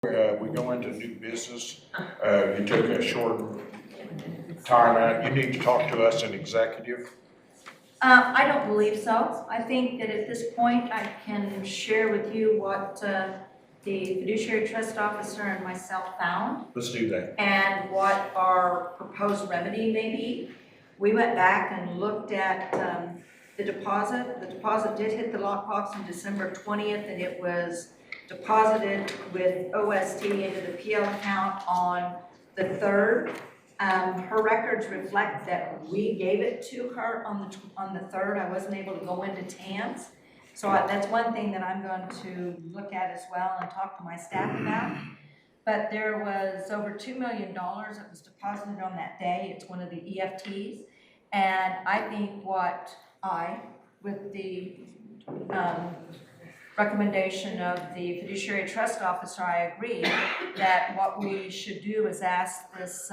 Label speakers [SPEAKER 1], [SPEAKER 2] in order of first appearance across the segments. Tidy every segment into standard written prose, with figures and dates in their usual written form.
[SPEAKER 1] We go into new business. You took a short time out. You need to talk to us in executive.
[SPEAKER 2] I don't believe so. I think that at this point, I can share with you what the fiduciary trust officer and myself found
[SPEAKER 1] Let's do that.
[SPEAKER 2] and what our proposed remedy may be. We went back and looked at the deposit. The deposit did hit the lockbox on December 20th, and it was deposited with OST into the PL account on the 3rd. Her records reflect that we gave it to her on the 3rd. I wasn't able to go into TANs. So that's one thing that I'm going to look at as well and talk to my staff about. But there was over $2 million that was deposited on that day. It's one of the EFTs. And I think with the recommendation of the fiduciary trust officer, I agree that what we should do is ask this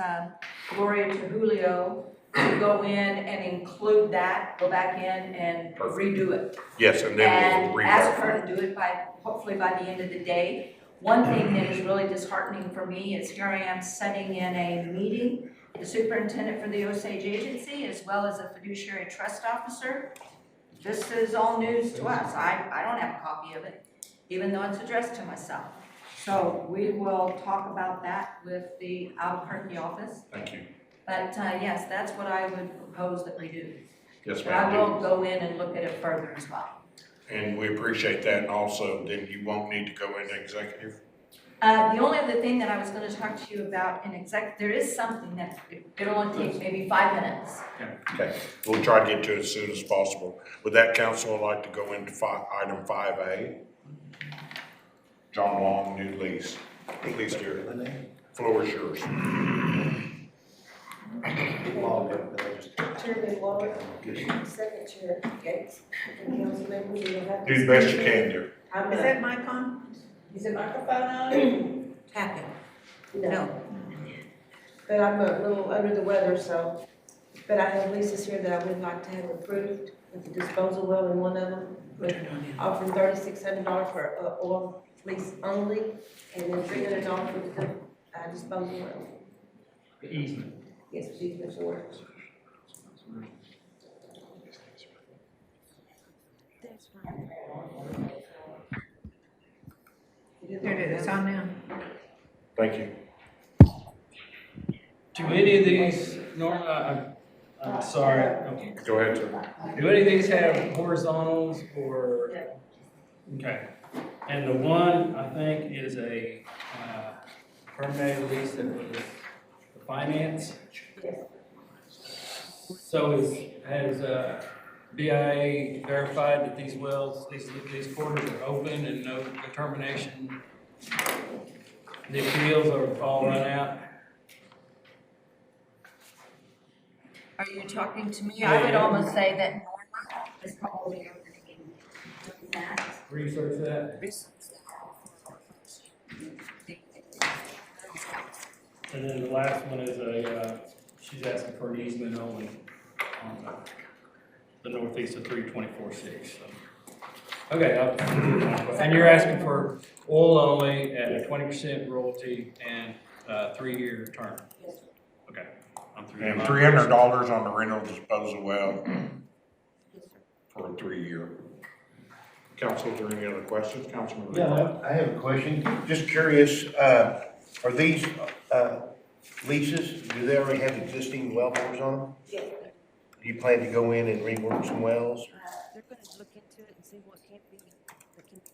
[SPEAKER 2] Gloria Trujillo to go in and include that, go back in and redo it.
[SPEAKER 1] Yes, and then we'll
[SPEAKER 2] ask her to do it hopefully by the end of the day. One thing that is really disheartening for me is here I am setting in a meeting, the superintendent for the Osage agency, as well as a fiduciary trust officer. This is all news to us. I don't have a copy of it, even though it's addressed to myself. So we will talk about that with the Albuquerque office.
[SPEAKER 1] Thank you.
[SPEAKER 2] But yes, that's what I would propose that we do.
[SPEAKER 1] Yes,
[SPEAKER 2] but I
[SPEAKER 1] ma'am.
[SPEAKER 2] will go in and look at it further as well.
[SPEAKER 1] And we appreciate that. And also, then you won't need to go into executive.
[SPEAKER 2] The only other thing that I was going to talk to you about in there is something that it'll only take maybe 5 minutes.
[SPEAKER 1] Okay, we'll try to get to it as soon as possible. With that, council, I'd like to go into item 5A. John Long, new lease. Please do it. Floor is yours.
[SPEAKER 3] Chairman Waller, Second Chair Gates, and council members, you don't have to.
[SPEAKER 1] Do the best you can, dear.
[SPEAKER 3] Is that mic on? Is the microphone on?
[SPEAKER 2] Tapping.
[SPEAKER 3] No. But I'm a little under the weather, so, but I have leases here that I would like to have approved with the disposal well in one of them. Offering $3,600 for oil lease only, and then $300 for the disposal well.
[SPEAKER 4] The easement.
[SPEAKER 3] Yes, easement for it. That's fine.
[SPEAKER 5] There it is, it's on now.
[SPEAKER 1] Thank you.
[SPEAKER 4] Do any of these, I'm sorry, okay.
[SPEAKER 1] Go ahead, sir.
[SPEAKER 4] Do any of these have horizontals or? Okay. And the one, I think, is a terminated lease that was the finance.
[SPEAKER 3] Yes.
[SPEAKER 4] So has BIA verified that these wells, these quarters are open and no determination? The appeals are all run out?
[SPEAKER 2] Are you talking to me? I would almost say that Norma is probably doing that.
[SPEAKER 4] Research that? And then the last one is she's asking for an easement only on the northeast of 324-6. So. Okay, and you're asking for oil only at a 20% royalty and 3-year term?
[SPEAKER 3] Yes.
[SPEAKER 4] Okay.
[SPEAKER 1] And $300 on the rental disposal well for a 3-year. Council, is there any other questions? Councilman?
[SPEAKER 6] Yeah, I have a question. Just curious, are these leases, do they already have existing well bores on them?
[SPEAKER 3] Yes.
[SPEAKER 6] Do you plan to go in and rework some wells?
[SPEAKER 7] They're gonna look into it and see what can be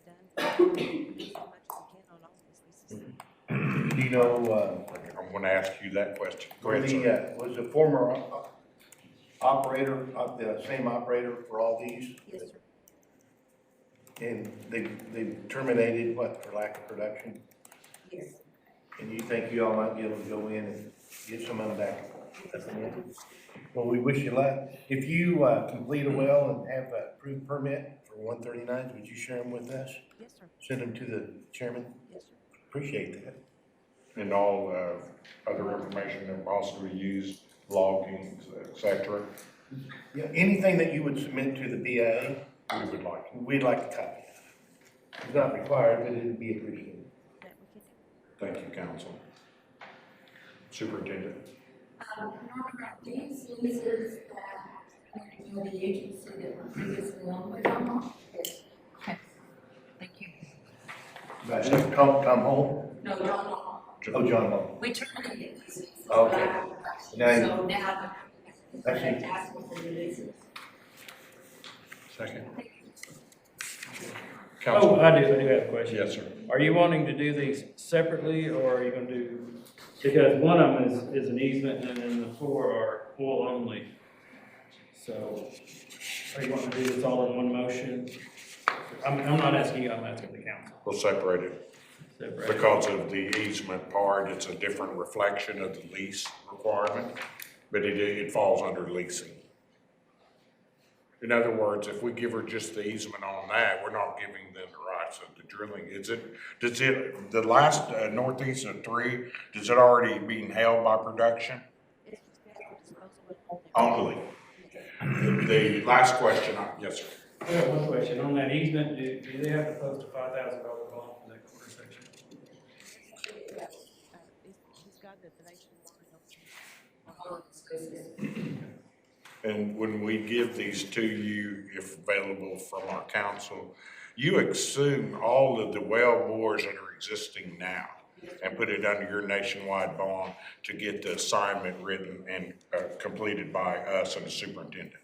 [SPEAKER 7] done. Do as much as we can on all these leases.
[SPEAKER 6] Do you know,
[SPEAKER 1] I'm going to ask you that question. Go ahead,
[SPEAKER 6] the,
[SPEAKER 1] sir.
[SPEAKER 6] was the former operator, the same operator for all these?
[SPEAKER 7] Yes, sir.
[SPEAKER 6] And they terminated what, for lack of production?
[SPEAKER 3] Yes.
[SPEAKER 6] And you think you all might be able to go in and get some of them back? Well, we wish you luck. If you complete a well and have a approved permit for 139s, would you share them with us?
[SPEAKER 7] Yes, sir.
[SPEAKER 6] Send them to the chairman?
[SPEAKER 7] Yes, sir.
[SPEAKER 6] Appreciate that.
[SPEAKER 1] And all other information that possibly used, logging, et cetera,
[SPEAKER 6] Yeah, anything that you would submit to the BIA,
[SPEAKER 1] we would like.
[SPEAKER 6] we'd like a copy of. It's not required, but it'd be appreciated.
[SPEAKER 7] That we can do.
[SPEAKER 1] Thank you, council. Superintendent.
[SPEAKER 8] Norman, are these leases that, you know, the agency that were previously owned by Tom?
[SPEAKER 5] Thank you.
[SPEAKER 6] Right, so Tom Hall?
[SPEAKER 8] No, John.
[SPEAKER 6] Oh, John Hall.
[SPEAKER 8] We terminated these leases.
[SPEAKER 6] Okay. Now,
[SPEAKER 8] So now
[SPEAKER 6] I see.
[SPEAKER 8] they're asking for the leases.
[SPEAKER 1] Second.
[SPEAKER 4] Oh,
[SPEAKER 1] Council.
[SPEAKER 4] I do have a question.
[SPEAKER 1] Yes, sir.
[SPEAKER 4] Are you wanting to do these separately, or are you gonna do, because one of them is an easement, and then the 4 are oil only. So, are you wanting to do this all in one motion? I'm not asking you, I'm asking the council.
[SPEAKER 1] We'll separate it.
[SPEAKER 4] Separate.
[SPEAKER 1] Because of the easement part, it's a different reflection of the lease requirement, but it falls under leasing. In other words, if we give her just the easement on that, we're not giving them the rights of the drilling. The last northeast of 3, does it already being held by production?
[SPEAKER 7] It's just got the disposal of
[SPEAKER 1] Only. The last question, yes, sir.
[SPEAKER 4] I got one question, on that easement, do they have to post a $5,000 bond for that quarter section?
[SPEAKER 7] He's got the nationwide.
[SPEAKER 1] And when we give these to you, if available from our council, you assume all of the well bores that are existing now and put it under your nationwide bond to get the assignment written and completed by us and the superintendent.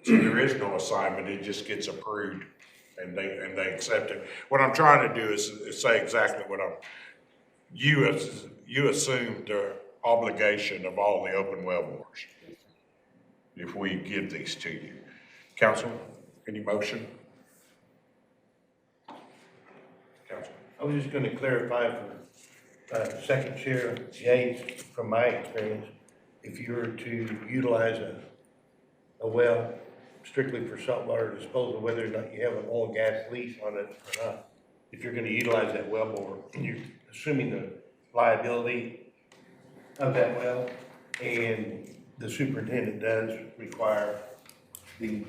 [SPEAKER 1] So there is no assignment, it just gets approved and they accept it. What I'm trying to do is say exactly what you assume the obligation of all the open well bores if we give these to you. Council, any motion? Council.
[SPEAKER 6] I was just gonna clarify for, Second Chair Yates, from my experience, if you were to utilize a well strictly for saltwater disposal, whether or not you have an oil and gas lease on it or not, if you're gonna utilize that well bore, you're assuming the liability of that well, and the superintendent does require the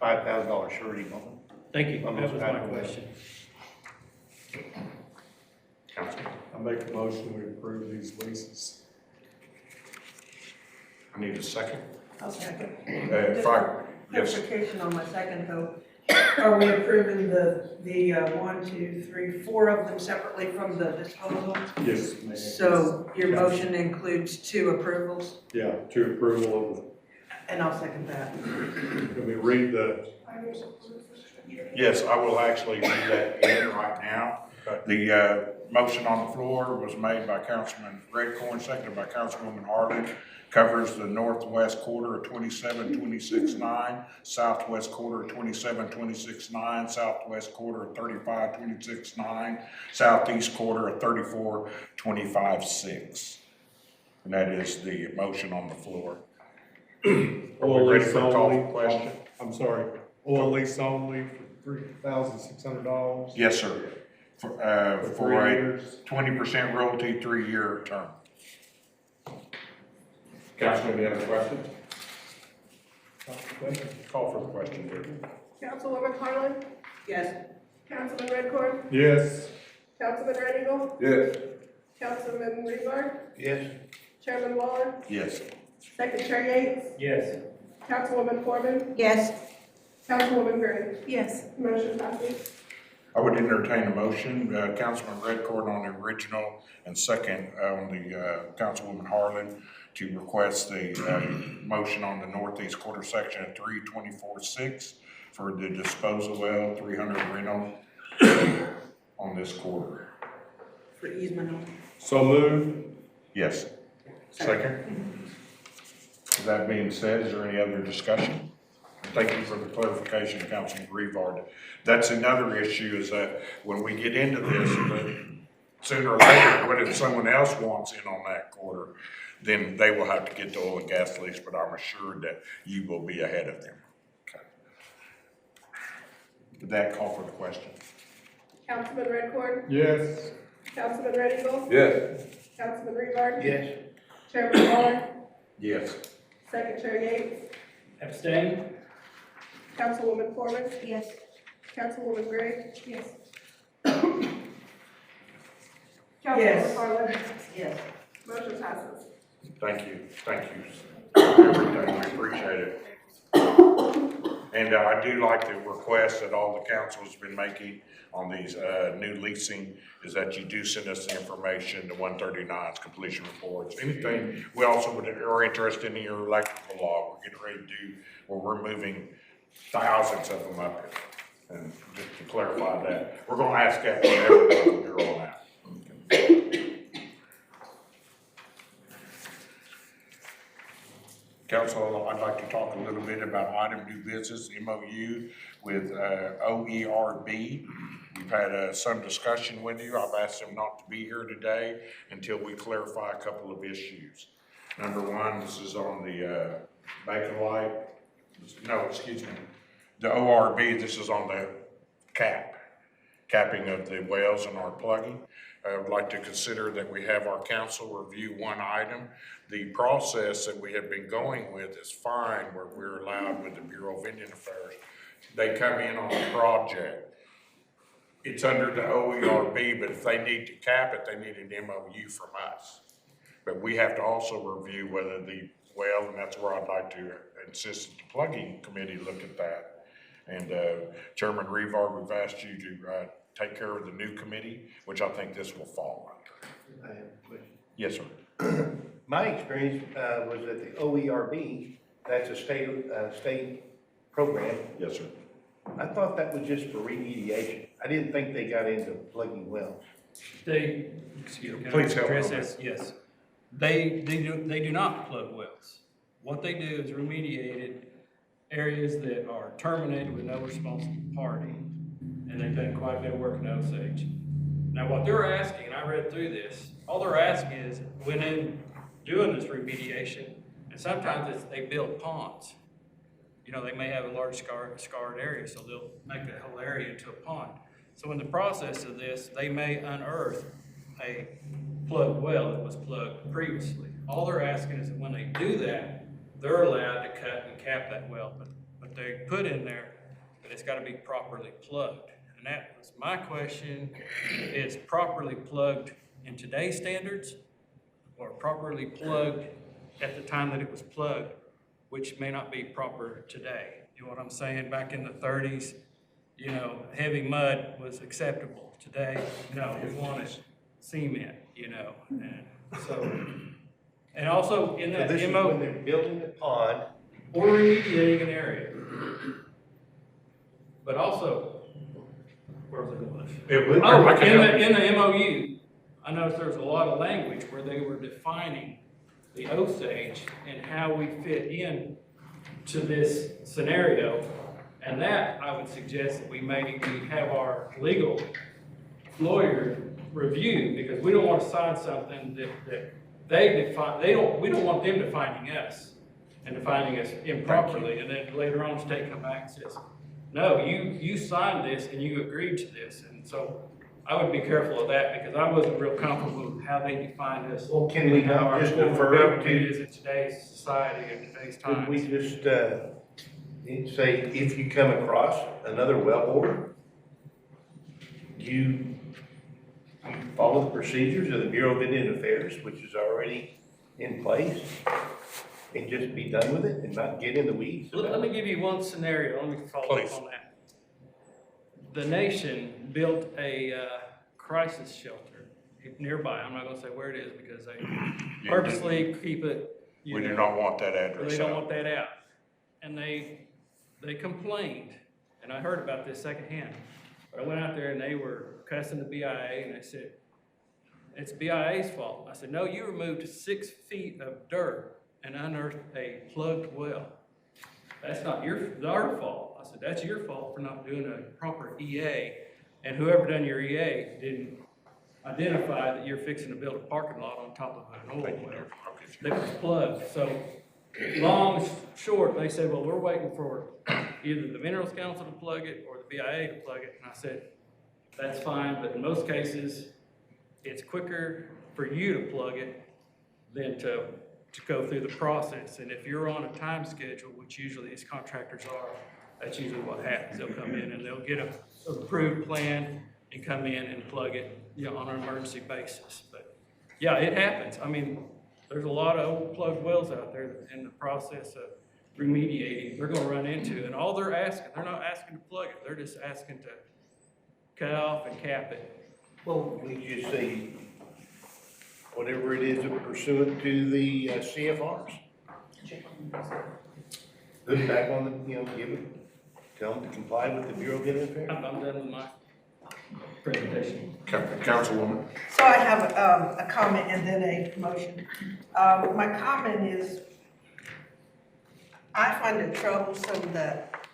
[SPEAKER 6] $5,000 surety bond.
[SPEAKER 4] Thank you,
[SPEAKER 6] On
[SPEAKER 4] that
[SPEAKER 6] those
[SPEAKER 4] was
[SPEAKER 6] type
[SPEAKER 4] my
[SPEAKER 6] of wells.
[SPEAKER 4] question.
[SPEAKER 1] Council.
[SPEAKER 9] I make a motion we approve these leases.
[SPEAKER 1] I need a second.
[SPEAKER 10] I'll second.
[SPEAKER 1] Yes,
[SPEAKER 10] Clarification on my second though. Are we approving the 1, 2, 3, 4 of them separately from the disposal?
[SPEAKER 9] Yes, ma'am.
[SPEAKER 10] So your motion includes 2 approvals,
[SPEAKER 9] Yeah, to approval
[SPEAKER 10] and I'll second that.
[SPEAKER 9] of, let me read the,
[SPEAKER 1] yes, I will actually do that in right now. The motion on the floor was made by Councilman Redcorn, seconded by Councilwoman Harlan. Covers the northwest quarter of 27.26.9, southwest quarter of 27.26.9, southwest quarter of 35.26.9, southeast quarter of 34.25.6. And that is the motion on the floor. Are we
[SPEAKER 9] oil
[SPEAKER 1] ready
[SPEAKER 9] lease
[SPEAKER 1] for a call for
[SPEAKER 9] only,
[SPEAKER 1] question?
[SPEAKER 9] I'm sorry, oil lease only for $3,600?
[SPEAKER 1] Yes, sir. For
[SPEAKER 9] 3
[SPEAKER 1] a
[SPEAKER 9] years.
[SPEAKER 1] 20% royalty, 3-year term. Council, any other questions? Call for the question, please.
[SPEAKER 11] Councilwoman Harlan,
[SPEAKER 10] Yes.
[SPEAKER 11] Councilman Redcorn,
[SPEAKER 9] Yes.
[SPEAKER 11] Councilman Red Eagle,
[SPEAKER 9] Yes.
[SPEAKER 11] Councilman Rebar,
[SPEAKER 6] Yes?
[SPEAKER 11] Chairman Waller,
[SPEAKER 1] Yes.
[SPEAKER 11] Second Chair Yates,
[SPEAKER 4] Yes.
[SPEAKER 11] Councilwoman Corbin,
[SPEAKER 10] Yes.
[SPEAKER 11] Councilwoman Gray.
[SPEAKER 10] Yes.
[SPEAKER 11] Motion passes.
[SPEAKER 1] I would entertain a motion, Councilman Redcorn on the original and second on the Councilwoman Harlan to request the motion on the northeast quarter section of 324.6 for the disposal well 300 rental on this quarter.
[SPEAKER 10] For easement only.
[SPEAKER 9] So moved.
[SPEAKER 1] Yes. Second? With that being said, is there any other discussion? Thank you for the clarification, Councilman Revard. That's another issue is that when we get into this, sooner or later, what if someone else wants in on that quarter, then they will have to get the oil and gas lease, but I'm assured that you will be ahead of them. Okay. Did that call for the question?
[SPEAKER 11] Councilman Redcorn,
[SPEAKER 9] Yes.
[SPEAKER 11] Councilman Red Eagle,
[SPEAKER 9] Yes.
[SPEAKER 11] Councilman Rebar,
[SPEAKER 6] Yes?
[SPEAKER 11] Chairman Waller,
[SPEAKER 1] Yes.
[SPEAKER 11] Second Chair Yates,
[SPEAKER 4] Abstain?
[SPEAKER 11] Councilwoman Corbin,
[SPEAKER 10] Yes.
[SPEAKER 11] Councilwoman Gray.
[SPEAKER 10] Yes. Yes.
[SPEAKER 11] Councilmember Farland,
[SPEAKER 2] Yes.
[SPEAKER 11] motion passes.
[SPEAKER 1] Thank you for everything, we appreciate it. And I do like the request that all the council has been making on these new leasing, is that you do send us the information, the 139s, completion reports, anything. We also are interested in your electrical law. We're getting ready to do, where we're moving thousands of them up here. And just to clarify that, we're gonna ask that for everybody from here on out. Council, I'd like to talk a little bit about item new business, MOU with OERB. We've had some discussion with you. I've asked them not to be here today until we clarify a couple of issues. Number one, this is on the Bacon Light. No, excuse me. The ORB, this is on the capping of the wells and our plugging. I would like to consider that we have our council review one item. The process that we have been going with is fine, where we're allowed with the Bureau of Indian Affairs. They come in on a project. It's under the OERB, but if they need to cap it, they need an MOU from us. But we have to also review whether the well, and that's where I'd like to insist that the plugging committee look at that. And Chairman Revard, we've asked you to take care of the new committee, which I think this will fall under.
[SPEAKER 6] I have a question.
[SPEAKER 1] Yes, sir.
[SPEAKER 6] My experience was that the OERB, that's a state program.
[SPEAKER 1] Yes, sir.
[SPEAKER 6] I thought that was just for remediation. I didn't think they got into plugging wells.
[SPEAKER 4] They, excuse me, can I
[SPEAKER 1] Please help
[SPEAKER 4] address
[SPEAKER 1] me.
[SPEAKER 4] this? Yes. They do not plug wells. What they do is remediated areas that are terminated with no responsible party. And they've done quite a bit of work in Osage. Now what they're asking, and I read through this, all they're asking is when in doing this remediation, and sometimes it's, they build ponds. You know, they may have a large scarred area, so they'll make that whole area into a pond. So in the process of this, they may unearth a plugged well that was plugged previously. All they're asking is that when they do that, they're allowed to cut and cap that well, but they put in there that it's gotta be properly plugged. And that was my question, is properly plugged in today's standards or properly plugged at the time that it was plugged, which may not be proper today. You know what I'm saying? Back in the 30s, you know, heavy mud was acceptable. Today, no, we wanted cement, you know, and so, and also in
[SPEAKER 6] So
[SPEAKER 4] that
[SPEAKER 6] this is
[SPEAKER 4] MO,
[SPEAKER 6] when they're building the pond.
[SPEAKER 4] or remediating an area. But also, where was I going? Oh, in the MOU, I noticed there was a lot of language where they were defining the Osage and how we fit in to this scenario. And that, I would suggest that we maybe have our legal lawyer review, because we don't want to sign something that they define, we don't want them defining us and defining us improperly, and then later on state come back and says, no, you signed this and you agreed to this. And so I would be careful of that, because I wasn't real comfortable with how they defined us.
[SPEAKER 6] Well, can we
[SPEAKER 4] and how
[SPEAKER 6] not
[SPEAKER 4] our
[SPEAKER 6] just
[SPEAKER 4] form of
[SPEAKER 6] defer
[SPEAKER 4] government
[SPEAKER 6] to,
[SPEAKER 4] is in today's society and today's
[SPEAKER 6] could
[SPEAKER 4] times.
[SPEAKER 6] we just say, if you come across another well bore, you follow the procedures of the Bureau of Indian Affairs, which is already in place, and just be done with it and not get in the weeds?
[SPEAKER 4] Let me give you one scenario, let me follow up
[SPEAKER 1] Please.
[SPEAKER 4] on that. The nation built a crisis shelter nearby. I'm not gonna say where it is because they purposely keep it,
[SPEAKER 1] We do not want that
[SPEAKER 4] they
[SPEAKER 1] address
[SPEAKER 4] don't
[SPEAKER 1] out.
[SPEAKER 4] want that out. And they complained, and I heard about this secondhand. But I went out there and they were cussing the BIA, and they said, it's BIA's fault. I said, no, you removed 6 feet of dirt and unearthed a plugged well. That's not our fault. I said, that's your fault for not doing a proper EA. And whoever done your EA didn't identify that you're fixing to build a parking lot on top of an oil well that was plugged. So long, short, they said, well, we're waiting for either the Minerals Council to plug it or the BIA to plug it. And I said, that's fine, but in most cases, it's quicker for you to plug it than to go through the process. And if you're on a time schedule, which usually these contractors are, that's usually what happens. They'll come in and they'll get an approved plan, and come in and plug it, on an emergency basis. But yeah, it happens. I mean, there's a lot of old plugged wells out there that in the process of remediating, they're gonna run into, and all they're not asking to plug it, they're just asking to cut off and cap it.
[SPEAKER 6] Well, we just say, whatever it is pursuant to the CFRs. Put it back on the, give it, tell them to comply with the Bureau of Indian Affairs.
[SPEAKER 4] I'm done with my presentation.
[SPEAKER 1] Councilwoman.
[SPEAKER 10] So I have a comment and then a motion. My comment is, I find it troublesome that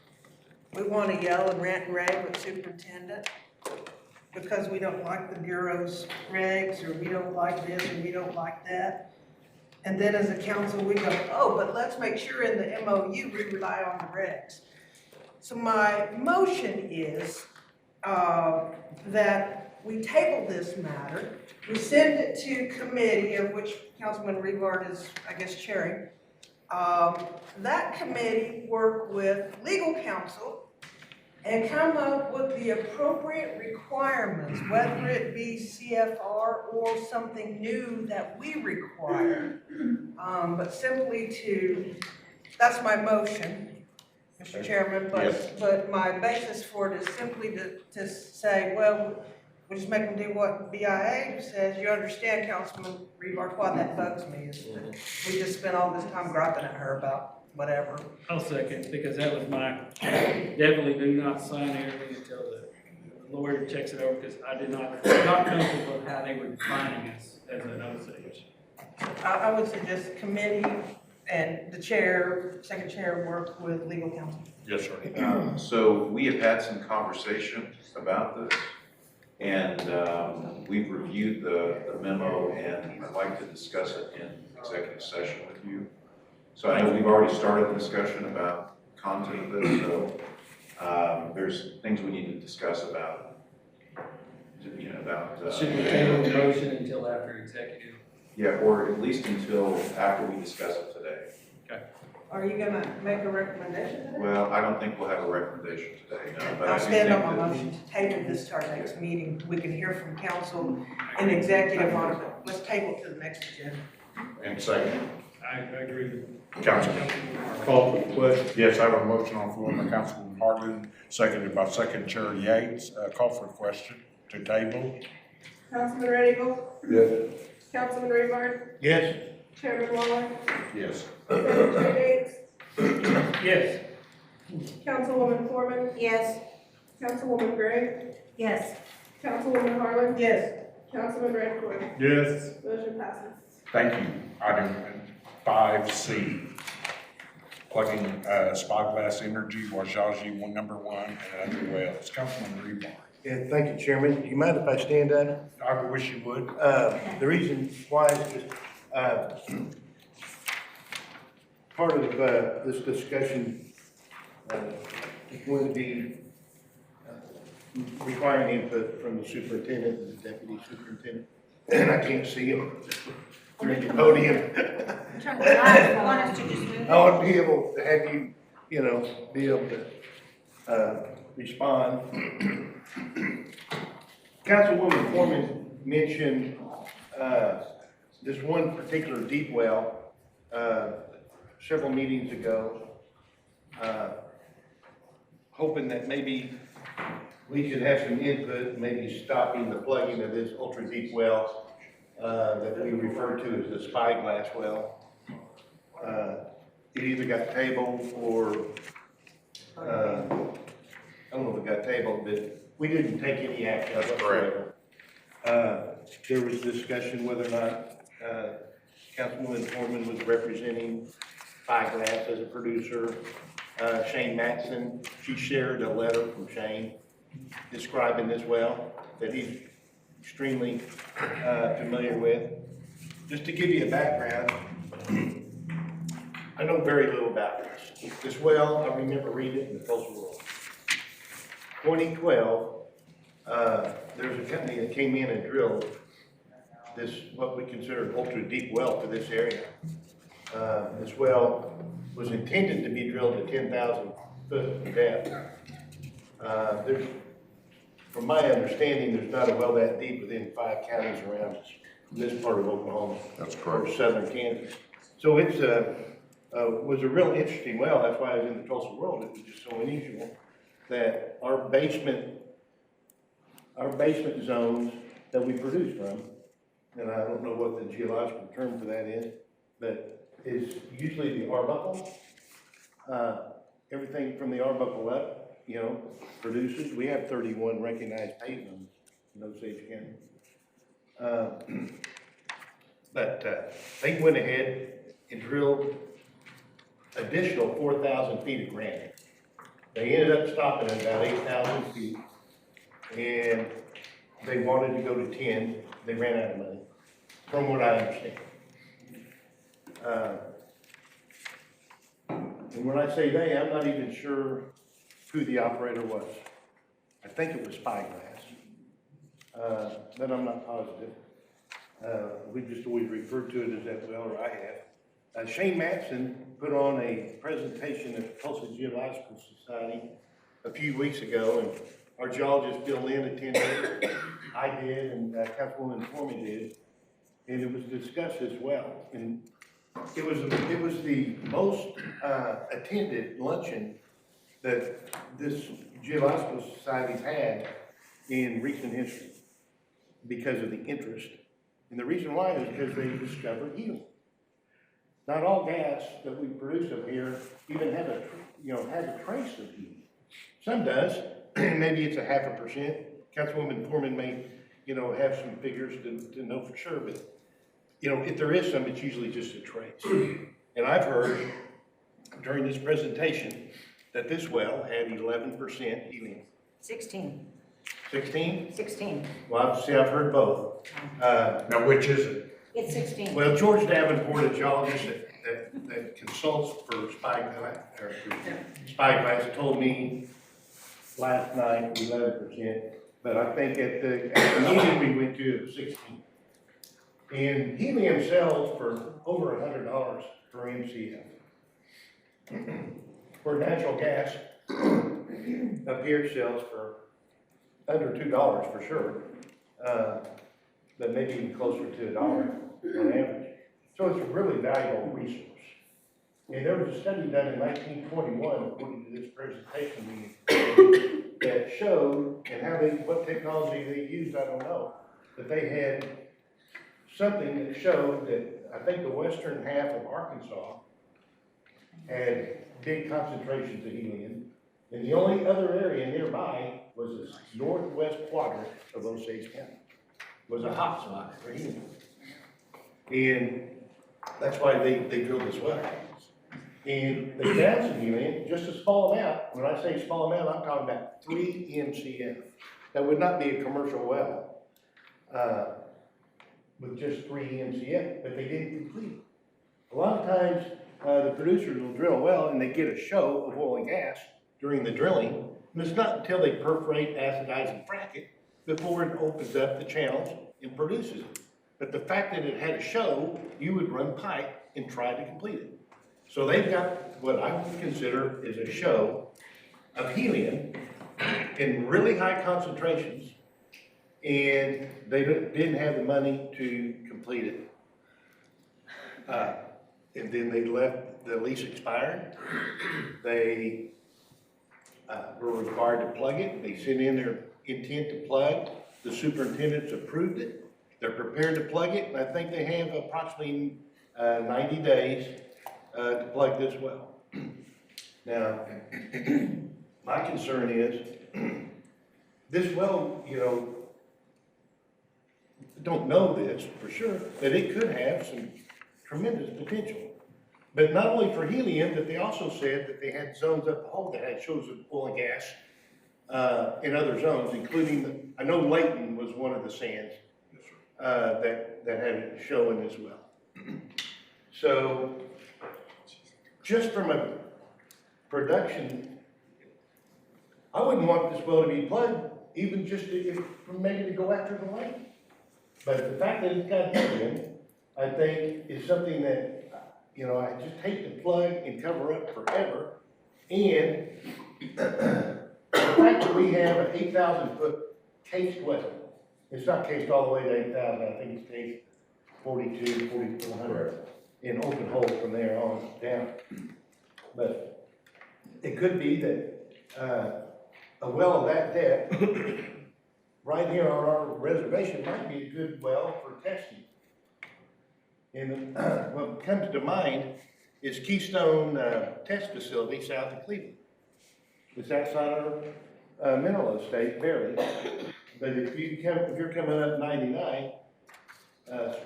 [SPEAKER 10] we want to yell and rant and rave with superintendent because we don't like the Bureau's regs, or we don't like this, or we don't like that. And then as a council, we go, oh, but let's make sure in the MOU we rely on the regs. So my motion is that we table this matter, we send it to committee, of which Councilman Revard is, I guess, chairing. That committee work with legal counsel and come up with the appropriate requirements, whether it be CFR or something new that we require. But simply that's my motion, Mr. Chairman, but my basis for it is simply to say, well, we just make them do what BIA says. You understand, Councilman Revard, why that bugs me is that we just spent all this time griping at her about whatever.
[SPEAKER 4] I'll second, because that was definitely do not sign everything until the lawyer checks it over, because I did not comfortable with how they were defining us as an Osage.
[SPEAKER 10] I would suggest committee and the chair, second chair work with legal counsel.
[SPEAKER 1] Yes, sir.
[SPEAKER 12] So we have had some conversation about this, and we've reviewed the memo, and I'd like to discuss it in executive session with you. So I know we've already started the discussion about content of this, so there's things we need to discuss about,
[SPEAKER 4] Should we table the motion until after executive?
[SPEAKER 12] yeah, or at least until after we discuss it today.
[SPEAKER 10] Are you gonna make a recommendation today?
[SPEAKER 12] Well, I don't think we'll have a recommendation today, no, but I
[SPEAKER 10] I'll
[SPEAKER 12] do
[SPEAKER 10] stand
[SPEAKER 12] think
[SPEAKER 10] on my
[SPEAKER 12] that-
[SPEAKER 10] motion to table this to our next meeting. We can hear from council and executive on it. Let's table to the next agenda.
[SPEAKER 1] And second,
[SPEAKER 4] I agree with
[SPEAKER 1] Councilman.
[SPEAKER 9] Call for the question.
[SPEAKER 1] Yes, I have a motion on the floor by Councilwoman Harlan, seconded by Second Chair Yates. Call for a question to table.
[SPEAKER 11] Councilman Red Eagle,
[SPEAKER 9] Yes.
[SPEAKER 11] Councilman Revard,
[SPEAKER 6] Yes?
[SPEAKER 11] Chairman Waller,
[SPEAKER 1] Yes.
[SPEAKER 11] Secretary Yates,
[SPEAKER 4] Yes.
[SPEAKER 11] Councilwoman Foreman,
[SPEAKER 2] Yes.
[SPEAKER 11] Councilwoman Gray,
[SPEAKER 2] Yes.
[SPEAKER 11] Councilwoman Harlan,
[SPEAKER 10] Yes.
[SPEAKER 11] Councilman Redcorn.
[SPEAKER 9] Yes.
[SPEAKER 11] Motion passes.
[SPEAKER 1] Thank you. Item 5C, plugging Spyglass Energy, Osage #1 and other wells. Councilman Rebar.
[SPEAKER 6] Yeah, thank you, Chairman. Do you mind if I stand up?
[SPEAKER 1] I wish you would.
[SPEAKER 6] The reason why is just, part of this discussion is going to be requiring input from the superintendent and the deputy superintendent. And I can't see him through the podium.
[SPEAKER 2] Want us to just move?
[SPEAKER 6] I want to be able to have you, be able to respond. Councilwoman Foreman mentioned this one particular deep well several meetings ago, hoping that maybe we could have some input, maybe stopping the plugging of this ultra deep well that we refer to as the Spyglass well. It either got tabled or, I don't know if it got tabled, but we didn't take any action whatsoever. There was discussion whether or not Councilwoman Foreman was representing Spyglass as a producer. Shane Matson, she shared a letter from Shane describing this well that he's extremely familiar with. Just to give you a background, I know very little about this. This well, I remember reading it in the Postal World. 2012, there was a company that came in and drilled this, what we consider ultra deep well to this area. This well was intended to be drilled at 10,000 foot depth. There's from my understanding, there's not a well that deep within 5 counties around this part of Oklahoma.
[SPEAKER 1] That's
[SPEAKER 6] Or
[SPEAKER 1] correct.
[SPEAKER 6] southern Kansas. So it's was a real interesting well. That's why I was in the Tulsa World. It was just so unusual that our basement zones that we produce from, and I don't know what the geological term for that is, but is usually the Arbuckle. Everything from the Arbuckle up, you know, produces. We have 31 recognized pay zones in Osage County. But they went ahead and drilled additional 4,000 feet of granite. They ended up stopping at about 8,000 feet, and they wanted to go to 10. They ran out of money, from what I understand. And when I say they, I'm not even sure who the operator was. I think it was Spyglass, but I'm not positive. We just always referred to it as that well, or I have. Shane Matson put on a presentation at the Tulsa Geological Society a few weeks ago, and our geologist Bill Lynn attended. I did, and Councilwoman Foreman did, and it was discussed as well. And it was the most attended luncheon that this Geological Society's had in recent history because of the interest. And the reason why is because they discovered helium. Not all gas that we produce up here even has a trace of helium. Some does, maybe it's 0.5%. Councilwoman Foreman may, have some figures to know for sure, but, if there is some, it's usually just a trace. And I've heard during this presentation that this well had 11% helium.
[SPEAKER 2] 16.
[SPEAKER 6] 16?
[SPEAKER 2] 16.
[SPEAKER 6] Well, I've heard both.
[SPEAKER 1] Now, which is it?
[SPEAKER 2] It's 16.
[SPEAKER 6] Well, George Davenport, a geologist that consults for Spyglass, told me last night 11%, but I think at the meeting we went to, it was 16. And helium sells for over $100 per MCF. Where natural gas up here sells for under $2 for sure, but maybe even closer to $1 on average. So it's a really valuable resource. And there was a study done in 1921, according to this presentation meeting, that showed, and what technology they used, I don't know, but they had something that showed that I think the western half of Arkansas had big concentrations of helium, and the only other area nearby was this northwest quadrant of Osage County. Was a hot spot for helium. And that's why they drilled this well. And they found some helium, just a small amount. When I say small amount, I'm talking about 3 MCF. That would not be a commercial well with just 3 MCF, but they didn't complete it. A lot of times, the producers will drill a well and they get a show of oil and gas during the drilling, and it's not until they perforate, acidize, and frack it before it opens up the channels and produces it. But the fact that it had a show, you would run pipe and try to complete it. So they've got what I would consider is a show of helium in really high concentrations, and they didn't have the money to complete it. And then they left the lease expired. They were required to plug it. They sent in their intent to plug. The superintendents approved it. They're prepared to plug it, and I think they have approximately 90 days to plug this well. Now, my concern is, this well, don't know this for sure, that it could have some tremendous potential. But not only for helium, but they also said that they had zones up the hole that had shows of oil and gas in other zones, including, I know Layton was one of the sands that had a show in as well. So, just from a production, I wouldn't want this well to be plugged, even just maybe to go after the lake. But the fact that it's got helium, I think, is something that, I just hate to plug and cover up forever. And the fact that we have an 8,000 foot cased well. It's not cased all the way to 8,000, I think it's cased 42, 4,400 in open hole from there on down. But it could be that, a well of that depth, right here on our reservation might be a good well for testing. And what comes to mind is Keystone Test Facility south of Cleveland. It's outside our mineral estate, barely. But if you're coming up 99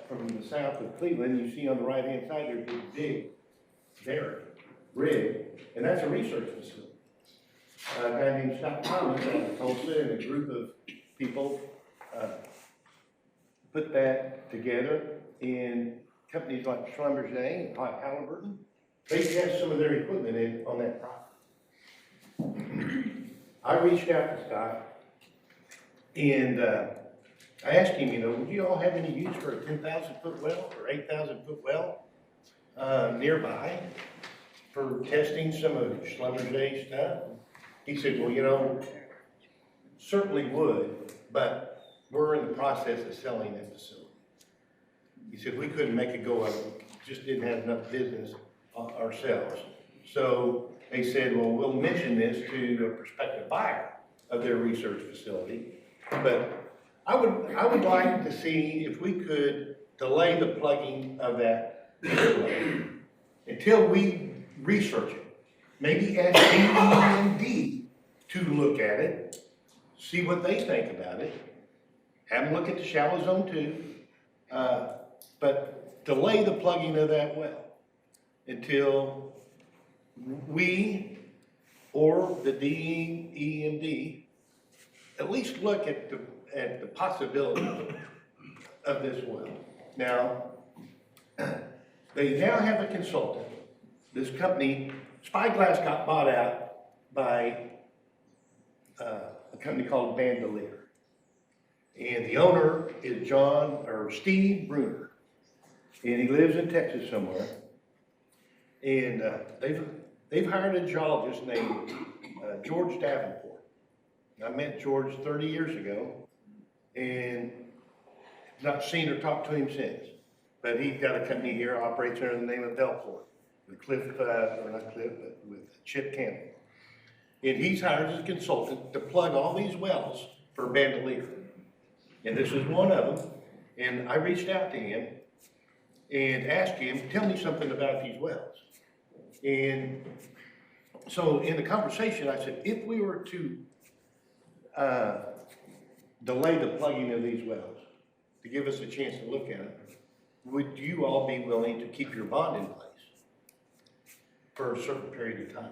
[SPEAKER 6] from the south of Cleveland, you see on the right-hand side there's a big derrick, rig, and that's a research facility. A guy named Scott Thomas out of Tulsa and a group of people put that together, and companies like Schlumberger and Halliburton, they test some of their equipment on that property. I reached out to Scott, and I asked him, would you all have any use for a 10,000-foot well or 8,000-foot well nearby for testing some of Schlumberger stuff? He said, well, certainly would, but we're in the process of selling that facility. He said, we couldn't make a go of it, just didn't have enough business ourselves. So they said, well, we'll mention this to a prospective buyer of their research facility. But I would like to see if we could delay the plugging of that until we research it. Maybe ask DEMD to look at it, see what they think about it, have them look at the shallow zone too, but delay the plugging of that well until we or the DEMD at least look at the possibility of this well. Now, they now have a consultant. This company, Spyglass, got bought out by a company called Bandolier. And the owner is Steve Bruner. And he lives in Texas somewhere. And they've hired a geologist named George Davenport. I met George 30 years ago and not seen or talked to him since. But he's got a company here, operates under the name of Belfort, with with Chip Campbell. And he's hired as a consultant to plug all these wells for Bandolier. And this is one of them. And I reached out to him and asked him, tell me something about these wells. And so in the conversation, I said, if we were to delay the plugging of these wells, to give us a chance to look at it, would you all be willing to keep your bond in place for a certain period of time?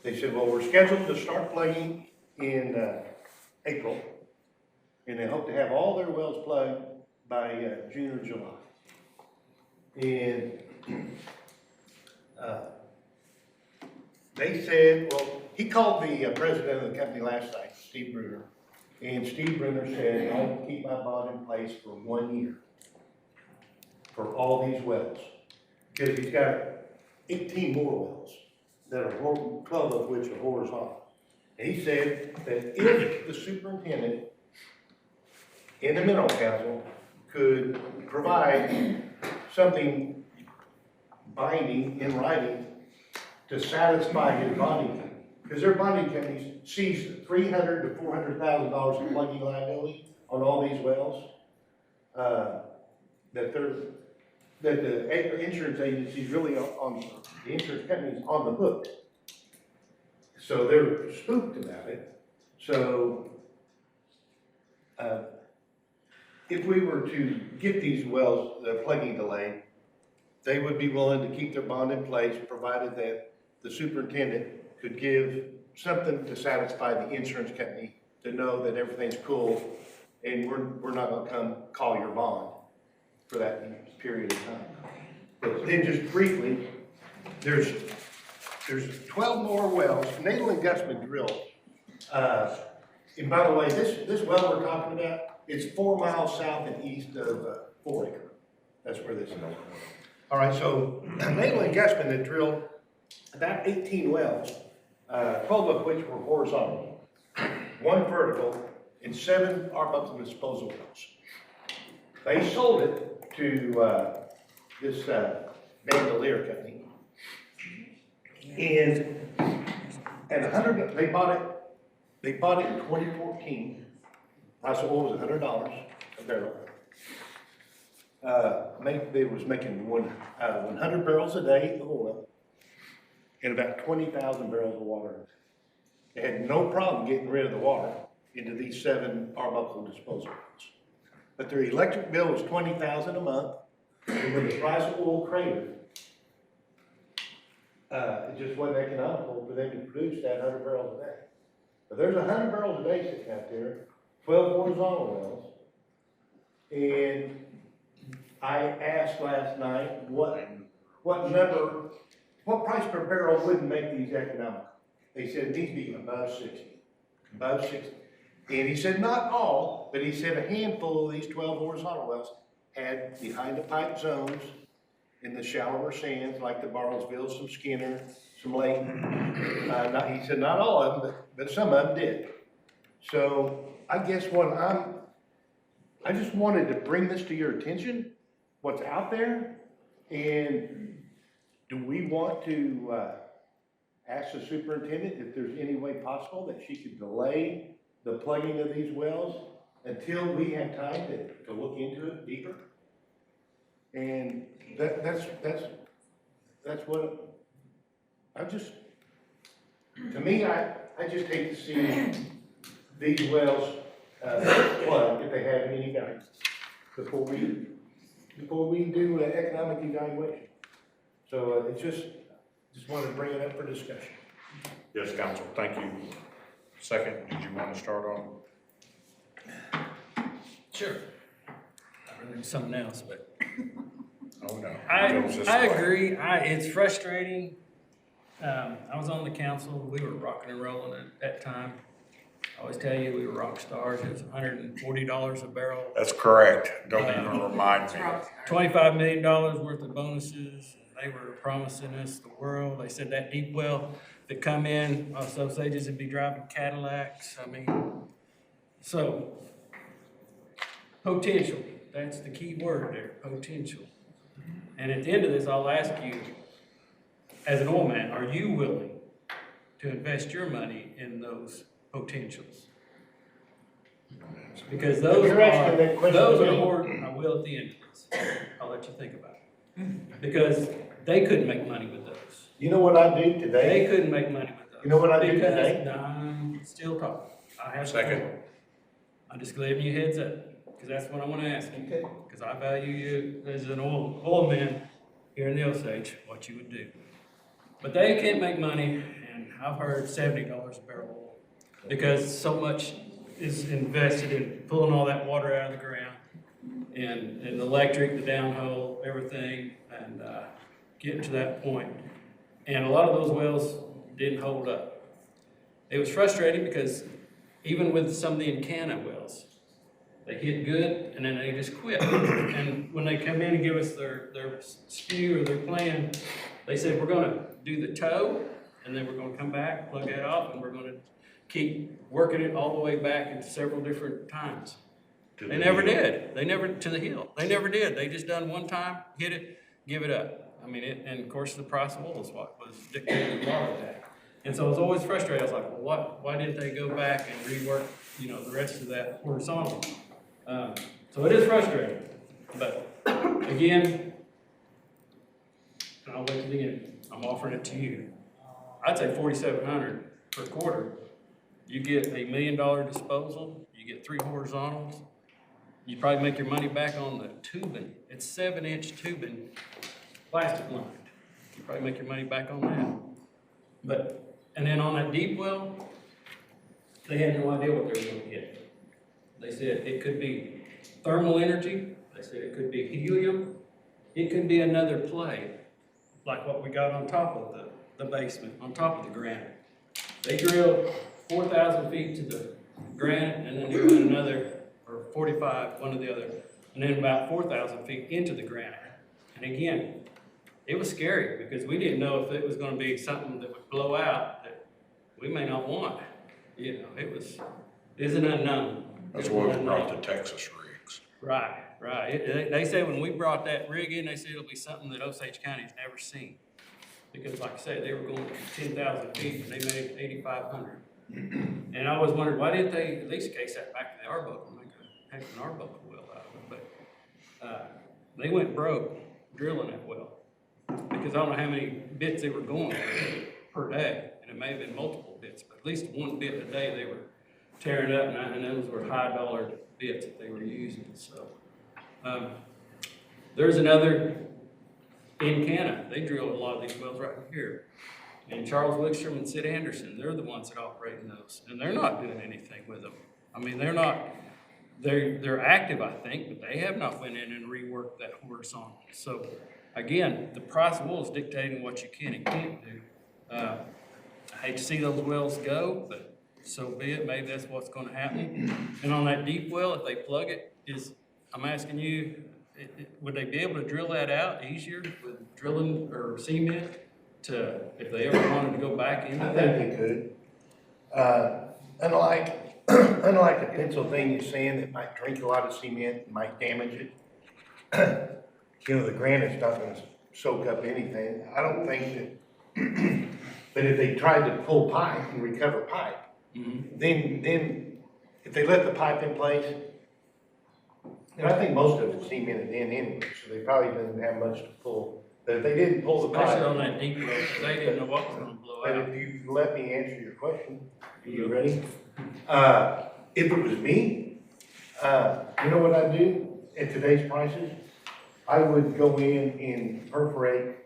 [SPEAKER 6] They said, well, we're scheduled to start plugging in April, and they hope to have all their wells plugged by June or July. And they said, well, he called the president of the company last night, Steve Bruner, and Steve Bruner said, I will keep my bond in place for 1 year for all these wells, because he's got 18 more wells that are 12 of which are horizontal. And he said that if the superintendent and the mineral council could provide something binding in writing to satisfy his bonding company, because their bonding companies sees $300,000 to $400,000 in plugging liability on all these wells, that the insurance agency's really on the insurance company's on the hook. So they're spooked about it. So if we were to get these wells, the plugging delayed, they would be willing to keep their bond in place, provided that the superintendent could give something to satisfy the insurance company to know that everything's cool and we're not gonna come call your bond for that period of time. But then just briefly, there's 12 more wells. Nadel and Gussman drilled. And by the way, this well we're talking about, it's 4 miles south and east of 4 Acre. That's where this is. All right, so Nadel and Gussman had drilled about 18 wells, 12 of which were horizontal, 1 vertical, and 7 Arbuckle disposal wells. They sold it to this Bandolier company. And at 100, they bought it in 2014. Price of oil was $100 a barrel. They was making 100 barrels a day of oil and about 20,000 barrels of water. They had no problem getting rid of the water into these 7 Arbuckle disposal wells. But their electric bill was $20,000 a month, and when the price of oil cratered, it just wasn't economical for them to produce that 100 barrels a day. But there's 100 barrels a day sitting out there, 12 horizontal wells, and I asked last night what price per barrel wouldn't make these economical. They said it needs to be above 60. And he said not all, but he said a handful of these 12 horizontal wells had behind the pipe zones in the shallower sands, like the Bartlesville, some Skinner, some Lake. He said not all of them, but some of them did. So I guess I just wanted to bring this to your attention, what's out there, and do we want to ask the superintendent if there's any way possible that she could delay the plugging of these wells until we have time to look into it deeper? And that's what to me, I just hate to see these wells plugged if they have any value before we do an economic evaluation. So it's just wanted to bring it up for discussion.
[SPEAKER 1] Yes, counsel, thank you. Second, did you want to start on?
[SPEAKER 4] Sure. Really something else, but
[SPEAKER 1] Oh, no.
[SPEAKER 4] I
[SPEAKER 1] It goes this way.
[SPEAKER 4] agree. It's frustrating. I was on the council. We were rocking and rolling at that time. I always tell you, we were rock stars. It was $140 a barrel.
[SPEAKER 1] That's correct. Don't even remind me.
[SPEAKER 4] $25 million worth of bonuses. They were promising us the world. They said that deep well that come in, Osages would be driving Cadillacs. I mean, so potential. That's the key word there, potential. And at the end of this, I'll ask you, as an oil man, are you willing to invest your money in those potentials? Because those
[SPEAKER 6] You're asking that question
[SPEAKER 4] are
[SPEAKER 6] to me?
[SPEAKER 4] more, I will at the end of this. I'll let you think about it. Because they couldn't make money with those.
[SPEAKER 6] You know what I do today?
[SPEAKER 4] They couldn't make money with those.
[SPEAKER 6] You know what I do
[SPEAKER 4] Because-
[SPEAKER 6] today?
[SPEAKER 4] No, I'm still talking. I have.
[SPEAKER 1] Second.
[SPEAKER 4] I'm just giving you a heads up, because that's what I want to ask you.
[SPEAKER 6] Okay.
[SPEAKER 4] Because I value you as an oil man here in the Osage, what you would do. But they can't make money, and I've heard $70 a barrel oil, because so much is invested in pulling all that water out of the ground, and the electric, the downhole, everything, and getting to that point. And a lot of those wells didn't hold up. It was frustrating because even with some of the Encana wells, they hit good and then they just quit. And when they come in and give us their spew or their plan, they said, we're gonna do the toe, and then we're gonna come back, plug that off, and we're gonna keep working it all the way back in several different times. They never did. They never, to the hill. They never did. They just done one time, hit it, give it up. I mean, and of course the price of oil is what was dictated a lot of that. And so I was always frustrated. I was like, well, why didn't they go back and rework, the rest of that horizontal? So it is frustrating, but again, and I'll wait till the end. I'm offering it to you. I'd say $4,700 per quarter. You get $1 million disposal, you get 3 horizontals. You probably make your money back on the tubing. It's 7-inch tubing, plastic lined. You probably make your money back on that. And then on that deep well, they had no idea what they were gonna get. They said it could be thermal energy. They said it could be helium. It could be another play, like what we got on top of the basement, on top of the granite. They drilled 4,000 feet to the granite, and then they went another, or 45, one or the other, and then about 4,000 feet into the granite. And again, it was scary because we didn't know if it was going to be something that would blow out that we may not want. It's an unknown.
[SPEAKER 1] That's why we brought the Texas rigs.
[SPEAKER 4] Right, right. They say when we brought that rig in, they said it'll be something that Osage County's never seen. Because like I said, they were going 10,000 feet and they made 8,500. And I always wondered, why didn't they at least case that back to the Arbuckle and make a heck of an Arbuckle well out of it? But they went broke drilling that well. Because I don't know how many bits they were going per day. And it may have been multiple bits, but at least one bit a day they were tearing up, and those were high dollar bits that they were using. So there's another in Canada. They drill a lot of these wells right here. And Charles Wickstrom and Sid Anderson, they're the ones that operate in those, and they're not doing anything with them. I mean, they're active, I think, but they have not went in and reworked that horizontal. So again, the price of oil is dictating what you can and can't do. I hate to see those wells go, but so be it. Maybe that's what's going to happen. And on that deep well, if they plug it, I'm asking you, would they be able to drill that out easier with drilling or cement if they ever wanted to go back into
[SPEAKER 6] I
[SPEAKER 4] that?
[SPEAKER 6] think they could. Unlike the Pennsylvania sand that might drink a lot of cement and might damage it, the granite's not gonna soak up anything. I don't think that, but if they tried to pull pipe and recover pipe, then if they let the pipe in place, and I think most of it's cemented in anyway, so they probably didn't have much to pull. But if they didn't pull the pipe.
[SPEAKER 4] Especially on that deep well, because they didn't know what was going to blow
[SPEAKER 6] But
[SPEAKER 4] out.
[SPEAKER 6] if you let me answer your question, are you ready? If it was me, you know what I'd do at today's prices? I would go in and perforate,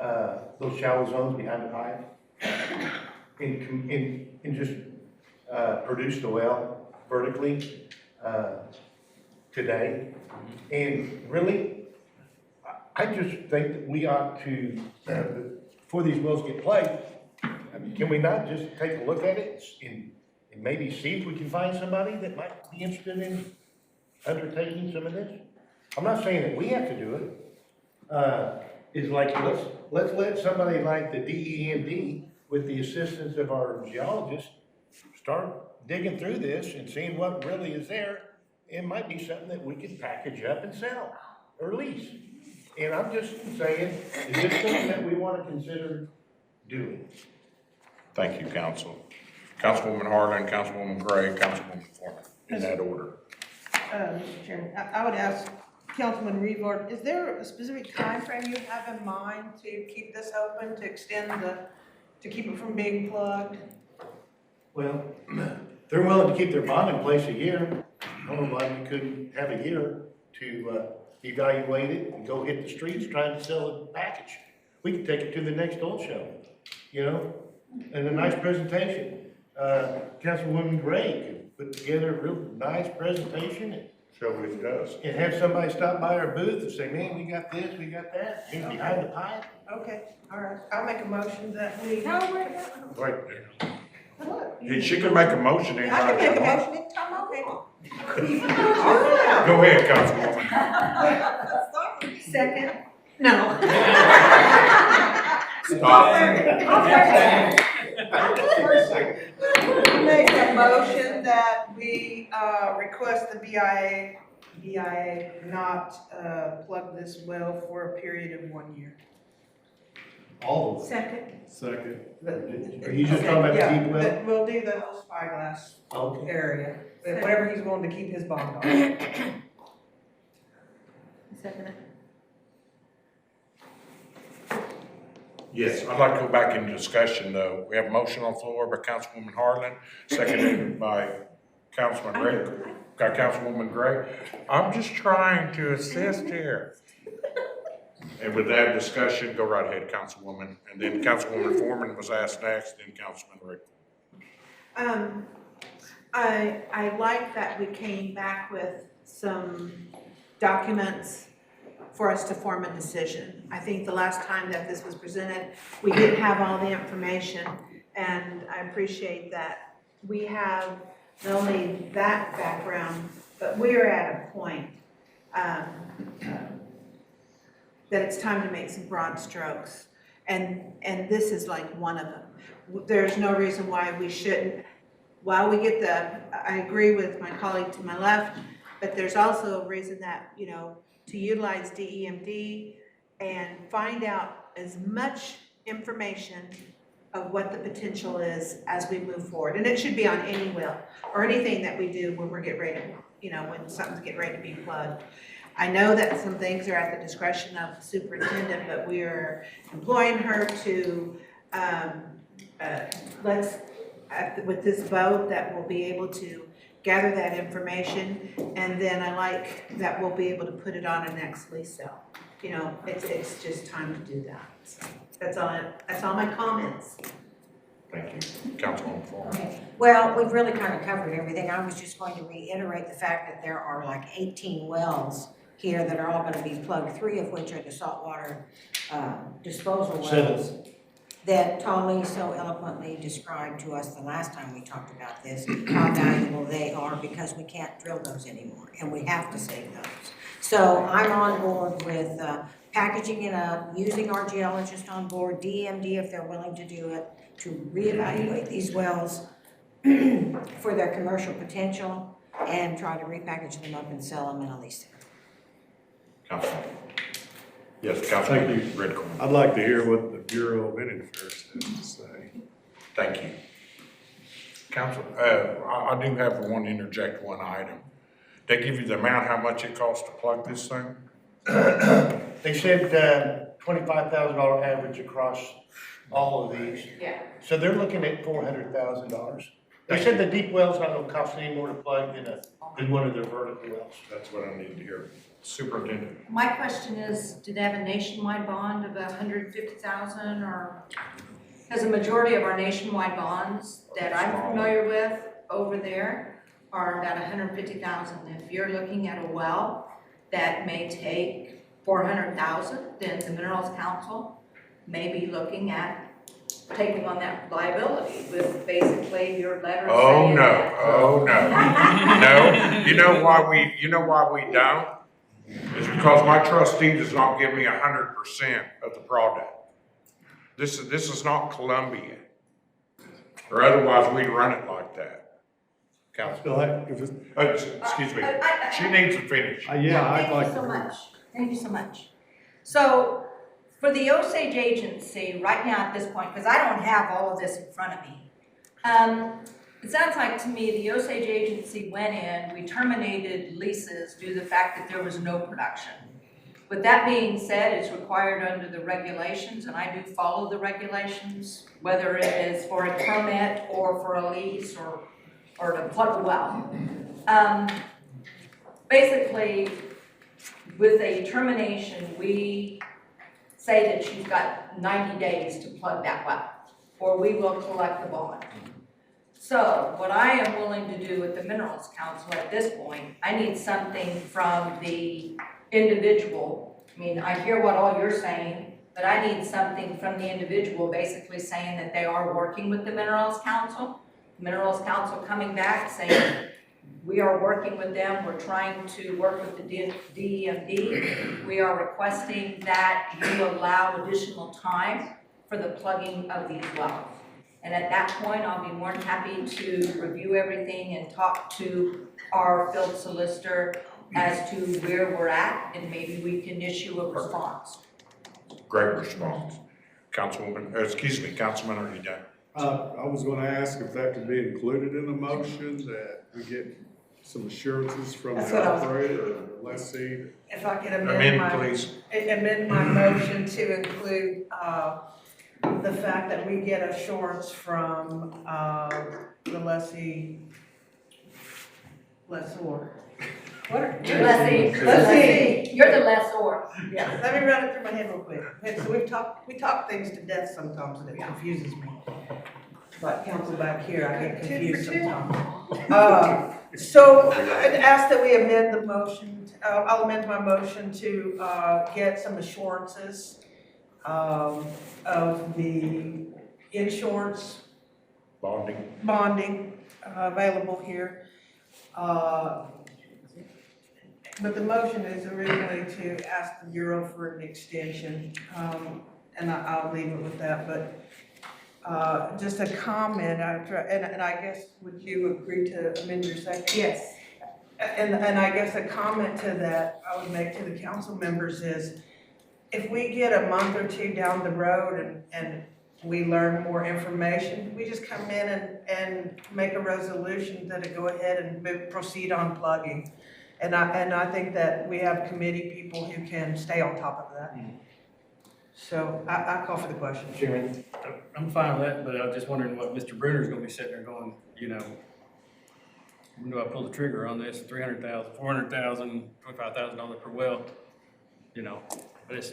[SPEAKER 6] those shallow zones behind the pipe and just, produce the well vertically, today. And really, I just think that we ought to, before these wells get played, can we not just take a look at it and maybe see if we can find somebody that might be interested in undertaking some of this? I'm not saying that we have to do it. It's like, let's let somebody like the DEMD, with the assistance of our geologists, start digging through this and seeing what really is there. It might be something that we could package up and sell or lease. And I'm just saying, is this something that we want to consider doing?
[SPEAKER 1] Thank you, council. Councilwoman Harlan, Councilwoman Gray, Councilwoman Foreman, in that order.
[SPEAKER 10] Mr. Chairman, I would ask Councilman Revard, is there a specific time frame you have in mind to keep this open, to extend to keep it from being plugged?
[SPEAKER 6] Well, they're willing to keep their bond in place a year. I don't know why we couldn't have a year to evaluate it and go hit the streets trying to sell a package. We could take it to the next oil show, and a nice presentation. Councilwoman Gray could put together a real nice presentation
[SPEAKER 1] Show what it does.
[SPEAKER 6] and have somebody stop by our booth and say, man, we got this, we got that, and behind the pipe.
[SPEAKER 10] Okay, all right. I'll make a motion that we.
[SPEAKER 6] Right.
[SPEAKER 1] She can make a motion
[SPEAKER 10] I can
[SPEAKER 1] anytime
[SPEAKER 10] make
[SPEAKER 1] she
[SPEAKER 10] a
[SPEAKER 1] wants.
[SPEAKER 10] motion anytime I want.
[SPEAKER 1] Go ahead, Councilwoman.
[SPEAKER 2] Second? No.
[SPEAKER 1] Stop.
[SPEAKER 10] Make a motion that we, request the BIA not, plug this well for a period of 1 year.
[SPEAKER 6] All of
[SPEAKER 2] Second?
[SPEAKER 9] Second.
[SPEAKER 6] them. Are you just talking about the
[SPEAKER 10] Yeah,
[SPEAKER 6] deep well?
[SPEAKER 10] that we'll do the whole spyglass
[SPEAKER 6] Okay.
[SPEAKER 10] area, whatever he's willing to keep his bond on.
[SPEAKER 2] Second.
[SPEAKER 1] Yes, I'd like to go back into discussion, though. We have a motion on the floor by Councilwoman Harlan, seconded by Councilwoman Gray. I'm just trying to assist here. And with that discussion, go right ahead, Councilwoman. And then Councilwoman Foreman was asked next, then Councilman Rick.
[SPEAKER 2] I like that we came back with some documents for us to form a decision. I think the last time that this was presented, we didn't have all the information, and I appreciate that we have not only that background, but we're at a point that it's time to make some broad strokes. And this is like one of them. There's no reason why we shouldn't
[SPEAKER 13] while we get I agree with my colleague to my left, but there's also a reason that, you know, to utilize DEMD and find out as much information of what the potential is as we move forward. And it should be on any well or anything that we do when we're getting ready, you know, when something's getting ready to be plugged. I know that some things are at the discretion of the superintendent, but we are employing her to, with this vote, that we'll be able to gather that information, and then I like that we'll be able to put it on a next lease sale. You know, it's just time to do that. So that's all my comments.
[SPEAKER 1] Thank you. Councilwoman Foreman.
[SPEAKER 14] Okay, well, we've really kind of covered everything. I was just going to reiterate the fact that there are like 18 wells here that are all gonna be plugged, 3 of which are the saltwater disposal wells that Tolly so eloquently described to us the last time we talked about this, how valuable they are, because we can't drill those anymore, and we have to save those. So I'm on board with packaging it up, using our geologist on board, DMD if they're willing to do it, to reevaluate these wells for their commercial potential and try to repackage them up and sell them in a lease.
[SPEAKER 1] Councilman. Yes, Councilman Redcorn.
[SPEAKER 9] I'd like to hear what the Bureau of Indian Affairs has to say.
[SPEAKER 1] Thank you. Council, I do have one interject one item. They give you the amount, how much it costs to plug this thing?
[SPEAKER 6] They said $25,000 average across all of these.
[SPEAKER 2] Yeah.
[SPEAKER 6] So they're looking at $400,000. They said the deep well's not gonna cost any more to plug than one of their vertical wells.
[SPEAKER 1] That's what I need to hear. Superintendent.
[SPEAKER 2] My question is, do they have a nationwide bond of 150,000 or? Because the majority of our nationwide bonds that I'm familiar with over there are about 150,000. If you're looking at a well that may take 400,000, then the Minerals Council may be looking at taking on that liability with basically your letter saying that.
[SPEAKER 1] Oh, no. No, you know why we don't? It's because my trustee does not give me 100% of the product. This is not Columbia. Or otherwise we'd run it like that. Council. Excuse me, she needs to finish.
[SPEAKER 9] Yeah, I'd like to.
[SPEAKER 2] Thank you so much. Thank you so much. So, for the Osage agency, right now at this point, because I don't have all of this in front of me, it sounds like to me the Osage agency went in, we terminated leases due to the fact that there was no production. With that being said, it's required under the regulations, and I do follow the regulations, whether it is for a permit or for a lease or to plug a well. Basically, with a termination, we say that you've got 90 days to plug that well, or we will collect the bond. So what I am willing to do with the Minerals Council at this point, I need something from the individual. I mean, I hear what all you're saying, but I need something from the individual basically saying that they are working with the Minerals Council. Minerals Council coming back saying, we are working with them, we're trying to work with the DEMD. We are requesting that you allow additional time for the plugging of these wells. And at that point, I'll be more than happy to review everything and talk to our field solicitor as to where we're at, and maybe we can issue a response.
[SPEAKER 1] Great response. Councilman, are you done?
[SPEAKER 9] I was gonna ask if that could be included in the motion, that we get some assurances from
[SPEAKER 10] That's
[SPEAKER 9] the
[SPEAKER 10] what I was-
[SPEAKER 9] operator or lessee.
[SPEAKER 10] If I could
[SPEAKER 1] Amend, please.
[SPEAKER 10] amend my motion to include, the fact that we get assurance from, the lessor. What are?
[SPEAKER 2] Lessee. You're the lessor.
[SPEAKER 10] Yeah, let me run it through my head real quick. Okay, so we talk things to death sometimes and it confuses me. But council back here, I get confused sometimes. So I'd ask that we amend the motion, I'll amend my motion to, get some assurances, of the insurance bonding, available here. But the motion is originally to ask the Bureau for an extension, and I'll leave it with that, but just a comment, and I guess, would you agree to amend your second?
[SPEAKER 2] Yes.
[SPEAKER 10] And I guess a comment to that I would make to the council members is, if we get a month or two down the road and we learn more information, we just come in and make a resolution that to go ahead and proceed on plugging. And I think that we have committee people who can stay on top of that. So I call for the question.
[SPEAKER 6] Chairman?
[SPEAKER 4] I'm fine with that, but I was just wondering what Mr. Bruner's gonna be sitting there going, you know, when do I pull the trigger on this, $300,000, $400,000, $25,000 per well, you know, but it's,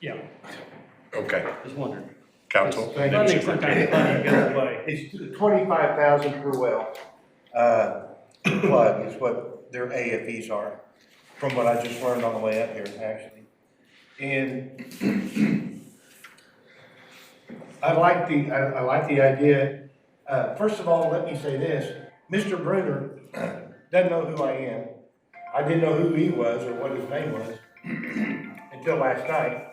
[SPEAKER 4] yeah,
[SPEAKER 1] Okay,
[SPEAKER 4] just wondering.
[SPEAKER 1] council.
[SPEAKER 4] Funding, sometimes funding goes away.
[SPEAKER 6] It's 25,000 per well, plug is what their AFEs are, from what I just learned on the way up here, actually. And I like the idea, first of all, let me say this, Mr. Bruner doesn't know who I am. I didn't know who he was or what his name was until last night.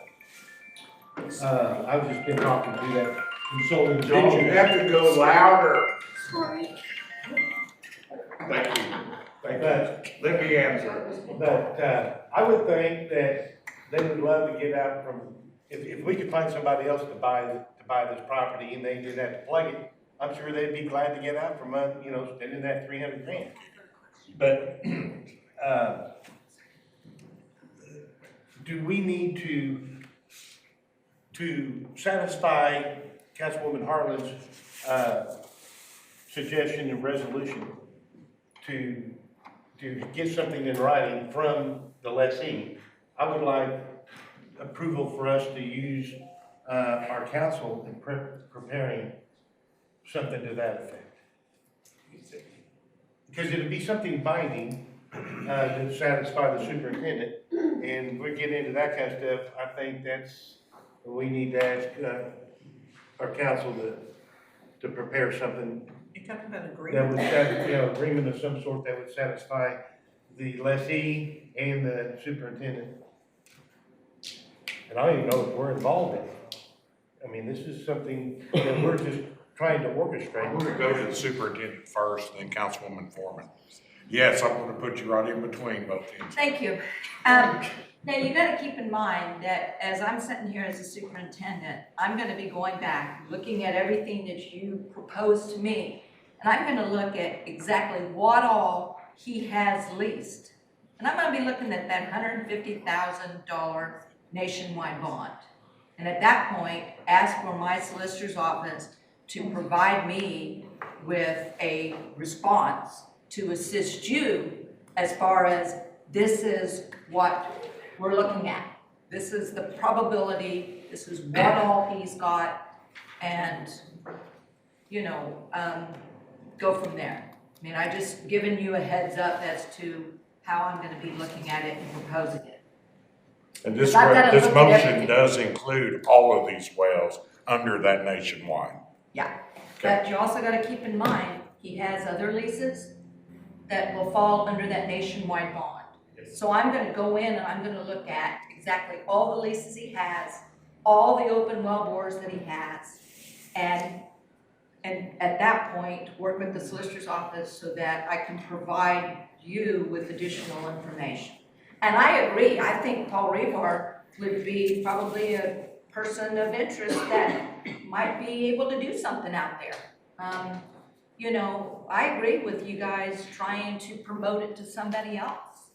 [SPEAKER 6] I've just been talking to that consulting.
[SPEAKER 1] Did you have to go louder?
[SPEAKER 8] Sorry.
[SPEAKER 1] Thank you. Thank you. Let me answer.
[SPEAKER 6] But I would think that they would love to get out from, if we could find somebody else to buy this property and they didn't have to plug it, I'm sure they'd be glad to get out from, you know, spending that $300,000. But do we need to satisfy Councilwoman Harlan's suggestion and resolution to get something in writing from the lessee? I would like approval for us to use our council in preparing something to that effect. Because it'd be something binding to satisfy the superintendent, and we get into that kind of stuff, I think we need to ask our council to prepare something
[SPEAKER 10] You talking about
[SPEAKER 6] that
[SPEAKER 10] agreement?
[SPEAKER 6] would agreement of some sort that would satisfy the lessee and the superintendent. And I don't even know if we're involved in it. I mean, this is something that we're just trying to orchestrate.
[SPEAKER 1] I'm gonna go to the superintendent first, then Councilwoman Foreman. Yes, I'm gonna put you right in between both ends.
[SPEAKER 2] Thank you. Now, you gotta keep in mind that as I'm sitting here as a superintendent, I'm gonna be going back, looking at everything that you proposed to me. And I'm gonna look at exactly what all he has leased. And I'm gonna be looking at that $150,000 nationwide bond. And at that point, ask for my solicitor's office to provide me with a response to assist you as far as this is what we're looking at. This is the probability, this is what all he's got, and, you know, go from there. I mean, I just given you a heads up as to how I'm gonna be looking at it and proposing it.
[SPEAKER 1] And this
[SPEAKER 2] I've gotta look at
[SPEAKER 1] motion
[SPEAKER 2] everything.
[SPEAKER 1] does include all of these wells under that nationwide.
[SPEAKER 2] Yeah, but you also gotta keep in mind, he has other leases that will fall under that nationwide bond. So I'm gonna go in and I'm gonna look at exactly all the leases he has, all the open well bores that he has, and at that point, work with the solicitor's office so that I can provide you with additional information. And I agree, I think Paul Rebar would be probably a person of interest that might be able to do something out there. You know, I agree with you guys trying to promote it to somebody else.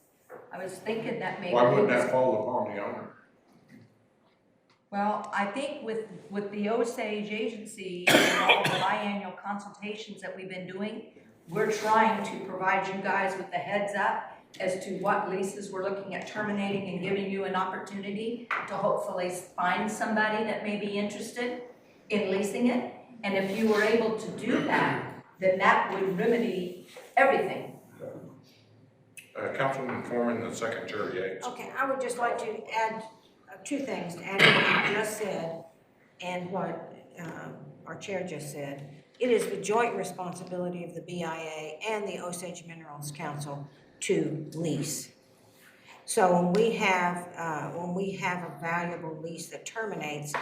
[SPEAKER 2] I was thinking that maybe.
[SPEAKER 1] Why wouldn't that fall upon the owner?
[SPEAKER 2] Well, I think with the Osage agency and all the biannual consultations that we've been doing, we're trying to provide you guys with the heads up as to what leases we're looking at terminating and giving you an opportunity to hopefully find somebody that may be interested in leasing it. And if you were able to do that, then that would remedy everything.
[SPEAKER 1] Councilwoman Foreman and Secretary Yates.
[SPEAKER 14] Okay, I would just like to add two things, to add to what you just said and what our chair just said. It is the joint responsibility of the BIA and the Osage Minerals Council to lease. So when we have a valuable lease that terminates,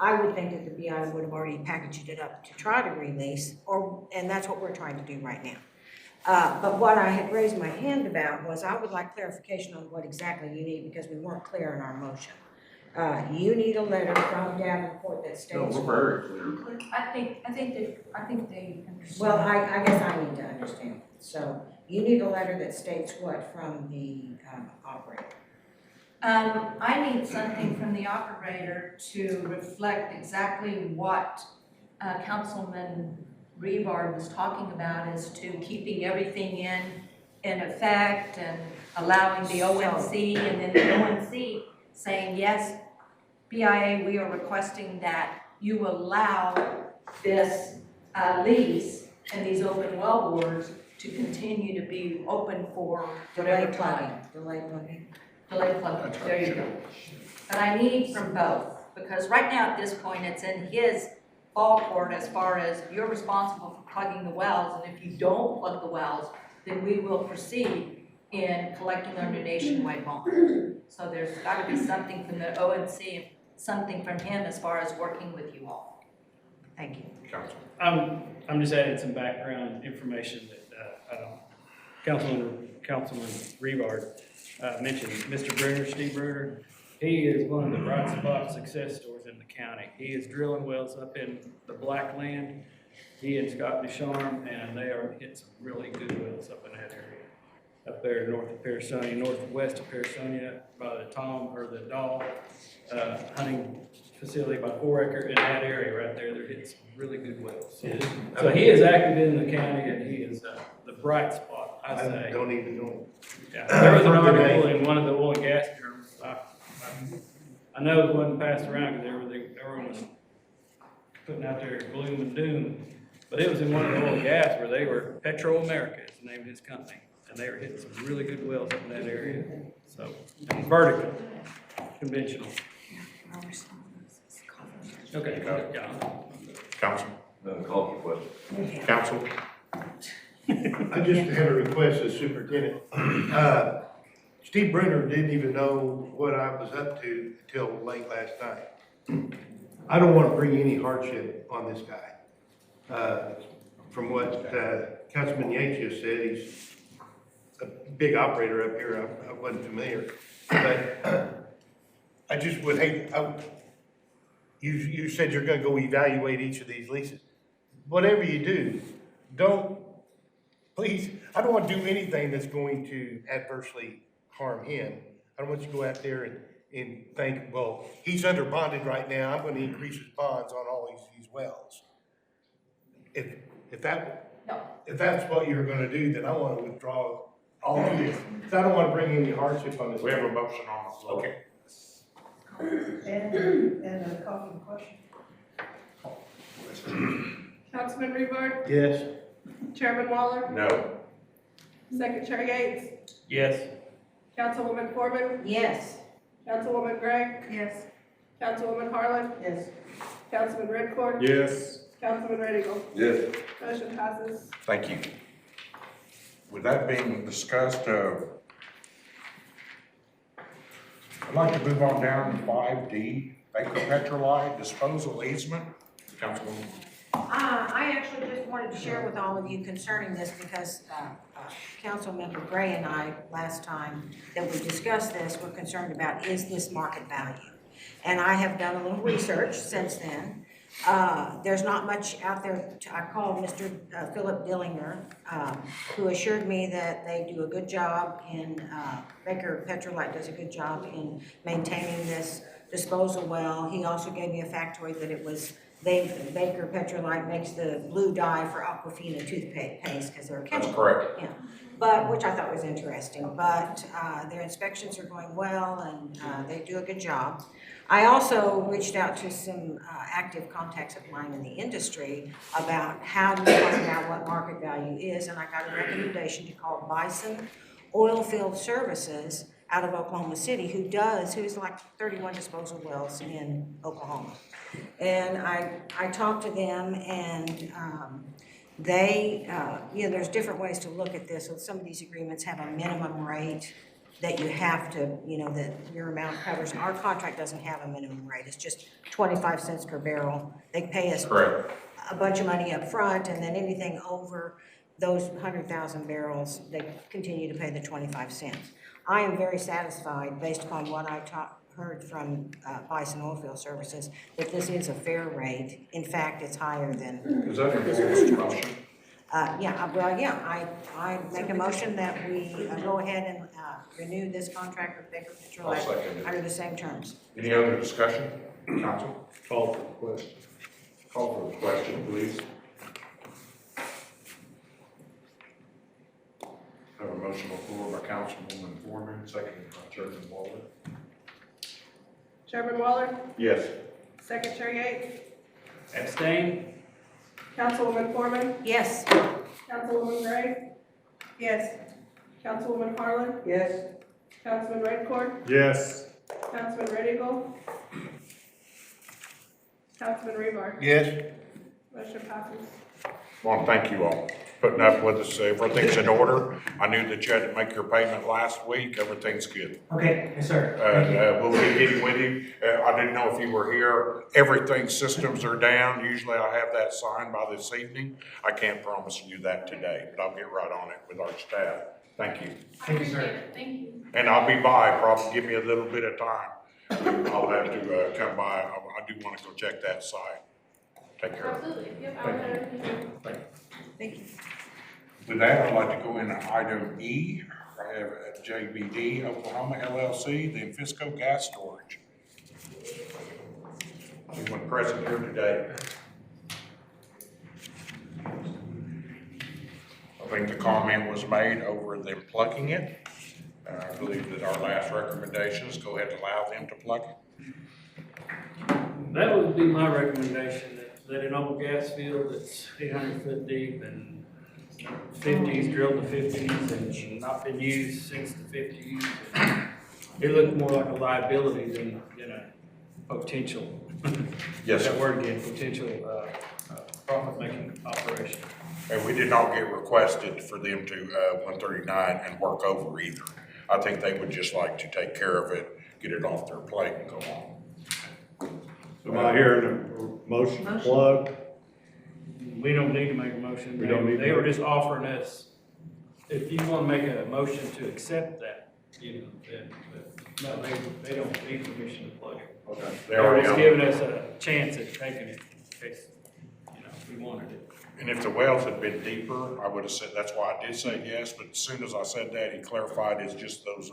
[SPEAKER 14] I would think that the BI would have already packaged it up to try to release, and that's what we're trying to do right now. But what I had raised my hand about was I would like clarification on what exactly you need, because we weren't clear in our motion. You need a letter from Davenport that states.
[SPEAKER 12] No, we're very clear.
[SPEAKER 2] I think they understand.
[SPEAKER 14] Well, I guess I need to understand. So you need a letter that states what from the operator?
[SPEAKER 2] I need something from the operator to reflect exactly what Councilman Rebar was talking about, as to keeping everything in effect and allowing the ONC, and then the ONC saying, yes, BIA, we are requesting that you allow this lease and these open well bores to continue to be open for whatever time.
[SPEAKER 14] Delay plugging.
[SPEAKER 2] Delay plugging, there you go. But I need from both, because right now at this point, it's in his ball court as far as you're responsible for plugging the wells, and if you don't plug the wells, then we will proceed in collecting under nationwide bond. So there's got to be something from the ONC and something from him as far as working with you all.
[SPEAKER 14] Thank you.
[SPEAKER 1] Council.
[SPEAKER 4] I'm just adding some background information that Councilman Revard mentioned. Mr. Bruner, Steve Bruner, he is one of the bright spot success stories in the county. He is drilling wells up in the Black Land. He and Scott Ducharme, and they are hitting some really good wells up in that area. Up there north of Pearsonia, northwest of Pearsonia, by the Dahl hunting facility by 4 Acre, in that area right there, they're hitting some really good wells. So he is active in the county, and he is the bright spot, I say.
[SPEAKER 6] Don't even know.
[SPEAKER 4] Yeah, there was an article in one of the oil and gas journals. I know it wasn't passed around because they were almost putting out there gloom and doom, but it was in one of the oil and gas where they were, Petro America is the name of his company, and they were hitting some really good wells up in that area. So, and vertical, conventional. Okay, yeah.
[SPEAKER 1] Council.
[SPEAKER 12] Call for question.
[SPEAKER 1] Council.
[SPEAKER 6] I just have a request as superintendent. Steve Bruner didn't even know what I was up to until late last night. I don't want to bring any hardship on this guy. From what Councilman Yates just said, he's a big operator up here. I wasn't familiar, but I just would hate. You said you're going to go evaluate each of these leases. Whatever you do, please. I don't want to do anything that's going to adversely harm him. I don't want you to go out there and think, well, he's under bonded right now, I'm going to increase his bonds on all these wells. If that's what you're going to do, then I want to withdraw all of this. So I don't want to bring any hardship on this.
[SPEAKER 1] We have a motion on the floor.
[SPEAKER 6] Okay.
[SPEAKER 10] And a call for the question.
[SPEAKER 11] Councilman Rebar,
[SPEAKER 6] Yes.
[SPEAKER 11] Chairman Waller,
[SPEAKER 1] No.
[SPEAKER 11] Secretary Yates,
[SPEAKER 4] Yes.
[SPEAKER 11] Councilwoman Foreman,
[SPEAKER 14] Yes.
[SPEAKER 11] Councilwoman Gray,
[SPEAKER 10] Yes.
[SPEAKER 11] Councilwoman Harlan,
[SPEAKER 10] Yes.
[SPEAKER 11] Councilman Redcorn,
[SPEAKER 9] Yes.
[SPEAKER 11] Councilman Red Eagle.
[SPEAKER 12] Yes.
[SPEAKER 11] Motion passes.
[SPEAKER 1] Thank you. With that being discussed, I'd like to move on down to 5D, Baker Petrolite disposal easement. Councilwoman.
[SPEAKER 14] I actually just wanted to share with all of you concerning this because Councilmember Gray and I, last time that we discussed this, were concerned about, is this market value? And I have done a little research since then. There's not much out there. I called Mr. Philip Dillinger, who assured me that they do a good job in, Baker Petrolite does a good job in maintaining this disposal well. He also gave me a factoid that it was Baker Petrolite makes the blue dye for Aquafina toothpaste because they're a chemical.
[SPEAKER 1] That's correct.
[SPEAKER 14] Yeah, but, which I thought was interesting, but their inspections are going well and they do a good job. I also reached out to some active contacts of mine in the industry about how do you find out what market value is, and I got a recommendation to call Bison Oilfield Services out of Oklahoma City, who's like 31 disposal wells in Oklahoma. And I talked to them, and they, there's different ways to look at this. So some of these agreements have a minimum rate that you have to, you know, that your amount covers. Our contract doesn't have a minimum rate, it's just 25 cents per barrel. They pay us
[SPEAKER 1] Correct.
[SPEAKER 14] a bunch of money up front, and then anything over those 100,000 barrels, they continue to pay the 25 cents. I am very satisfied, based upon what I heard from Bison Oilfield Services, that this is a fair rate. In fact, it's higher than.
[SPEAKER 1] Is that your motion?
[SPEAKER 14] I make a motion that we go ahead and renew this contract with Baker
[SPEAKER 1] I'll
[SPEAKER 14] Petroleum
[SPEAKER 1] second it.
[SPEAKER 14] under the same terms.
[SPEAKER 1] Any other discussion, council?
[SPEAKER 9] Call for the question.
[SPEAKER 1] Call for the question, please. Have a motion on the floor by Councilwoman Foreman, seconded by Chairman Waller.
[SPEAKER 11] Chairman Waller,
[SPEAKER 1] Yes.
[SPEAKER 11] Secretary Yates,
[SPEAKER 4] Abstain?
[SPEAKER 11] Councilwoman Foreman,
[SPEAKER 14] Yes.
[SPEAKER 11] Councilwoman Gray,
[SPEAKER 10] Yes.
[SPEAKER 11] Councilwoman Harlan,
[SPEAKER 10] Yes.
[SPEAKER 11] Councilman Redcorn,
[SPEAKER 9] Yes.
[SPEAKER 11] Councilman Red Eagle, Councilman Rebar.
[SPEAKER 6] Yes?
[SPEAKER 11] Motion passes.
[SPEAKER 1] I want to thank you all for putting up with us. Everything's in order. I knew that you had to make your payment last week. Everything's good.
[SPEAKER 4] Okay, yes, sir.
[SPEAKER 1] We'll be getting with you. I didn't know if you were here. Everything's systems are down. Usually I have that signed by this evening. I can't promise you that today, but I'll get right on it with our staff. Thank you.
[SPEAKER 4] Thank you, sir.
[SPEAKER 8] Thank you.
[SPEAKER 1] And I'll be by, probably give me a little bit of time. I'll have to come by. I do want to go check that site. Take care.
[SPEAKER 8] Absolutely. Yep, I'll let everything.
[SPEAKER 14] Thank you.
[SPEAKER 1] With that, I'd like to go into item E. I have JBD Oklahoma LLC, the Enfisco Gas Storage. Anyone present here today? I think the comment was made over them plugging it. I believe that our last recommendations, go ahead and allow them to plug it.
[SPEAKER 4] That would be my recommendation, that an old gas field that's 800 foot deep and 50s, drilled to 50s and not been used since the 50s. It looked more like a liability than a potential.
[SPEAKER 1] Yes,
[SPEAKER 4] That
[SPEAKER 1] sir.
[SPEAKER 4] word again, potential profit-making operation.
[SPEAKER 1] And we did not get requested for them to 139 and work over either. I think they would just like to take care of it, get it off their plate and go on.
[SPEAKER 9] Am I hearing a motion to plug?
[SPEAKER 4] We don't need to make a motion.
[SPEAKER 9] We don't need to
[SPEAKER 4] They were
[SPEAKER 9] make-
[SPEAKER 4] just offering us, if you want to make a motion to accept that, then, but no, they don't need permission to plug it.
[SPEAKER 1] Okay.
[SPEAKER 4] They
[SPEAKER 1] They
[SPEAKER 4] were
[SPEAKER 1] already
[SPEAKER 4] just
[SPEAKER 1] own
[SPEAKER 4] giving
[SPEAKER 1] it.
[SPEAKER 4] us a chance at taking it in case, we wanted it.
[SPEAKER 1] And if the wells had been deeper, I would have said, that's why I did say yes, but as soon as I said that, he clarified it's just those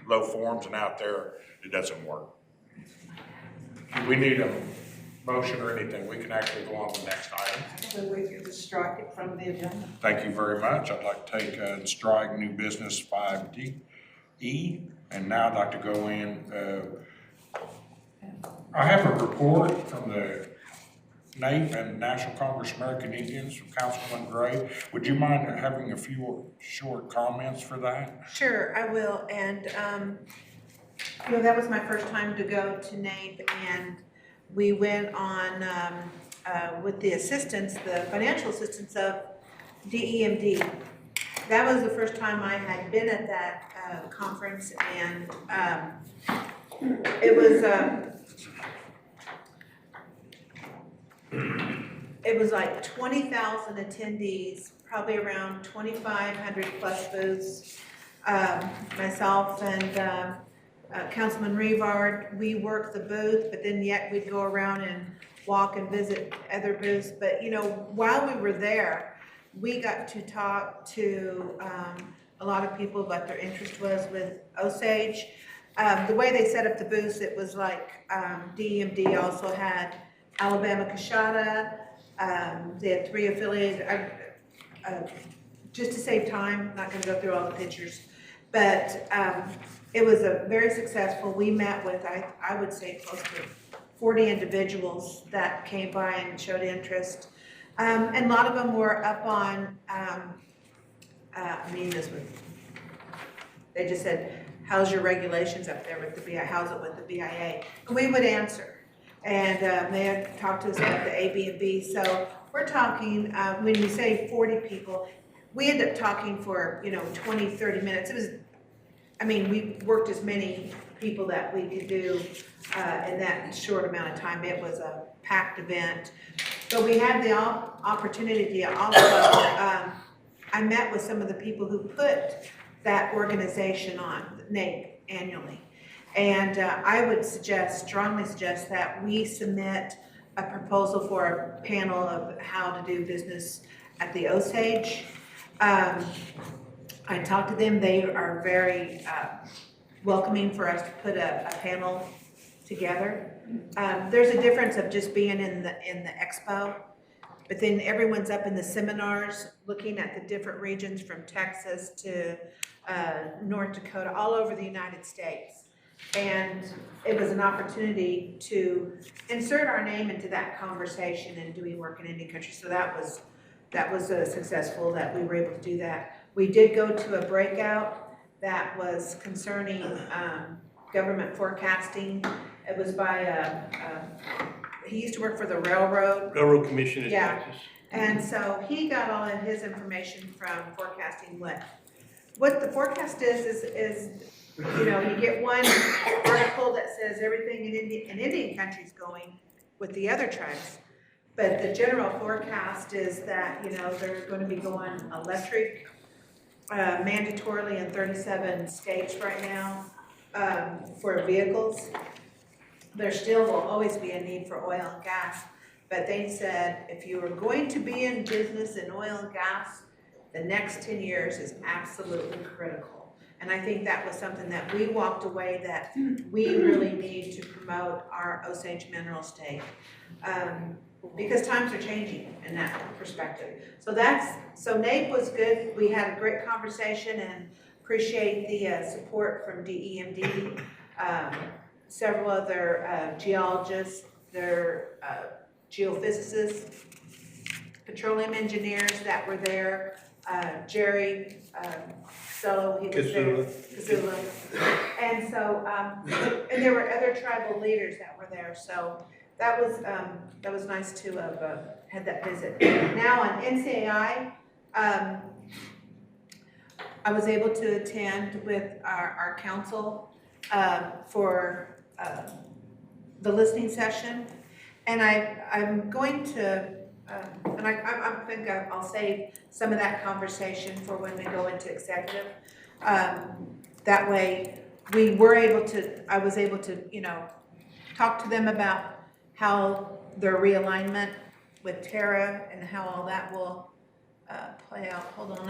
[SPEAKER 1] low forms, and out there, it doesn't work. Do we need a motion or anything? We can actually go on to the next item.
[SPEAKER 10] So we can just strike it from the agenda.
[SPEAKER 1] Thank you very much. I'd like to take and strike new business 5E, and now I'd like to go in. I have a report from the NAPE and National Congress of American Indians from Councilman Gray. Would you mind having a few short comments for that?
[SPEAKER 13] Sure, I will, and, that was my first time to go to NAPE, and we went on, with the assistance, the financial assistance of DEMD. That was the first time I had been at that, conference, and, it was like 20,000 attendees, probably around 2,500 plus booths. Myself and Councilman Revard, we worked the booth, but then yet we'd go around and walk and visit other booths. But while we were there, we got to talk to a lot of people what their interest was with Osage. The way they set up the booths, it was like DEMD also had Alabama Coshada. They had 3 affiliated. Just to save time, I'm not going to go through all the pictures, but it was a very successful. We met with, I would say, close to 40 individuals that came by and showed interest. And a lot of them were up on, they just said, how's your regulations up there with the BIA? How's it with the BIA? And we would answer. And they had talked to us about the AB&B. So we're talking, when you say 40 people, we ended up talking for, 20, 30 minutes. It was I mean, we worked as many people that we could do in that short amount of time. It was a packed event. But we had the opportunity to also, I met with some of the people who put that organization on, NAPE, annually. And I would strongly suggest that we submit a proposal for a panel of how to do business at the Osage. I talked to them, they are very welcoming for us to put a panel together. There's a difference of just being in the expo, but then everyone's up in the seminars, looking at the different regions from Texas to North Dakota, all over the United States. And it was an opportunity to insert our name into that conversation and doing work in Indian country. So that was successful that we were able to do that. We did go to a breakout that was concerning government forecasting. It was by he used to work for the
[SPEAKER 6] Railroad Commission in
[SPEAKER 13] Yeah.
[SPEAKER 6] Texas.
[SPEAKER 13] And so he got all of his information from forecasting. What the forecast is, you know, you get one article that says everything in Indian country is going with the other tribes. But the general forecast is that, you know, they're going to be going electric mandatorily in 37 states right now for vehicles. There still will always be a need for oil and gas, but they said if you are going to be in business in oil and gas, the next 10 years is absolutely critical. And I think that was something that we walked away that we really need to promote our Osage mineral state. Because times are changing in that perspective. So NAPE was good. We had a great conversation and appreciate the support from DEMD. Several other geologists, their geophysicists, petroleum engineers that were there, Jerry Solo, he was there, Kazula. And so, and there were other tribal leaders that were there, so that was nice to have had that visit. Now on NCAI, I was able to attend with our council for the listening session, and I'm going to, and I think I'll save some of that conversation for when we go into executive. That way, I was able to, you know, talk to them about how their realignment with Tara and how all that will play out. Hold on,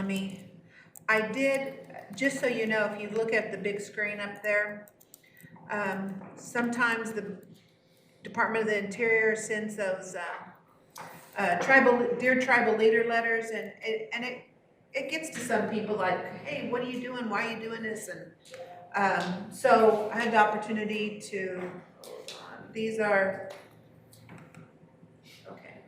[SPEAKER 13] I did, just so you know, if you look at the big screen up there, sometimes the Department of the Interior sends those Dear Tribal Leader letters, and it gets to some people like, hey, what are you doing? Why are you doing this? And so I had the opportunity to, these are, okay.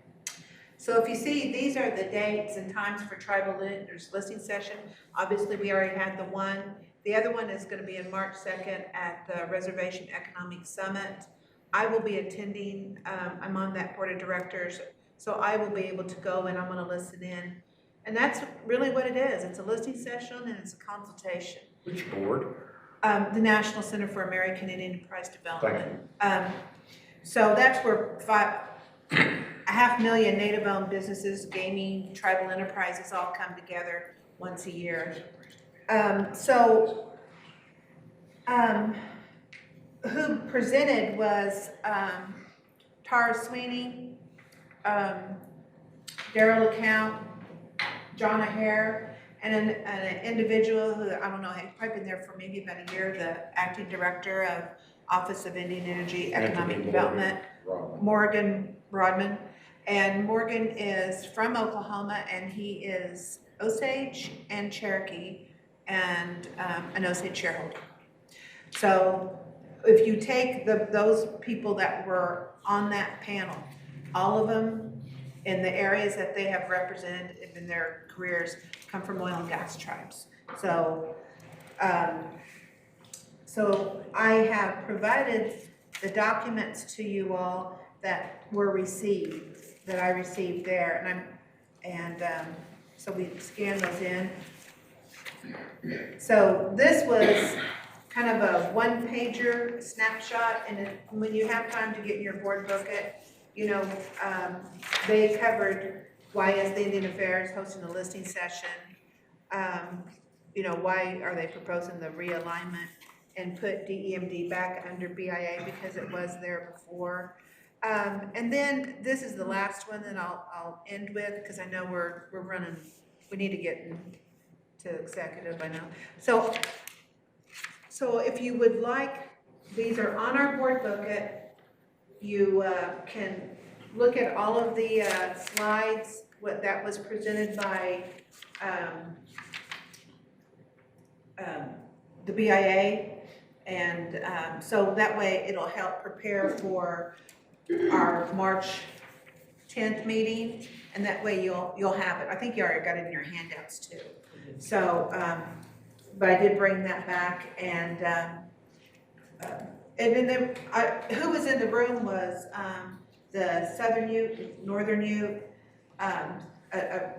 [SPEAKER 13] So if you see, these are the dates and times for Tribal Leaders Listening Session. Obviously, we already had the one. The other one is going to be in March 2nd at the Reservation Economic Summit. I will be attending, I'm on that board of directors, so I will be able to go and I'm going to listen in. And that's really what it is. It's a listening session and it's a consultation.
[SPEAKER 1] Which board?
[SPEAKER 13] The National Center for American Indian Enterprise Development. So that's where 500,000 native-owned businesses, gaming, tribal enterprises all come together once a year. Who presented was Tara Sweeney, Daryl LeCount, John O'Hare, and an individual who, I don't know, had probably been there for maybe about a year, the acting director of Office of Indian Energy Economic Development, Morgan Rodman. And Morgan is from Oklahoma, and he is Osage and Cherokee and an Osage shareholder. So if you take those people that were on that panel, all of them in the areas that they have represented in their careers come from oil and gas tribes. So, so I have provided the documents to you all that were received, that I received there, so we scanned those in. So this was kind of a one-pager snapshot, and when you have time to get in your board booklet, you know, they covered why is the Indian Affairs hosting a listing session? You know, why are they proposing the realignment and put DEMD back under BIA because it was there before? And then this is the last one that I'll end with, because I know we're running, we need to get into executive by now. So if you would like, these are on our board booklet. You can look at all of the slides, what that was presented by the BIA. And so that way it'll help prepare for our March 10th meeting. And that way you'll have it. I think you already got it in your handouts too. So, but I did bring that back, and then who was in the room was the Southern Ute, Northern Ute,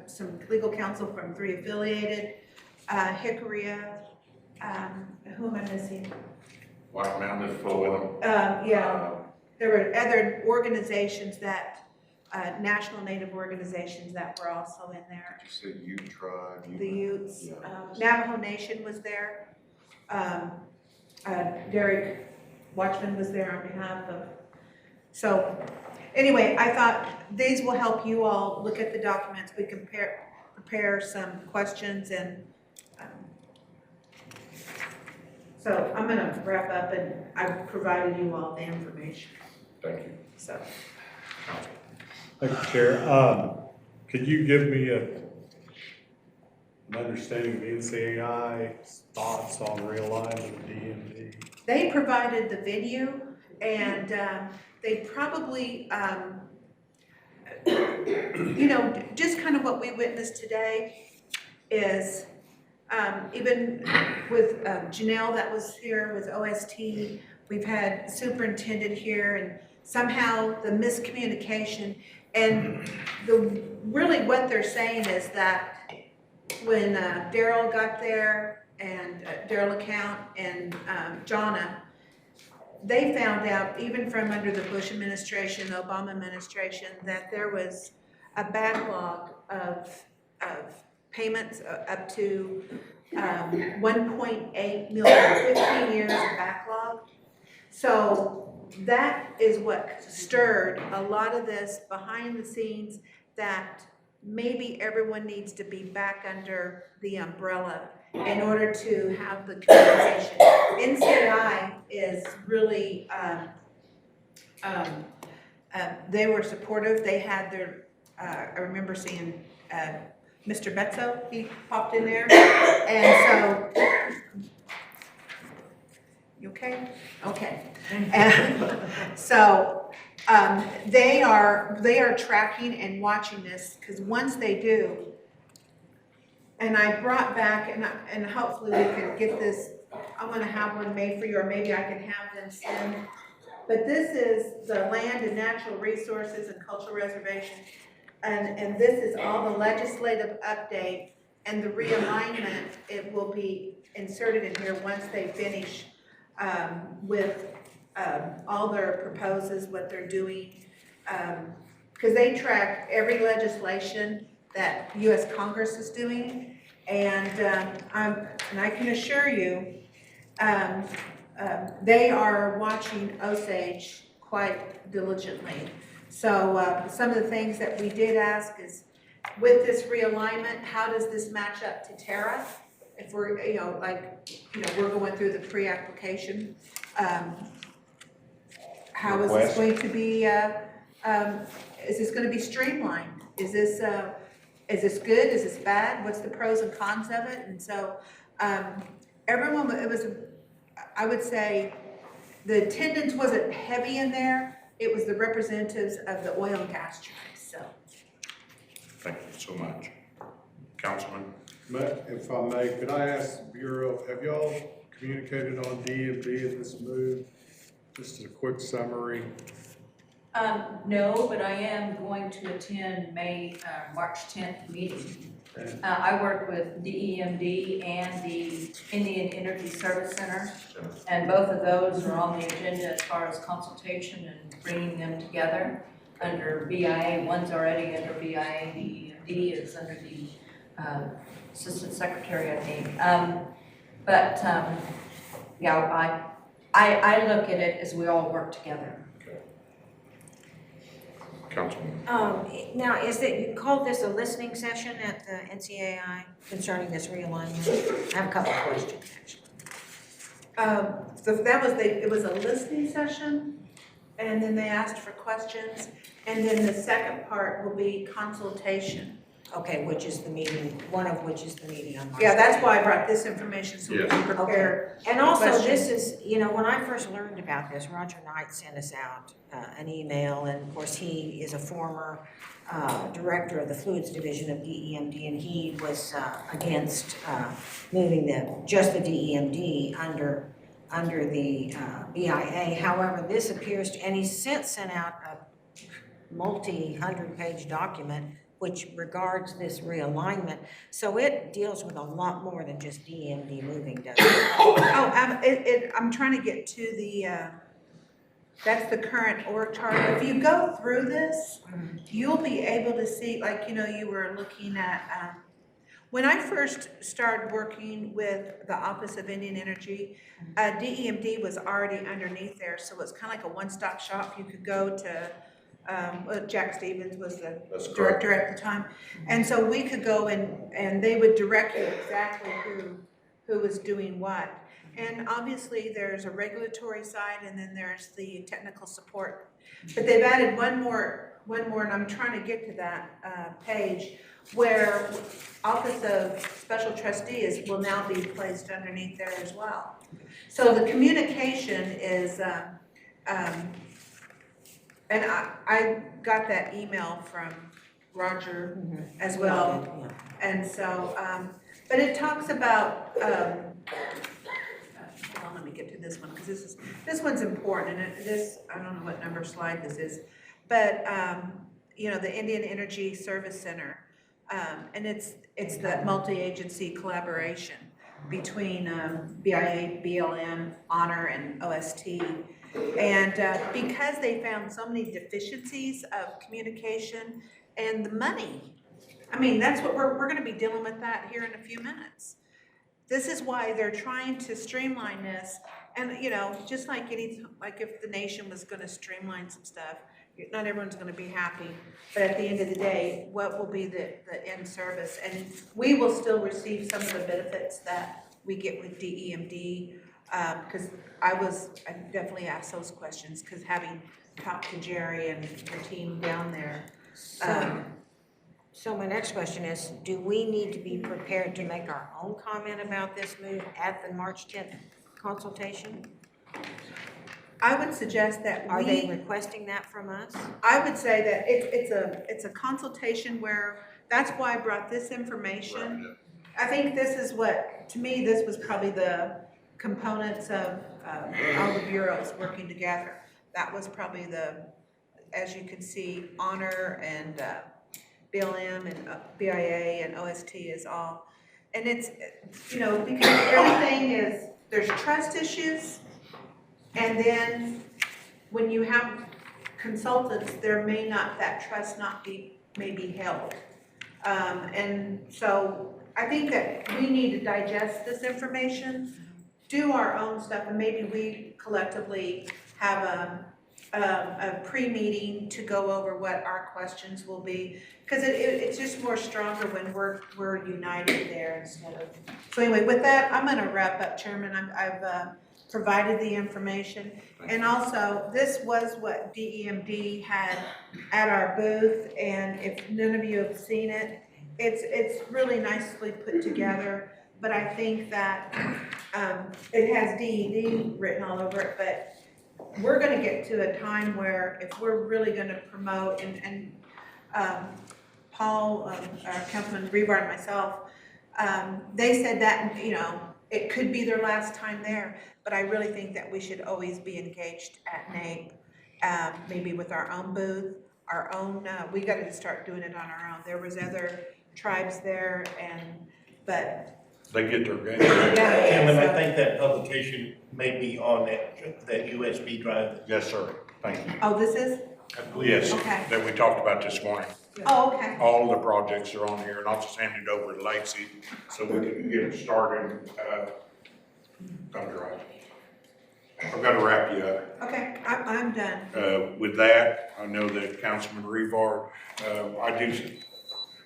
[SPEAKER 13] some legal counsel from 3 Affiliated, Hickory, who am I missing?
[SPEAKER 1] White Mountain full with them.
[SPEAKER 13] Yeah, there were other organizations that, national Native organizations that were also in there.
[SPEAKER 12] Did you say Ute tribe?
[SPEAKER 13] The Utes,
[SPEAKER 12] Yeah.
[SPEAKER 13] Navajo Nation was there. Derek Watchman was there on behalf of. So anyway, I thought these will help you all look at the documents. We can prepare some questions, and so I'm gonna wrap up, and I've provided you all the information.
[SPEAKER 1] Thank you.
[SPEAKER 13] So.
[SPEAKER 9] Thank you, Chair. Could you give me an understanding of NCAI's thoughts on realignment of DMD?
[SPEAKER 13] They provided the venue, and they probably, you know, just kind of what we witnessed today is even with Janelle that was here with OST, we've had superintendent here, and somehow the miscommunication, and really what they're saying is that when Daryl got there, and Daryl Account and Jonna, they found out, even from under the Bush administration, the Obama administration, that there was a backlog of payments up to 1.8 million, 15 years of backlog. So that is what stirred a lot of this behind the scenes, that maybe everyone needs to be back under the umbrella in order to have the communication. NCI is really, they were supportive. They had their, I remember seeing Mr. Betzo, he popped in there. And so, you okay? Okay. And so they are tracking and watching this, because once they do, and I brought back, and hopefully we can get this, I'm gonna have one made for you, or maybe I can have them send. But this is the Land and Natural Resources and Cultural Reservation, and this is all the legislative update and the realignment. It will be inserted in here once they finish with all their proposals, what they're doing, because they track every legislation that U.S. Congress is doing, and I can assure you, they are watching Osage quite diligently. So some of the things that we did ask is, with this realignment, how does this match up to Terra? If we're, we're going through the pre-application, how is this going to be, is this going to be streamlined? Is this good? Is this bad? What's the pros and cons of it? And so everyone, it was, I would say, the attendance wasn't heavy in there. It was the representatives of the oil and gas trades, so.
[SPEAKER 1] Thank you so much. Councilman?
[SPEAKER 9] If I may, could I ask the Bureau, have y'all communicated on DMD in this move? Just a quick summary.
[SPEAKER 2] No, but I am going to attend March 10th meeting. I work with DEMD and the Indian Energy Service Center, and both of those are on the agenda as far as consultation and bringing them together under BIA. One's already under BIA, DEMD is under the Assistant Secretary, I think. Yeah, I look at it as we all work together.
[SPEAKER 1] Councilman.
[SPEAKER 14] Now, you called this a listening session at the NCAI concerning this realignment? I have a couple of questions, actually.
[SPEAKER 13] So it was a listening session, and then they asked for questions, and then the second part will be consultation.
[SPEAKER 14] Okay, which is the meeting, one of which is the meeting on March.
[SPEAKER 13] Yeah, that's why I brought this information, so we can prepare.
[SPEAKER 14] And also,
[SPEAKER 13] questions.
[SPEAKER 14] this is, when I first learned about this, Roger Knight sent us out an email, and of course, he is a former director of the Fluids Division of DEMD, and he was against moving just the DEMD under the BIA. However, this appears to, and he's since sent out a multi-hundred-page document which regards this realignment. So it deals with a lot more than just DEMD moving, doesn't it?
[SPEAKER 13] I'm trying to get to the, that's the current org chart. If you go through this, you'll be able to see, like, you were looking at, when I first started working with the Office of Indian Energy, DEMD was already underneath there, so it's kind of like a one-stop shop. You could go to, Jack Stevens was the director at the time. And so we could go and they would direct you exactly who was doing what. And obviously there's a regulatory side and then there's the technical support. But they've added one more, and I'm trying to get to that page where Office of Special Trustees will now be placed underneath there as well. So the communication is, and I got that email from Roger as well. And so, but it talks about, hold on, let me get to this one, because this one's important, and I don't know what number slide this is, but, the Indian Energy Service Center, and it's the multi-agency collaboration between BIA, BLM, Honor, and OST. And because they found so many deficiencies of communication and the money, I mean, that's what we're going to be dealing with that here in a few minutes. This is why they're trying to streamline this. And, just like if the nation was going to streamline some stuff, not everyone's going to be happy. But at the end of the day, what will be the end service? And we will still receive some of the benefits that we get with DEMD. Because I definitely asked those questions, because having talked to Jerry and the team down there.
[SPEAKER 14] So my next question is, do we need to be prepared to make our own comment about this move at the March 10th consultation?
[SPEAKER 13] I would suggest that
[SPEAKER 14] Are they requesting that from us?
[SPEAKER 13] I would say that it's a consultation where, that's why I brought this information. I think this is to me, this was probably the components of all the bureaus working together. That was probably as you can see, Honor and BLM and BIA and OST is all. And it's, because everything there's trust issues, and then when you have consultants, that trust may be held. And so I think that we need to digest this information, do our own stuff, and maybe we collectively have a pre-meeting to go over what our questions will be, because it's just more stronger when we're united there instead of. So anyway, with that, I'm going to wrap up, Chairman. I've provided the information, and also this was what DEMD had at our booth, and if none of you have seen it, it's really nicely put together. But I think that it has DED written all over it, but we're going to get to a time where if we're really going to promote, and Paul, Councilman Rebar and myself, they said that, it could be their last time there, but I really think that we should always be engaged at NAPE, maybe with our own booth, we got to start doing it on our own. There was other tribes there but,
[SPEAKER 1] They get their game.
[SPEAKER 13] yeah.
[SPEAKER 6] Chairman, I
[SPEAKER 13] so-
[SPEAKER 6] think that publication may be on that USB drive.
[SPEAKER 1] Yes, sir. Thank you.
[SPEAKER 13] Oh, this is?
[SPEAKER 1] Yes,
[SPEAKER 13] Okay.
[SPEAKER 1] that we talked about this morning.
[SPEAKER 13] Oh, okay.
[SPEAKER 1] All the projects are on here, and I'll just hand it over to Lacey so we can get it started. Dr. Wright. I've got to wrap you up.
[SPEAKER 13] Okay, I'm done.
[SPEAKER 1] With that, I know that Councilman Revar,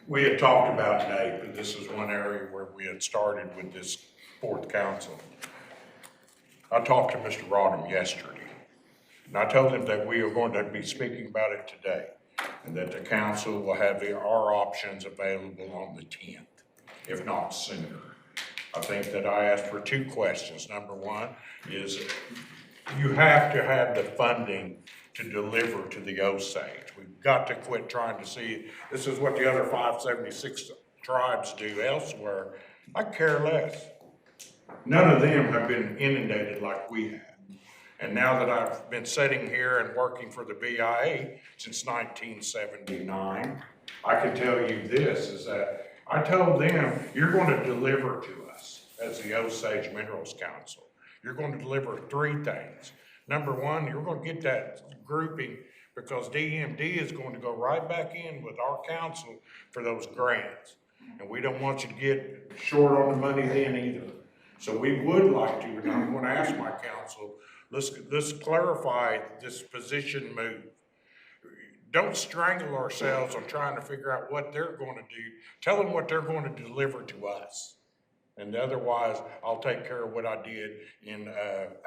[SPEAKER 1] we had talked about today, but this is one area where we had started with this fourth council. I talked to Mr. Rodham yesterday, and I told him that we are going to be speaking about it today, and that the council will have our options available on the 10th, if not sooner. I think that I asked for 2 questions. Number one is you have to have the funding to deliver to the Osage. We've got to quit trying to see, this is what the other 576 tribes do elsewhere. I care less. None of them have been inundated like we have. And now that I've been sitting here and working for the BIA since 1979, I can tell you this, is that I told them, you're going to deliver to us as the Osage Minerals Council. You're going to deliver 3 things. Number one, you're going to get that grouping because DMD is going to go right back in with our council for those grants. And we don't want you to get short on the money then either. So we would like to, and I'm going to ask my council, let's clarify this position move. Don't strangle ourselves on trying to figure out what they're going to do. Tell them what they're going to deliver to us. And otherwise, I'll take care of what I did in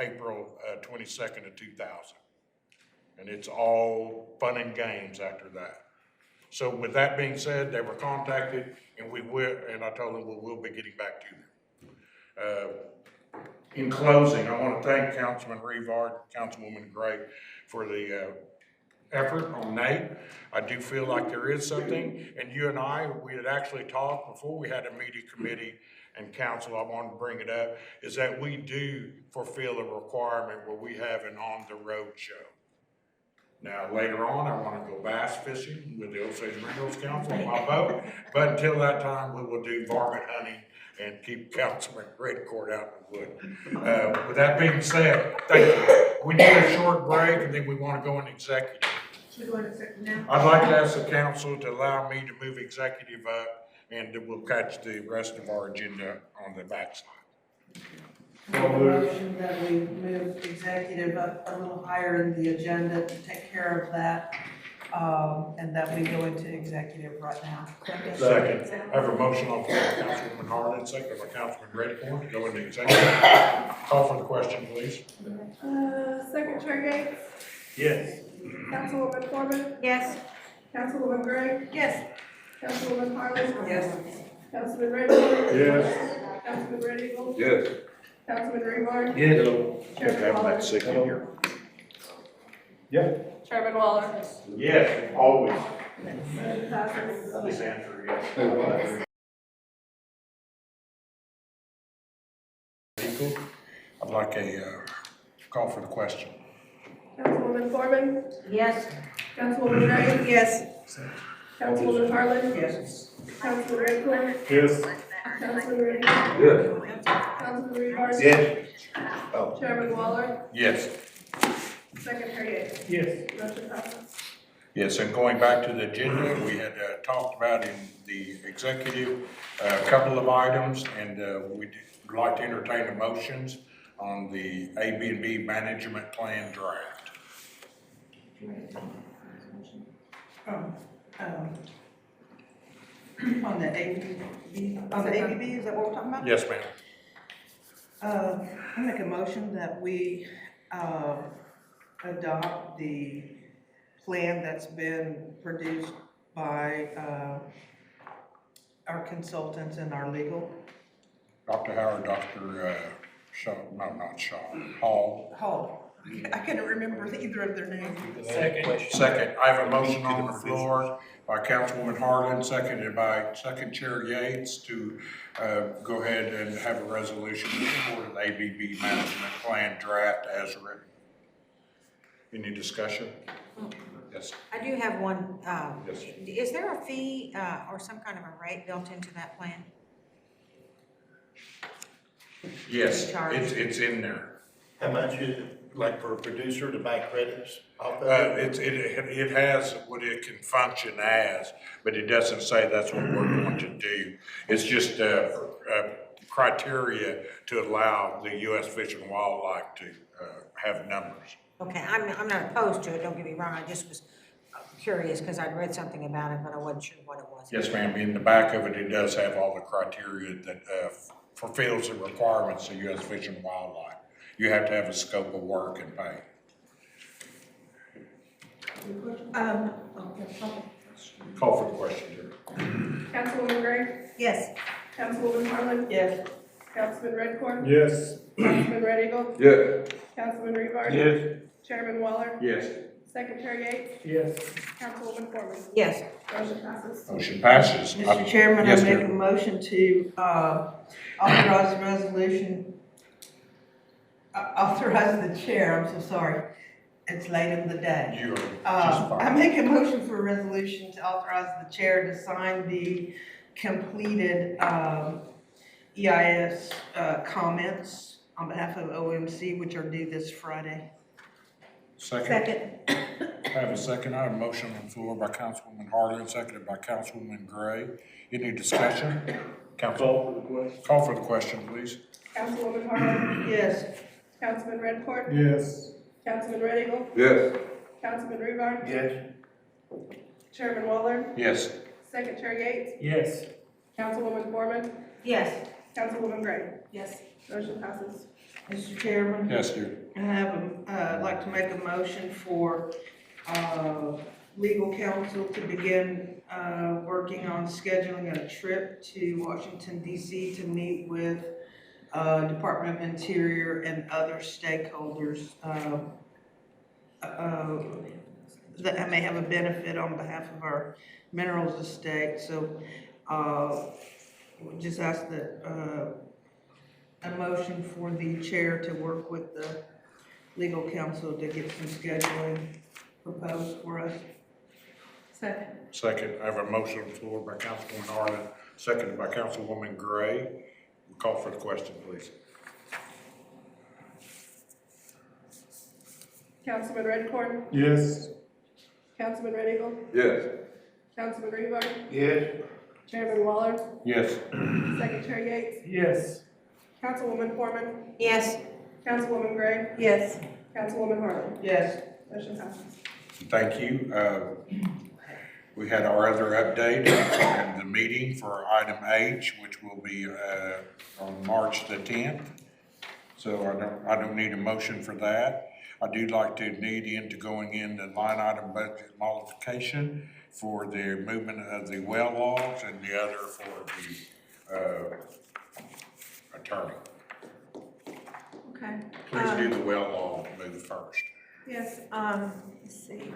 [SPEAKER 1] April 22nd of 2000. And it's all fun and games after that. So with that being said, they were contacted, and I told them we'll be getting back to them. In closing, I want to thank Councilman Revard, Councilwoman Gray for the effort on Nate. I do feel like there is something, and you and we had actually talked before we had a media committee and council, I wanted to bring it up, is that we do fulfill a requirement where we have an on-the-road show. Now, later on, I want to go bass fishing with the Osage Minerals Council on my boat, but until that time, we will do varmint hunting and keep Councilman Redcourt out in the wood. With that being said, thank you. We need a short break, and then we want to go into executive.
[SPEAKER 13] Should we go into executive now?
[SPEAKER 1] I'd like to ask the council to allow me to move executive up, and we'll catch the rest of our agenda on the backside.
[SPEAKER 10] Motion that we move executive up a little higher in the agenda to take care of that, and that we go into executive right now.
[SPEAKER 1] Second. I have a motion on the floor by Councilwoman Harlan, second by Councilman Redcorn, to go into executive. Call for the question, please.
[SPEAKER 11] Secretary Gates,
[SPEAKER 6] Yes.
[SPEAKER 11] Councilwoman Corbin,
[SPEAKER 13] Yes.
[SPEAKER 11] Councilwoman Gray,
[SPEAKER 13] Yes.
[SPEAKER 11] Councilwoman Harlan.
[SPEAKER 10] Yes.
[SPEAKER 11] Councilman Redcorn.
[SPEAKER 9] Yes.
[SPEAKER 11] Councilman Red Eagle.
[SPEAKER 1] Yes.
[SPEAKER 11] Councilman Revard.
[SPEAKER 6] Yes.
[SPEAKER 11] Chairman Waller.
[SPEAKER 1] sick in here.
[SPEAKER 11] Chairman Waller.
[SPEAKER 1] Yes, always.
[SPEAKER 11] Motion passes.
[SPEAKER 1] Please answer yes. I'd like a call for the question.
[SPEAKER 11] Councilwoman Corbin,
[SPEAKER 14] Yes.
[SPEAKER 11] Councilwoman Gray,
[SPEAKER 13] Yes.
[SPEAKER 11] Councilwoman Harlan.
[SPEAKER 10] Yes.
[SPEAKER 11] Councilman Redcorn.
[SPEAKER 9] Yes.
[SPEAKER 11] Councilman Red Eagle. Councilman Revard.
[SPEAKER 6] Yes.
[SPEAKER 11] Chairman Waller.
[SPEAKER 1] Yes.
[SPEAKER 11] Secretary Gates.
[SPEAKER 4] Yes.
[SPEAKER 11] Motion passes.
[SPEAKER 1] Yes, and going back to the agenda, we had talked about in the executive, a couple of items, and we'd like to entertain the motions on the AB&B management plan draft.
[SPEAKER 10] On the ABB, is that what we're talking about?
[SPEAKER 1] Yes, ma'am.
[SPEAKER 10] I make a motion that we, adopt the plan that's been produced by, our consultants and our legal.
[SPEAKER 1] Dr. Howard, Dr. Shaw, no, not Shaw, Hall.
[SPEAKER 10] Hall. I couldn't remember either of their names.
[SPEAKER 1] Second, I have a motion on the floor by Councilwoman Harlan, seconded by Second Chair Yates to go ahead and have a resolution in support of the ABB management plan draft as written. Any discussion? Yes,
[SPEAKER 14] I do have one,
[SPEAKER 1] yes.
[SPEAKER 14] is there a fee, or some kind of a rate built into that plan?
[SPEAKER 1] Yes,
[SPEAKER 14] Charge.
[SPEAKER 1] it's in there.
[SPEAKER 6] How much is it, like for a producer to buy credits off of it?
[SPEAKER 1] It has what it can function as, but it doesn't say that's what we're going to do. It's just a criteria to allow the U.S. Fish and Wildlife to have numbers.
[SPEAKER 14] Okay, I'm not opposed to it, don't get me wrong, I just was curious, because I'd read something about it, but I wasn't sure what it was.
[SPEAKER 1] Yes, ma'am. In the back of it, it does have all the criteria that fulfills the requirements of U.S. Fish and Wildlife. You have to have a scope of work and pay. Call for the question, Jerry.
[SPEAKER 11] Councilwoman Gray,
[SPEAKER 14] Yes.
[SPEAKER 11] Councilwoman Harlan,
[SPEAKER 10] Yes.
[SPEAKER 11] Councilman Redcorn,
[SPEAKER 9] Yes.
[SPEAKER 11] Councilman Red Eagle,
[SPEAKER 1] Yes.
[SPEAKER 11] Councilman Rebar.
[SPEAKER 9] Yes.
[SPEAKER 11] Chairman Waller,
[SPEAKER 1] Yes.
[SPEAKER 11] Secretary Yates,
[SPEAKER 9] Yes.
[SPEAKER 11] Councilwoman Foreman.
[SPEAKER 14] Yes.
[SPEAKER 11] Motion passes.
[SPEAKER 1] Motion passes.
[SPEAKER 10] Mr. Chairman, I
[SPEAKER 1] Yes,
[SPEAKER 10] make
[SPEAKER 1] dear.
[SPEAKER 10] a motion to authorize the resolution, authorize the chair, I'm so sorry, it's late in the day.
[SPEAKER 1] You are just
[SPEAKER 10] I
[SPEAKER 1] fine.
[SPEAKER 10] make a motion for a resolution to authorize the chair to sign the completed EIS comments on behalf of OMC, which are due this Friday.
[SPEAKER 1] Second. I have a second. I have a motion on the floor by Councilwoman Harlan, seconded by Councilwoman Gray. Any discussion? Council, call for the question, please.
[SPEAKER 11] Councilwoman Harlan,
[SPEAKER 10] Yes.
[SPEAKER 11] Councilman Redcorn,
[SPEAKER 9] Yes.
[SPEAKER 11] Councilman Red Eagle,
[SPEAKER 1] Yes.
[SPEAKER 11] Councilman Rebar,
[SPEAKER 6] Yes.
[SPEAKER 11] Chairman Waller,
[SPEAKER 1] Yes.
[SPEAKER 11] Secretary Yates,
[SPEAKER 4] Yes.
[SPEAKER 11] Councilwoman Foreman,
[SPEAKER 14] Yes.
[SPEAKER 11] Councilwoman Gray.
[SPEAKER 2] Yes.
[SPEAKER 11] Motion passes.
[SPEAKER 10] Mr. Chairman?
[SPEAKER 1] Yes, dear.
[SPEAKER 10] I have, I'd like to make a motion for, legal counsel to begin, working on scheduling a trip to Washington DC to meet with, Department of Interior and other stakeholders, that may have a benefit on behalf of our minerals estate. So, we just ask that, a motion for the chair to work with the legal counsel to get some scheduling proposed for us.
[SPEAKER 2] Second.
[SPEAKER 1] Second, I have a motion on the floor by Councilwoman Harlan, seconded by Councilwoman Gray. We'll call for the question, please.
[SPEAKER 11] Councilman Redcorn,
[SPEAKER 9] Yes.
[SPEAKER 11] Councilman Red Eagle,
[SPEAKER 1] Yes.
[SPEAKER 11] Councilman Rebar,
[SPEAKER 6] Yes.
[SPEAKER 11] Chairman Waller,
[SPEAKER 1] Yes.
[SPEAKER 11] Secretary Yates,
[SPEAKER 4] Yes.
[SPEAKER 11] Councilwoman Foreman,
[SPEAKER 14] Yes.
[SPEAKER 11] Councilwoman Gray,
[SPEAKER 10] Yes.
[SPEAKER 11] Councilwoman Harlan.
[SPEAKER 10] Yes.
[SPEAKER 11] Motion passes.
[SPEAKER 1] Thank you. We had our other update in the meeting for item H, which will be on March the 10th. So I don't need a motion for that. I do like to need into going into line item budget modification for the movement of the well logs and the other for the attorney.
[SPEAKER 2] Okay.
[SPEAKER 1] Please do the well log move first.
[SPEAKER 13] Yes, let's see.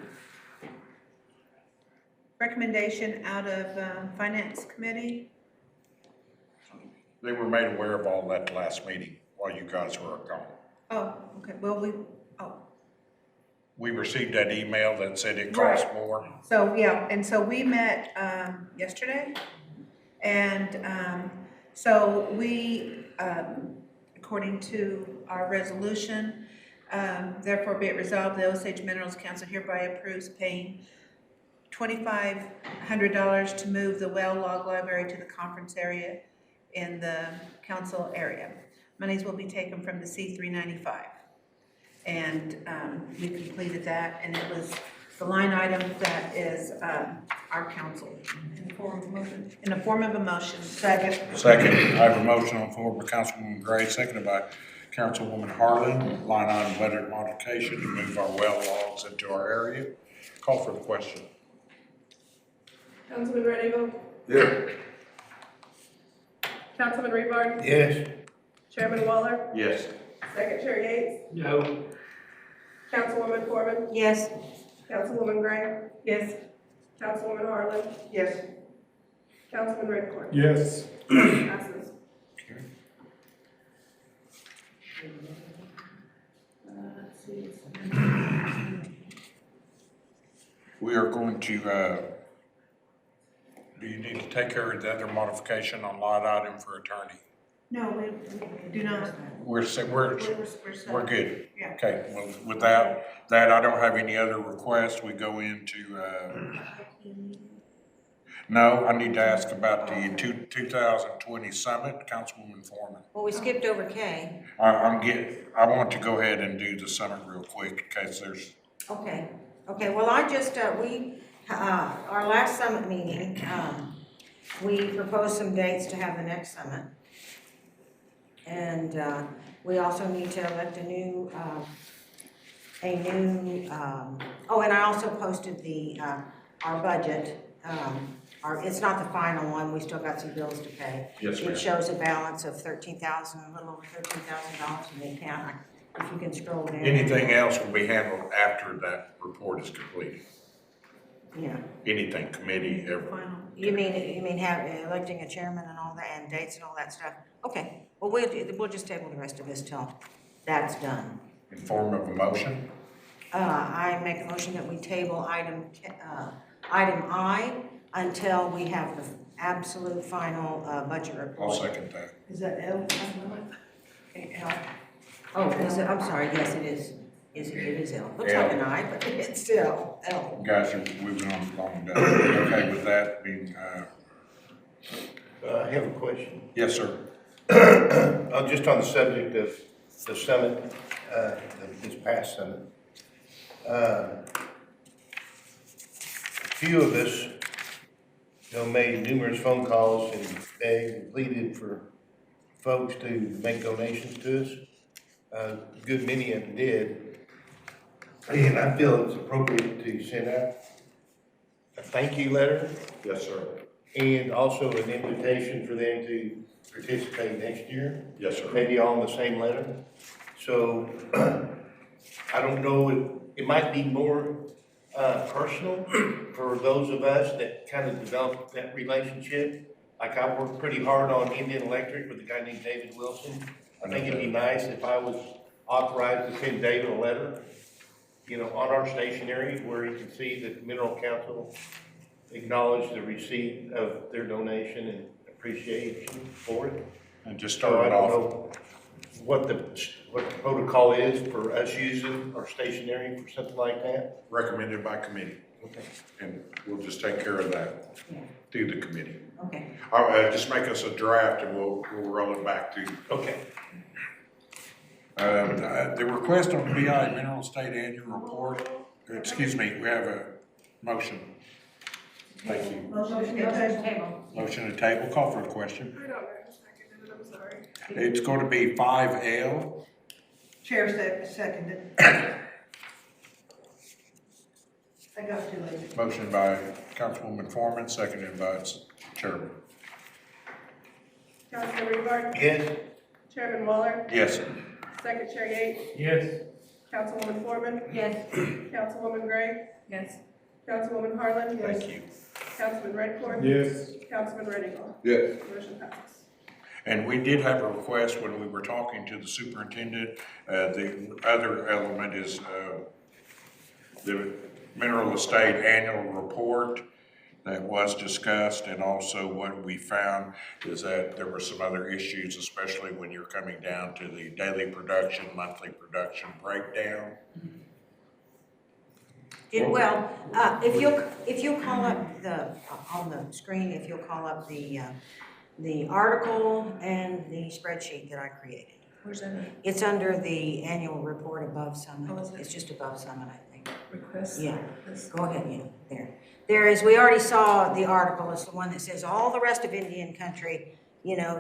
[SPEAKER 13] Recommendation out of Finance Committee.
[SPEAKER 1] They were made aware of all that last meeting while you guys were gone.
[SPEAKER 13] Oh, okay, well,
[SPEAKER 1] We received that email that said it cost more.
[SPEAKER 13] so, yeah, and so we met, yesterday. And, so we, according to our resolution, therefore be it resolved, the Osage Minerals Council hereby approves paying $2,500 to move the well log library to the conference area in the council area. Monies will be taken from the C-395. And we completed that, and it was the line item that is our council. In the form of a motion? In the form of a motion. Second.
[SPEAKER 1] Second, I have a motion on the floor by Councilwoman Gray, seconded by Councilwoman Harlan, line item budget modification to move our well logs into our area. Call for the question.
[SPEAKER 11] Councilman Red Eagle,
[SPEAKER 1] Yes.
[SPEAKER 11] Councilman Rebar,
[SPEAKER 6] Yes.
[SPEAKER 11] Chairman Waller,
[SPEAKER 1] Yes.
[SPEAKER 11] Secretary Yates,
[SPEAKER 4] No.
[SPEAKER 11] Councilwoman Foreman,
[SPEAKER 14] Yes.
[SPEAKER 11] Councilwoman Gray. Yes. Councilwoman Harlan,
[SPEAKER 10] Yes.
[SPEAKER 11] Councilman Redcorn.
[SPEAKER 9] Yes.
[SPEAKER 11] Motion passes.
[SPEAKER 2] Let's see.
[SPEAKER 1] We are going to, do you need to take care of the other modification on line item for attorney?
[SPEAKER 13] No, we do not.
[SPEAKER 1] We're
[SPEAKER 13] set.
[SPEAKER 1] we're good.
[SPEAKER 13] Yeah.
[SPEAKER 1] Okay, well, without that, I don't have any other requests. We go into, no, I need to ask about the 2020 summit, Councilwoman Foreman.
[SPEAKER 14] Well, we skipped over K.
[SPEAKER 1] I want to go ahead and do the summit real quick in case there's,
[SPEAKER 14] Okay, well, I just, our last summit meeting, we proposed some dates to have the next summit. And, we also need to elect a new, oh, and I also posted our budget. It's not the final one, we still got some bills to pay.
[SPEAKER 1] Yes, ma'am.
[SPEAKER 14] It shows a balance of a little over $13,000 in the account, if you can scroll down.
[SPEAKER 1] anything else will be handled after that report is completed.
[SPEAKER 14] Yeah.
[SPEAKER 1] Anything, committee, everything.
[SPEAKER 14] You mean electing a chairman and all that, and dates and all that stuff? Okay, well, we'll just table the rest of this till that's done.
[SPEAKER 1] In form of a motion?
[SPEAKER 14] I make a motion that we table item I until we have the absolute final budget report.
[SPEAKER 1] I'll second that.
[SPEAKER 10] Is that L?
[SPEAKER 14] Oh, is it, I'm sorry, yes, it is. It is L. Looks like an I, but it's still L.
[SPEAKER 1] Guys, we've been on long enough. Okay with that being,
[SPEAKER 6] I have a question.
[SPEAKER 1] yes, sir.
[SPEAKER 6] Just on the subject of the summit, this past summit. A few of us, made numerous phone calls and begged and pleaded for folks to make donations to us. A good many of them did. And I feel it's appropriate to send out a thank you letter.
[SPEAKER 1] Yes, sir.
[SPEAKER 6] And also an invitation for them to participate next year.
[SPEAKER 1] Yes, sir.
[SPEAKER 6] Maybe all in the same letter. So, I don't know, it might be more personal for those of us that kind of developed that relationship. Like I worked pretty hard on Indian Electric with a guy named David Wilson. I think it'd be nice if I was authorized to send David a letter, on our stationery where you can see that Mineral Council acknowledged the receipt of their donation and appreciation for it.
[SPEAKER 1] And just
[SPEAKER 6] So
[SPEAKER 1] start
[SPEAKER 6] I
[SPEAKER 1] it
[SPEAKER 6] don't
[SPEAKER 1] off.
[SPEAKER 6] know what the protocol is for us using our stationery for something like that.
[SPEAKER 1] Recommended by committee.
[SPEAKER 6] Okay.
[SPEAKER 1] And we'll just take care of that through the committee.
[SPEAKER 14] Okay.
[SPEAKER 1] Just make us a draft and we'll roll it back to you.
[SPEAKER 6] Okay.
[SPEAKER 1] The request on the BI Mineral State Annual Report, excuse me, we have a motion. Thank you.
[SPEAKER 10] Motion to table.
[SPEAKER 1] Motion to table, call for a question.
[SPEAKER 11] I don't know, I'm sorry.
[SPEAKER 1] It's going to be 5L.
[SPEAKER 10] Chair seconded. I got too late.
[SPEAKER 1] Motion by Councilwoman Foreman, seconded by Chairman.
[SPEAKER 11] Councilman Rebar,
[SPEAKER 6] Yes.
[SPEAKER 11] Chairman Waller,
[SPEAKER 1] Yes.
[SPEAKER 11] Second Chair Yates,
[SPEAKER 4] Yes.
[SPEAKER 11] Councilwoman Foreman,
[SPEAKER 10] Yes.
[SPEAKER 11] Councilwoman Gray,
[SPEAKER 10] Yes.
[SPEAKER 11] Councilwoman Harlan,
[SPEAKER 1] Thank you.
[SPEAKER 11] Councilman Redcorn,
[SPEAKER 9] Yes.
[SPEAKER 11] Councilman Red Eagle.
[SPEAKER 1] Yes.
[SPEAKER 11] Motion passes.
[SPEAKER 1] And we did have a request when we were talking to the superintendent. The other element is the Mineral Estate Annual Report that was discussed, and also what we found is that there were some other issues, especially when you're coming down to the daily production, monthly production breakdown.
[SPEAKER 14] Well, if you'll call up on the screen, if you'll call up the article and the spreadsheet that I created.
[SPEAKER 10] Where's that at?
[SPEAKER 14] It's under the annual report above Summit.
[SPEAKER 10] Oh, is it?
[SPEAKER 14] It's just above Summit, I think.
[SPEAKER 10] Request?
[SPEAKER 14] Yeah, go ahead, there. There is, we already saw the article, it's the one that says all the rest of Indian country,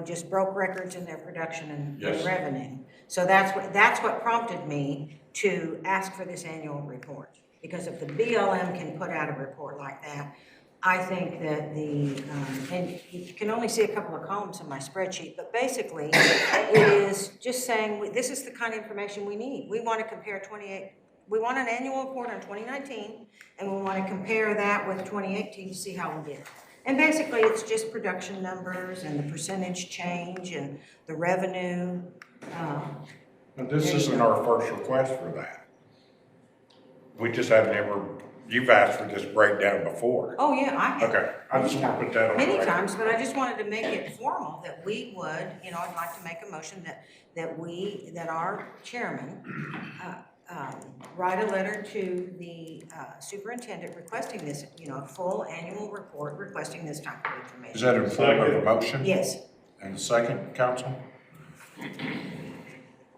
[SPEAKER 14] just broke records in their production and
[SPEAKER 1] Yes.
[SPEAKER 14] revenue. So that's what prompted me to ask for this annual report. Because if the BLM can put out a report like that, I think that and you can only see a couple of columns in my spreadsheet, but basically it is just saying, this is the kind of information we need. We want to compare we want an annual report on 2019, and we want to compare that with 2018 to see how we did. And basically, it's just production numbers and the percentage change and the revenue.
[SPEAKER 1] But this isn't our first request for that. We just have never you've asked for this breakdown before.
[SPEAKER 14] Oh, yeah, I have.
[SPEAKER 1] Okay, I just want to put that on.
[SPEAKER 14] Many
[SPEAKER 1] record.
[SPEAKER 14] times, but I just wanted to make it formal that we would, I'd like to make a motion that our chairman, write a letter to the superintendent requesting this, full annual report requesting this type of information.
[SPEAKER 1] Is that in form of a motion?
[SPEAKER 14] Yes.
[SPEAKER 1] And a second, council?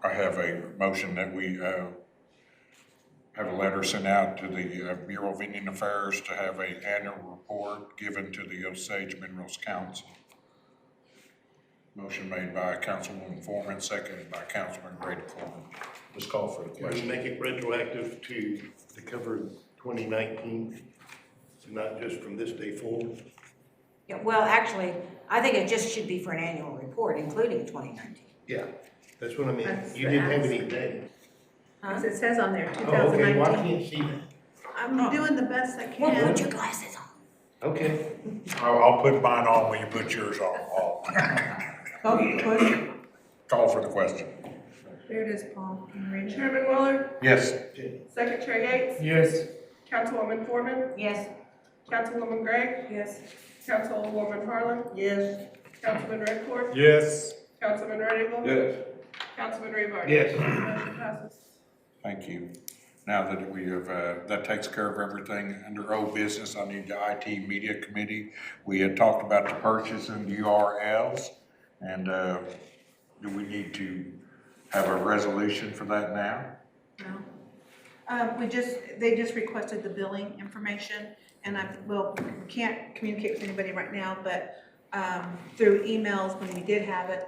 [SPEAKER 1] I have a motion that we have a letter sent out to the Bureau of Indian Affairs to have an annual report given to the Osage Minerals Council. Motion made by Councilwoman Foreman, seconded by Councilman Grady Coleman. Let's call for the
[SPEAKER 6] Can we
[SPEAKER 1] question.
[SPEAKER 6] make it retroactive to cover 2019, not just from this day forward?
[SPEAKER 14] Yeah, well, actually, I think it just should be for an annual report, including 2019.
[SPEAKER 6] Yeah, that's what I mean.
[SPEAKER 3] That's
[SPEAKER 6] You
[SPEAKER 3] the
[SPEAKER 6] didn't have
[SPEAKER 3] ask.
[SPEAKER 6] any dates.
[SPEAKER 3] As it says on there,
[SPEAKER 6] Oh, okay, well, I
[SPEAKER 3] 2019.
[SPEAKER 6] can't see that.
[SPEAKER 3] I'm doing the best I
[SPEAKER 14] Well,
[SPEAKER 3] can.
[SPEAKER 14] put your glasses on.
[SPEAKER 6] Okay.
[SPEAKER 1] I'll put mine on when you put yours on.
[SPEAKER 3] Call for the question.
[SPEAKER 1] Call for the question.
[SPEAKER 3] There it is, Paul. Can you read it?
[SPEAKER 11] Chairman Waller,
[SPEAKER 1] Yes.
[SPEAKER 11] Secretary Yates,
[SPEAKER 4] Yes.
[SPEAKER 11] Councilwoman Foreman,
[SPEAKER 14] Yes.
[SPEAKER 11] Councilwoman Gray,
[SPEAKER 3] Yes.
[SPEAKER 11] Councilwoman Harlan,
[SPEAKER 10] Yes.
[SPEAKER 11] Councilman Redcorn,
[SPEAKER 9] Yes.
[SPEAKER 11] Councilman Red Eagle.
[SPEAKER 12] Yes.
[SPEAKER 11] Councilman Rebar.
[SPEAKER 6] Yes.
[SPEAKER 11] Motion passes.
[SPEAKER 1] Thank you. Now that we have, that takes care of everything under old business, I need the IT Media Committee. We had talked about the purchase and URLs, and do we need to have a resolution for that now?
[SPEAKER 13] No. They just requested the billing information, and can't communicate with anybody right now, but, through emails, when we did have it,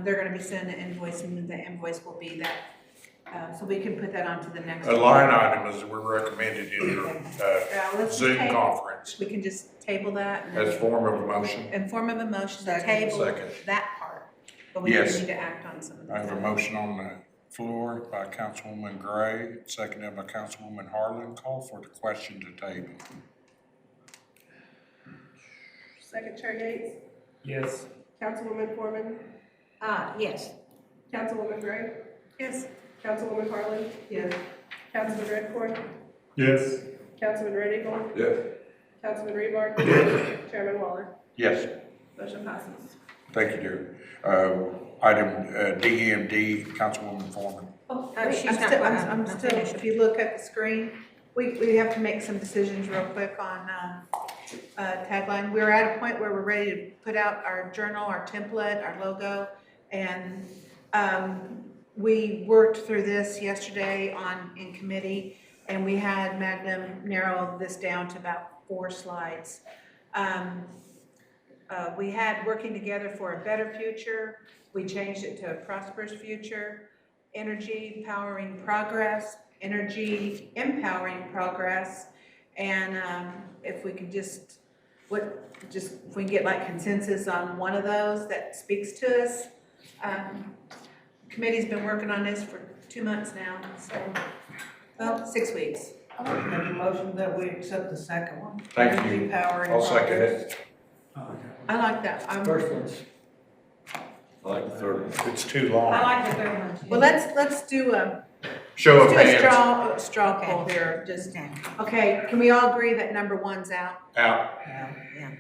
[SPEAKER 13] they're gonna be sending an invoice, and the invoice will be that, so we can put that onto the next.
[SPEAKER 1] A line item as we're recommended in your
[SPEAKER 13] Let's
[SPEAKER 1] Zoom
[SPEAKER 13] table-
[SPEAKER 1] conference.
[SPEAKER 13] We can just table that. and then-
[SPEAKER 1] As form of a motion.
[SPEAKER 13] In form of a motion to
[SPEAKER 10] Second.
[SPEAKER 13] table
[SPEAKER 1] Second.
[SPEAKER 13] that part, but we
[SPEAKER 1] Yes.
[SPEAKER 13] need to act on some of
[SPEAKER 1] I have a
[SPEAKER 13] that.
[SPEAKER 1] motion on the floor by Councilwoman Gray, seconded by Councilwoman Harlan. Call for the question to table.
[SPEAKER 11] Secretary Yates,
[SPEAKER 4] Yes.
[SPEAKER 11] Councilwoman Foreman,
[SPEAKER 14] Yes.
[SPEAKER 11] Councilwoman Gray,
[SPEAKER 13] Yes.
[SPEAKER 11] Councilwoman Harlan,
[SPEAKER 10] Yes.
[SPEAKER 11] Councilman Redcorn,
[SPEAKER 9] Yes.
[SPEAKER 11] Councilman Red Eagle,
[SPEAKER 12] Yes.
[SPEAKER 11] Councilman Rebar, Chairman Waller.
[SPEAKER 1] Yes,
[SPEAKER 11] Motion passes.
[SPEAKER 1] thank you, dear. Item DEMD, Councilwoman Foreman.
[SPEAKER 13] Oh,
[SPEAKER 14] Oh,
[SPEAKER 13] wait,
[SPEAKER 14] she's
[SPEAKER 13] I'm
[SPEAKER 14] not-
[SPEAKER 13] still,
[SPEAKER 14] I'm
[SPEAKER 13] I'm still,
[SPEAKER 14] finished.
[SPEAKER 13] if you look at the screen, we have to make some decisions real quick on, tagline. We're at a point where we're ready to put out our journal, our template, our logo, and, we worked through this yesterday in committee, and we had Magnum narrow this down to about 4 slides. We had working together for a better future. We changed it to a prosperous future. Energy powering progress, energy empowering progress. And if we could if we can get like consensus on one of those that speaks to us. Committee's been working on this for 2 months now, so, 6 weeks.
[SPEAKER 10] I'd like to make a motion that we accept the second one.
[SPEAKER 1] Thank you.
[SPEAKER 10] Energy power and
[SPEAKER 1] I'll second
[SPEAKER 10] progress.
[SPEAKER 1] it.
[SPEAKER 13] I like that.
[SPEAKER 4] First one's.
[SPEAKER 12] I like the third one.
[SPEAKER 1] It's too
[SPEAKER 14] I
[SPEAKER 1] long.
[SPEAKER 14] like the third one too.
[SPEAKER 13] Well, let's do a
[SPEAKER 1] Show of
[SPEAKER 13] Let's do a
[SPEAKER 1] hands.
[SPEAKER 13] straw
[SPEAKER 14] Okay.
[SPEAKER 13] poll here, just,
[SPEAKER 14] Okay.
[SPEAKER 13] okay, can we all agree that number 1's out?
[SPEAKER 1] Out.
[SPEAKER 14] Yeah.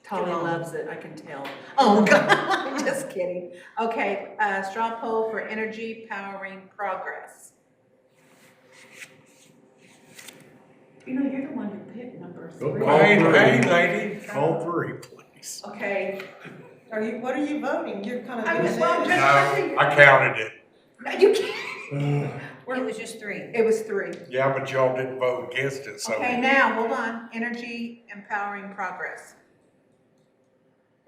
[SPEAKER 13] Tolly
[SPEAKER 14] Too long.
[SPEAKER 13] loves it, I can tell. Oh, God, just kidding. Okay, straw poll for energy powering progress. You know, you're the one who picked number 3.
[SPEAKER 1] Hey, lady.
[SPEAKER 6] Call 3, please.
[SPEAKER 13] Okay,
[SPEAKER 10] What are you voting? You're kind of.
[SPEAKER 13] I was, well,
[SPEAKER 1] No, I counted it.
[SPEAKER 13] no, you can't.
[SPEAKER 14] It was just 3.
[SPEAKER 13] It was 3.
[SPEAKER 1] Yeah, but y'all didn't vote against it, so.
[SPEAKER 13] Okay, now, hold on, energy empowering progress.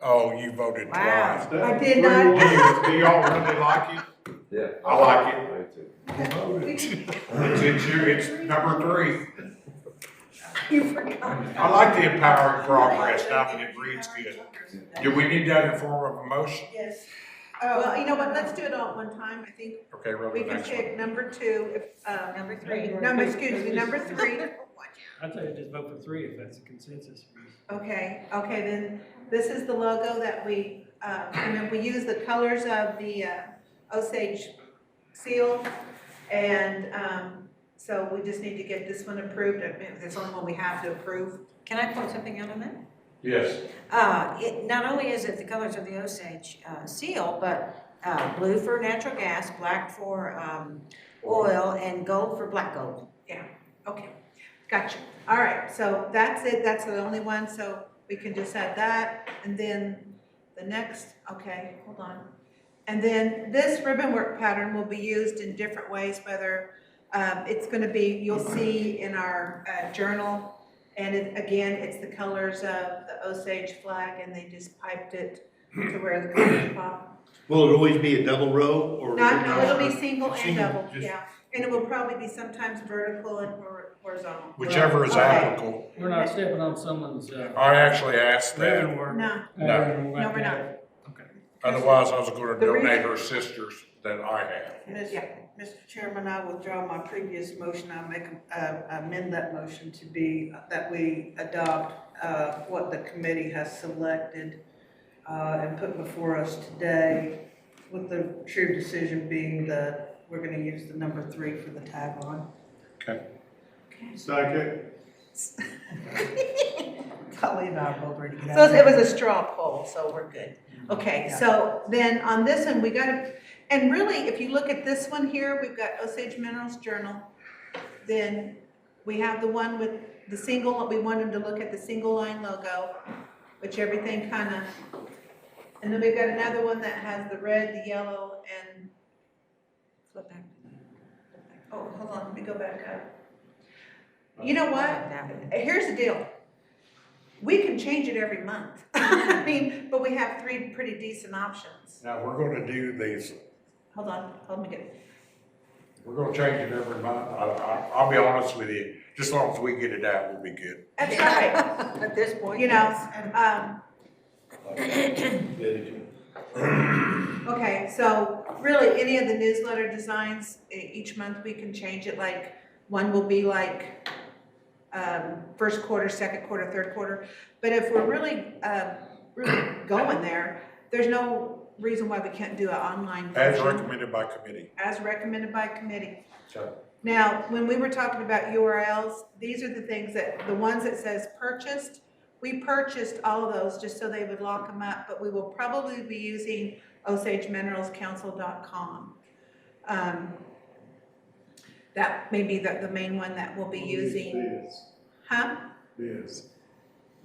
[SPEAKER 1] Oh, you voted
[SPEAKER 14] Wow.
[SPEAKER 1] twice.
[SPEAKER 13] I did not.
[SPEAKER 1] Do y'all really like it?
[SPEAKER 12] Yeah.
[SPEAKER 1] I like it. It's number 3.
[SPEAKER 13] You forgot.
[SPEAKER 1] I like the empowering progress now that it reads good. Do we need that in form of a motion?
[SPEAKER 13] Yes. Well, you know what, let's do it all at one time, I think.
[SPEAKER 1] Okay, roll
[SPEAKER 13] We
[SPEAKER 1] the
[SPEAKER 13] can
[SPEAKER 1] next one.
[SPEAKER 13] pick number 2,
[SPEAKER 14] Number 3.
[SPEAKER 13] excuse me, number 3.
[SPEAKER 4] I'd say just vote for 3 if that's a consensus.
[SPEAKER 13] Okay, then this is the logo that we, and then we use the colors of the Osage seal, and So we just need to get this one approved. It's the only one we have to approve.
[SPEAKER 14] Can I point something out on that?
[SPEAKER 1] Yes.
[SPEAKER 14] Not only is it the colors of the Osage seal, but blue for natural gas, black for oil, and gold for black gold.
[SPEAKER 13] Okay, gotcha. All right, so that's it. That's the only one. So we can just add that. And then the next, okay, hold on. And then this ribbon work pattern will be used in different ways, whether it's going to be, you'll see in our journal. And again, it's the colors of the Osage flag, and they just piped it to where the colors pop.
[SPEAKER 6] Will it always be a double row or?
[SPEAKER 13] No, it'll be single and
[SPEAKER 6] Single,
[SPEAKER 13] double,
[SPEAKER 6] just-
[SPEAKER 13] yeah. And it will probably be sometimes vertical and horizontal.
[SPEAKER 1] Whichever is
[SPEAKER 13] Okay.
[SPEAKER 1] applicable.
[SPEAKER 4] We're not stepping on someone's,
[SPEAKER 1] I actually asked that.
[SPEAKER 4] ribbon work.
[SPEAKER 13] No,
[SPEAKER 1] No.
[SPEAKER 4] No,
[SPEAKER 13] no, we're not.
[SPEAKER 4] Okay.
[SPEAKER 1] Otherwise, I was gonna
[SPEAKER 13] The reason-
[SPEAKER 1] donate her sisters that I have.
[SPEAKER 13] Yeah.
[SPEAKER 10] Mr. Chairman, I withdraw my previous motion. I make, amend that motion to be that we adopt, what the committee has selected, and put before us today, with the true decision being that we're gonna use the number 3 for the tagline.
[SPEAKER 9] Second.
[SPEAKER 10] Holly and I are both ready to get
[SPEAKER 13] So
[SPEAKER 10] out.
[SPEAKER 13] it was a straw poll, so we're good. Okay, so then on this one, we gotta, and really, if you look at this one here, we've got Osage Minerals Journal. Then we have the one with the single, we want them to look at the single line logo, which everything kind of, and then we've got another one that has the red, the yellow, and, flip back. Oh, hold on, let me go back up. You know what? Here's the deal. We can change it every month. I mean, but we have 3 pretty decent options.
[SPEAKER 1] Now, we're gonna do these,
[SPEAKER 13] Hold on, let me get it.
[SPEAKER 1] we're gonna change it every month. I'll be honest with you, just as long as we get it out, we'll be good.
[SPEAKER 13] That's right.
[SPEAKER 14] At this point,
[SPEAKER 13] You know, okay, so really, any of the newsletter designs, each month we can change it, like, one will be like, first quarter, second quarter, third quarter. But if we're really, really going there, there's no reason why we can't do an online
[SPEAKER 1] As
[SPEAKER 13] version.
[SPEAKER 1] recommended by committee.
[SPEAKER 13] As recommended by committee.
[SPEAKER 1] So,
[SPEAKER 13] Now, when we were talking about URLs, these are the things that, the ones that says purchased, we purchased all of those just so they would lock them up, but we will probably be using OsageMineralsCouncil.com. That may be the main one that we'll be using. Huh?
[SPEAKER 9] Yes.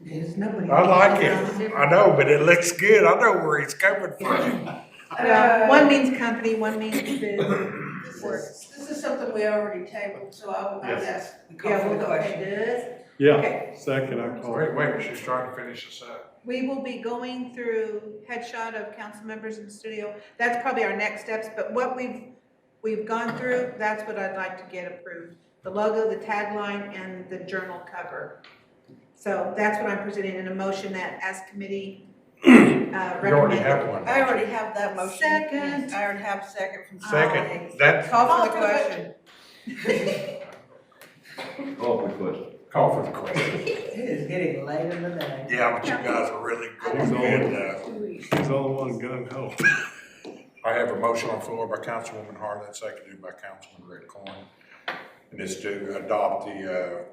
[SPEAKER 10] There's nobody.
[SPEAKER 1] I like it. I know, but it looks good. I know where he's coming from.
[SPEAKER 13] One means company, one means business.
[SPEAKER 10] This is something we already tabled, so I would ask the call
[SPEAKER 13] Yeah,
[SPEAKER 10] for
[SPEAKER 13] we'll
[SPEAKER 10] the
[SPEAKER 13] go ahead
[SPEAKER 10] question.
[SPEAKER 13] and do this.
[SPEAKER 9] Yeah,
[SPEAKER 13] Okay.
[SPEAKER 9] second, I call.
[SPEAKER 1] Wait, she's trying to finish this up.
[SPEAKER 13] We will be going through headshot of council members in the studio. That's probably our next steps, but what we've gone through, that's what I'd like to get approved. The logo, the tagline, and the journal cover. So that's what I'm presenting in a motion that as committee
[SPEAKER 1] You already
[SPEAKER 13] recommended.
[SPEAKER 1] have one.
[SPEAKER 10] I already have that motion.
[SPEAKER 13] Second.
[SPEAKER 10] I already have second from.
[SPEAKER 1] Second, that,
[SPEAKER 10] Call for the question.
[SPEAKER 1] call for the question.
[SPEAKER 10] It is getting late in the day.
[SPEAKER 1] Yeah, but you guys are really going good.
[SPEAKER 9] He's the only one gung ho.
[SPEAKER 1] I have a motion on the floor by Councilwoman Harlan, seconded by Councilman Redcorn. And it's to adopt the,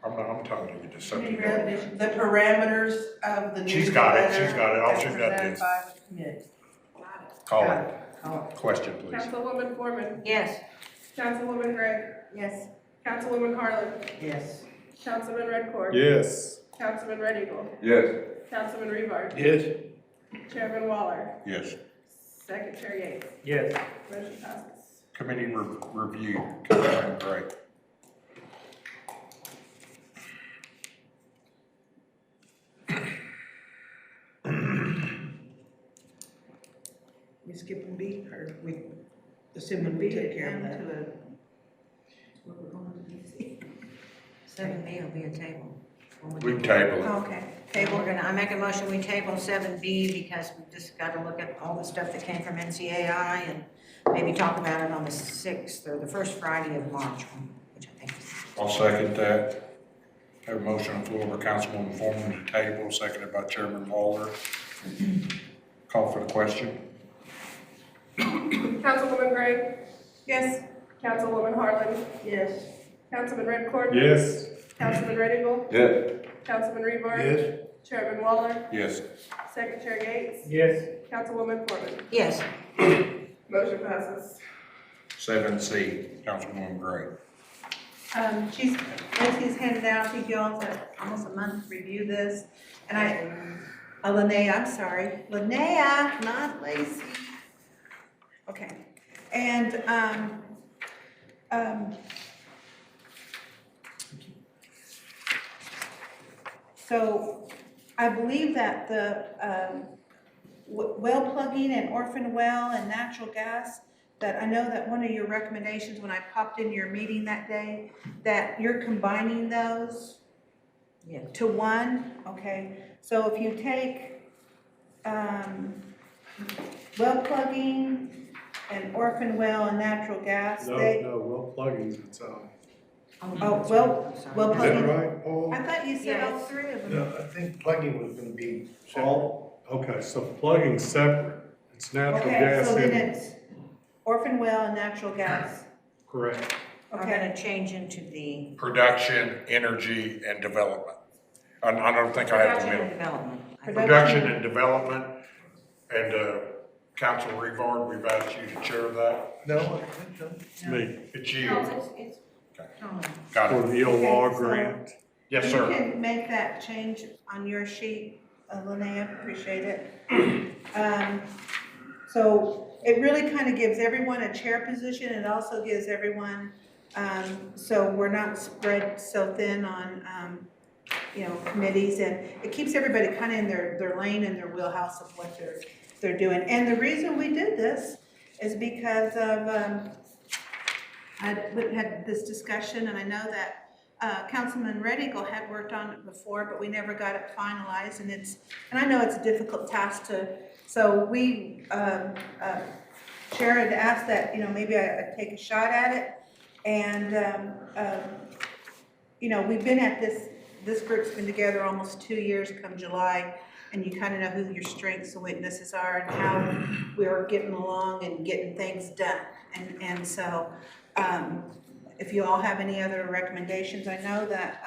[SPEAKER 1] I'm telling you, just something.
[SPEAKER 10] The parameters of the newsletter.
[SPEAKER 1] She's got it, she's got it. All she's got
[SPEAKER 10] as
[SPEAKER 1] is
[SPEAKER 10] presented by the committee.
[SPEAKER 1] call
[SPEAKER 10] Got
[SPEAKER 1] it.
[SPEAKER 10] it.
[SPEAKER 1] Question, please.
[SPEAKER 11] Councilwoman Foreman,
[SPEAKER 14] yes.
[SPEAKER 11] Councilwoman Gregg,
[SPEAKER 13] Yes.
[SPEAKER 11] Councilwoman Harlan,
[SPEAKER 10] Yes.
[SPEAKER 11] Councilman Redcorn.
[SPEAKER 9] Yes.
[SPEAKER 11] Councilman Red Eagle,
[SPEAKER 12] Yes.
[SPEAKER 11] Councilman Rebar,
[SPEAKER 6] Yes.
[SPEAKER 11] Chairman Waller,
[SPEAKER 1] Yes.
[SPEAKER 11] Second Chair Yates,
[SPEAKER 4] Yes.
[SPEAKER 11] motion passes.
[SPEAKER 1] Committee review, Councilman Gray.
[SPEAKER 10] We skipping B, or we assuming we took care of that?
[SPEAKER 14] 7B will be a table.
[SPEAKER 1] We can table it.
[SPEAKER 13] Okay.
[SPEAKER 14] Table, I make a motion, we table 7B because we just got to look at all the stuff that came from NCAI and maybe talk about it on the 6th or the first Friday of March, which I think is.
[SPEAKER 1] I'll second that. Have a motion on the floor by Councilwoman Foreman to table, seconded by Chairman Waller. Call for the question.
[SPEAKER 11] Councilwoman Gregg,
[SPEAKER 13] Yes.
[SPEAKER 11] Councilwoman Harlan.
[SPEAKER 10] Yes.
[SPEAKER 11] Councilman Redcorn.
[SPEAKER 9] Yes.
[SPEAKER 11] Councilman Red Eagle.
[SPEAKER 12] Yes.
[SPEAKER 11] Councilman Rebar.
[SPEAKER 6] Yes.
[SPEAKER 11] Chairman Waller.
[SPEAKER 1] Yes.
[SPEAKER 11] Second Chair Gates.
[SPEAKER 4] Yes.
[SPEAKER 11] Councilwoman Foreman.
[SPEAKER 14] Yes.
[SPEAKER 11] Motion passes.
[SPEAKER 1] 7C, Councilwoman Gray.
[SPEAKER 13] Lindsay's handed out to y'all for almost a month to review this, and Linnea, I'm sorry, Linnea, not Lacey. Okay, and, so I believe that the, well plugging and orphan well and natural gas, that I know that one of your recommendations when I popped in your meeting that day, that you're combining those
[SPEAKER 14] Yeah.
[SPEAKER 13] to one, okay? So if you take, well plugging and orphan well and natural gas,
[SPEAKER 9] No,
[SPEAKER 13] they,
[SPEAKER 9] no, well, plugging's its own.
[SPEAKER 13] oh, well
[SPEAKER 9] Is
[SPEAKER 13] plugging.
[SPEAKER 9] that right, Paul?
[SPEAKER 13] I thought you said all
[SPEAKER 14] Yes.
[SPEAKER 13] three of them.
[SPEAKER 6] No, I think plugging was gonna be separate.
[SPEAKER 9] All, okay, so plugging's separate. It's natural
[SPEAKER 13] Okay,
[SPEAKER 9] gas
[SPEAKER 13] so then
[SPEAKER 9] in,
[SPEAKER 13] it's orphan well and natural gas,
[SPEAKER 9] correct.
[SPEAKER 14] Are
[SPEAKER 13] okay?
[SPEAKER 14] gonna change into the
[SPEAKER 1] Production, energy, and development. I don't think I have the
[SPEAKER 14] production and
[SPEAKER 1] middle.
[SPEAKER 14] development. I think.
[SPEAKER 1] Production and development, and, Council Rivard, we've asked you to chair that.
[SPEAKER 6] No, I think so.
[SPEAKER 9] It's me,
[SPEAKER 1] It's you.
[SPEAKER 14] It's.
[SPEAKER 1] Okay.
[SPEAKER 14] Oh.
[SPEAKER 1] Got
[SPEAKER 9] for
[SPEAKER 1] it.
[SPEAKER 9] the OR
[SPEAKER 13] Okay, so-
[SPEAKER 9] grant.
[SPEAKER 1] Yes,
[SPEAKER 13] You
[SPEAKER 1] sir.
[SPEAKER 13] can make that change on your sheet, Linnea, appreciate it. So it really kind of gives everyone a chair position, it also gives everyone, so we're not spread so thin on, committees, and it keeps everybody kind of in their lane and their wheelhouse of what they're doing. And the reason we did this is because of, I had this discussion, and I know that Councilman Red Eagle had worked on it before, but we never got it finalized, and I know it's a difficult task so we, Chair had asked that, maybe I take a shot at it, and, we've been at this group's been together almost 2 years come July, and you kind of know who your strengths and weaknesses are and how we're getting along and getting things done. And so, if you all have any other recommendations, I know that,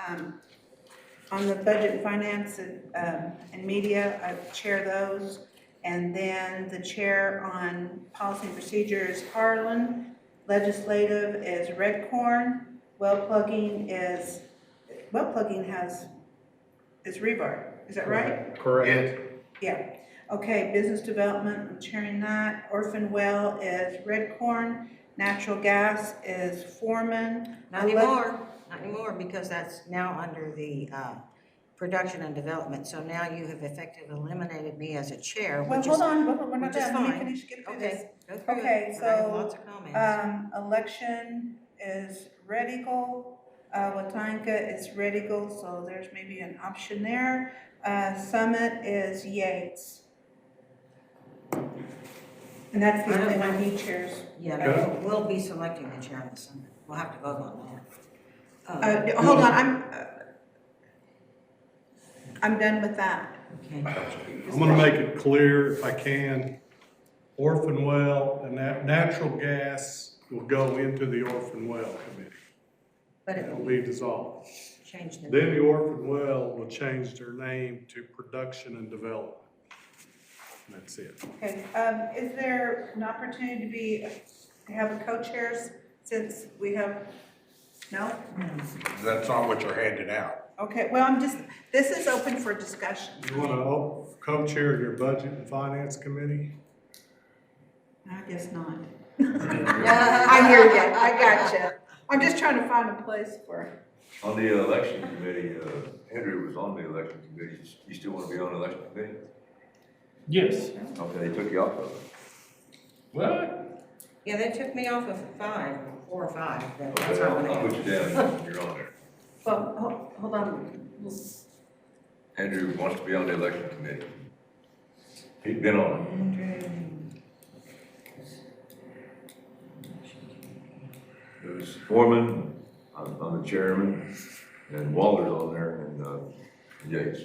[SPEAKER 13] on the budget and finance and media, I chair those. And then the chair on policy and procedure is Harlan, legislative is Redcorn, well plugging is Rebar, is that right?
[SPEAKER 9] Correct.
[SPEAKER 13] Yeah, okay, business development, I'm chairing that, orphan well is Redcorn, natural gas is Foreman.
[SPEAKER 14] Not anymore, because that's now under the, production and development, so now you have effectively eliminated me as a chair,
[SPEAKER 13] Well,
[SPEAKER 14] which
[SPEAKER 13] hold
[SPEAKER 14] is,
[SPEAKER 13] on, we're not
[SPEAKER 14] which is
[SPEAKER 13] done, let me
[SPEAKER 14] fine.
[SPEAKER 13] finish, get through this.
[SPEAKER 14] Okay, go through it.
[SPEAKER 13] Okay,
[SPEAKER 14] but I have
[SPEAKER 13] so,
[SPEAKER 14] lots of comments.
[SPEAKER 13] Election is Red Eagle, Watonka is Red Eagle, so there's maybe an option there. Summit is Yates. And that's the only one he chairs.
[SPEAKER 14] Yeah, but we'll be selecting the chair of the summit, we'll have to vote on that.
[SPEAKER 13] Hold on, I'm done with that.
[SPEAKER 14] Okay.
[SPEAKER 9] I'm gonna make it clear if I can. Orphan well and that natural gas will go into the orphan well committee.
[SPEAKER 14] But it
[SPEAKER 9] It'll
[SPEAKER 14] will
[SPEAKER 9] be dissolved.
[SPEAKER 14] change the.
[SPEAKER 9] Then the orphan well will change their name to production and development. And that's it.
[SPEAKER 13] Okay, is there an opportunity to have a co-chairs since we have, no?
[SPEAKER 1] That's not what you're handing out.
[SPEAKER 13] Okay, well, this is open for discussion.
[SPEAKER 9] You wanna co-chair your budget and finance committee?
[SPEAKER 13] I guess not. I hear you, I got you. I'm just trying to find a place for,
[SPEAKER 15] On the election committee, Andrew was on the election committee. You still want to be on the election committee?
[SPEAKER 4] Yes.
[SPEAKER 15] Okay, they took you off of it.
[SPEAKER 4] What?
[SPEAKER 14] Yeah, they took me off of 4 or 5, but that's
[SPEAKER 15] Okay,
[SPEAKER 14] not what
[SPEAKER 15] I'll put you down. You're on there.
[SPEAKER 13] well, hold on.
[SPEAKER 15] Andrew wants to be on the election committee. He's been on it. There's Foreman, I'm the chairman, and Walter's on there, and Yates.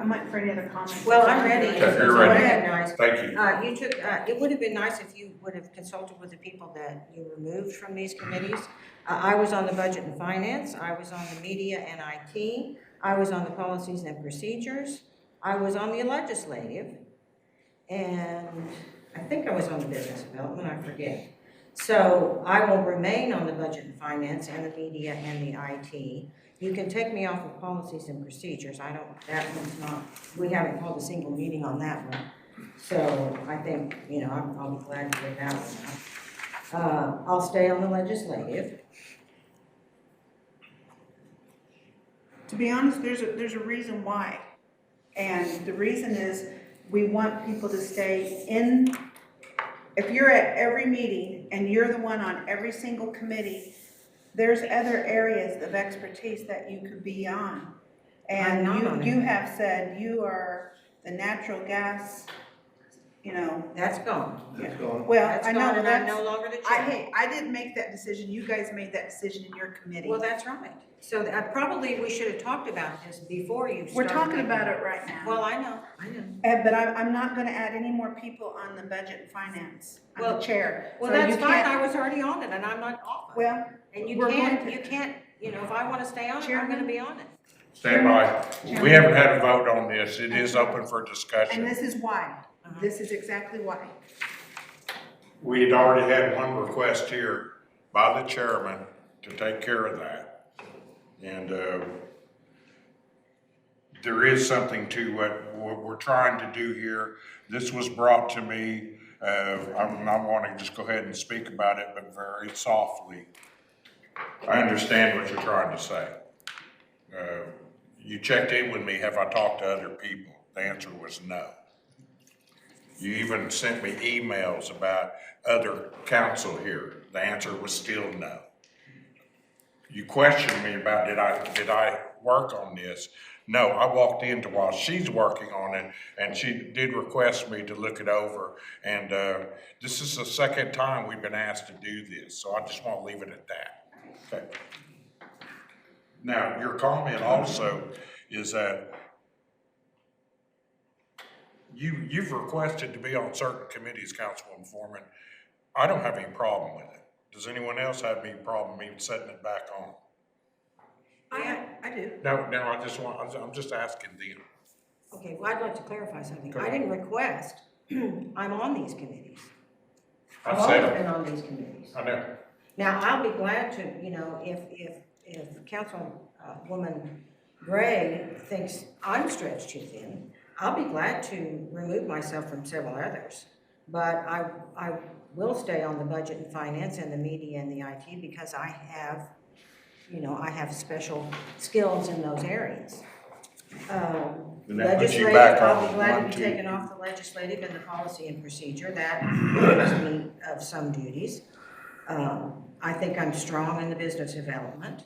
[SPEAKER 13] I'm waiting for any other comments.
[SPEAKER 14] Well, I'm ready.
[SPEAKER 1] Okay, you're ready.
[SPEAKER 14] Recognized.
[SPEAKER 1] Thank you.
[SPEAKER 14] You took, it would have been nice if you would have consulted with the people that you removed from these committees. I was on the Budget and Finance, I was on the Media and IT, I was on the Policies and Procedures, I was on the Legislative, and I think I was on the Business Development, I forget. So I will remain on the Budget and Finance and the Media and the IT. You can take me off of Policies and Procedures. I don't, that one's not, we haven't called a single meeting on that one. So I think, you know, I'll be glad to get that one out. I'll stay on the Legislative.
[SPEAKER 13] To be honest, there's a reason why. And the reason is we want people to stay in. If you're at every meeting and you're the one on every single committee, there's other areas of expertise that you could be on. And you have said you are the natural gas, you know.
[SPEAKER 14] That's gone.
[SPEAKER 6] It's gone.
[SPEAKER 13] Well,
[SPEAKER 14] That's
[SPEAKER 13] I know
[SPEAKER 14] gone, and I'm
[SPEAKER 13] that's,
[SPEAKER 14] no longer the chair.
[SPEAKER 13] I didn't make that decision. You guys made that decision in your committee.
[SPEAKER 14] Well, that's right. So probably we should have talked about this before you started.
[SPEAKER 13] We're talking about it right now.
[SPEAKER 14] Well, I know.
[SPEAKER 13] But I'm not gonna add any more people on the Budget and Finance. I'm the chair.
[SPEAKER 14] Well,
[SPEAKER 13] So
[SPEAKER 14] that's
[SPEAKER 13] you
[SPEAKER 14] fine.
[SPEAKER 13] can't-
[SPEAKER 14] I was already on it and I'm not off.
[SPEAKER 13] Well,
[SPEAKER 14] And you
[SPEAKER 13] we're going
[SPEAKER 14] can't, you know, if I want to stay on it, I'm going to be on it.
[SPEAKER 1] Stand by. We haven't had a vote on this. It is open for discussion.
[SPEAKER 13] And this is why. This is exactly why.
[SPEAKER 1] We had already had one request here by the chairman to take care of that. And there is something to what we're trying to do here. This was brought to me. I want to just go ahead and speak about it, but very softly. I understand what you're trying to say. You checked in with me, have I talked to other people? The answer was no. You even sent me emails about other council here. The answer was still no. You questioned me about did I work on this? No, I walked into while she's working on it, and she did request me to look it over. And this is the second time we've been asked to do this, so I just want to leave it at that. Okay. Now, your comment also is that you've requested to be on certain committees, Councilwoman Foreman. I don't have any problem with it. Does anyone else have any problem even setting it back on?
[SPEAKER 13] I do.
[SPEAKER 1] No, I'm just asking them.
[SPEAKER 14] Okay, well, I'd like to clarify something.
[SPEAKER 1] Go
[SPEAKER 14] I
[SPEAKER 1] ahead.
[SPEAKER 14] didn't request. I'm on these committees.
[SPEAKER 1] I've
[SPEAKER 14] I've
[SPEAKER 1] said
[SPEAKER 14] always
[SPEAKER 1] it.
[SPEAKER 14] been on these committees.
[SPEAKER 1] I know.
[SPEAKER 14] Now, I'll be glad to, you know, if Councilwoman Gray thinks I'm stretched too thin, I'll be glad to remove myself from several others. But I will stay on the Budget and Finance and the Media and the IT because I have, you know, I have special skills in those areas.
[SPEAKER 1] And that puts you
[SPEAKER 14] Legislative,
[SPEAKER 1] back
[SPEAKER 14] I'll
[SPEAKER 1] on
[SPEAKER 14] be glad to
[SPEAKER 1] one,
[SPEAKER 14] be
[SPEAKER 1] two.
[SPEAKER 14] taken off the Legislative and the Policy and Procedure. That relieves me of some duties. I think I'm strong in the Business Development.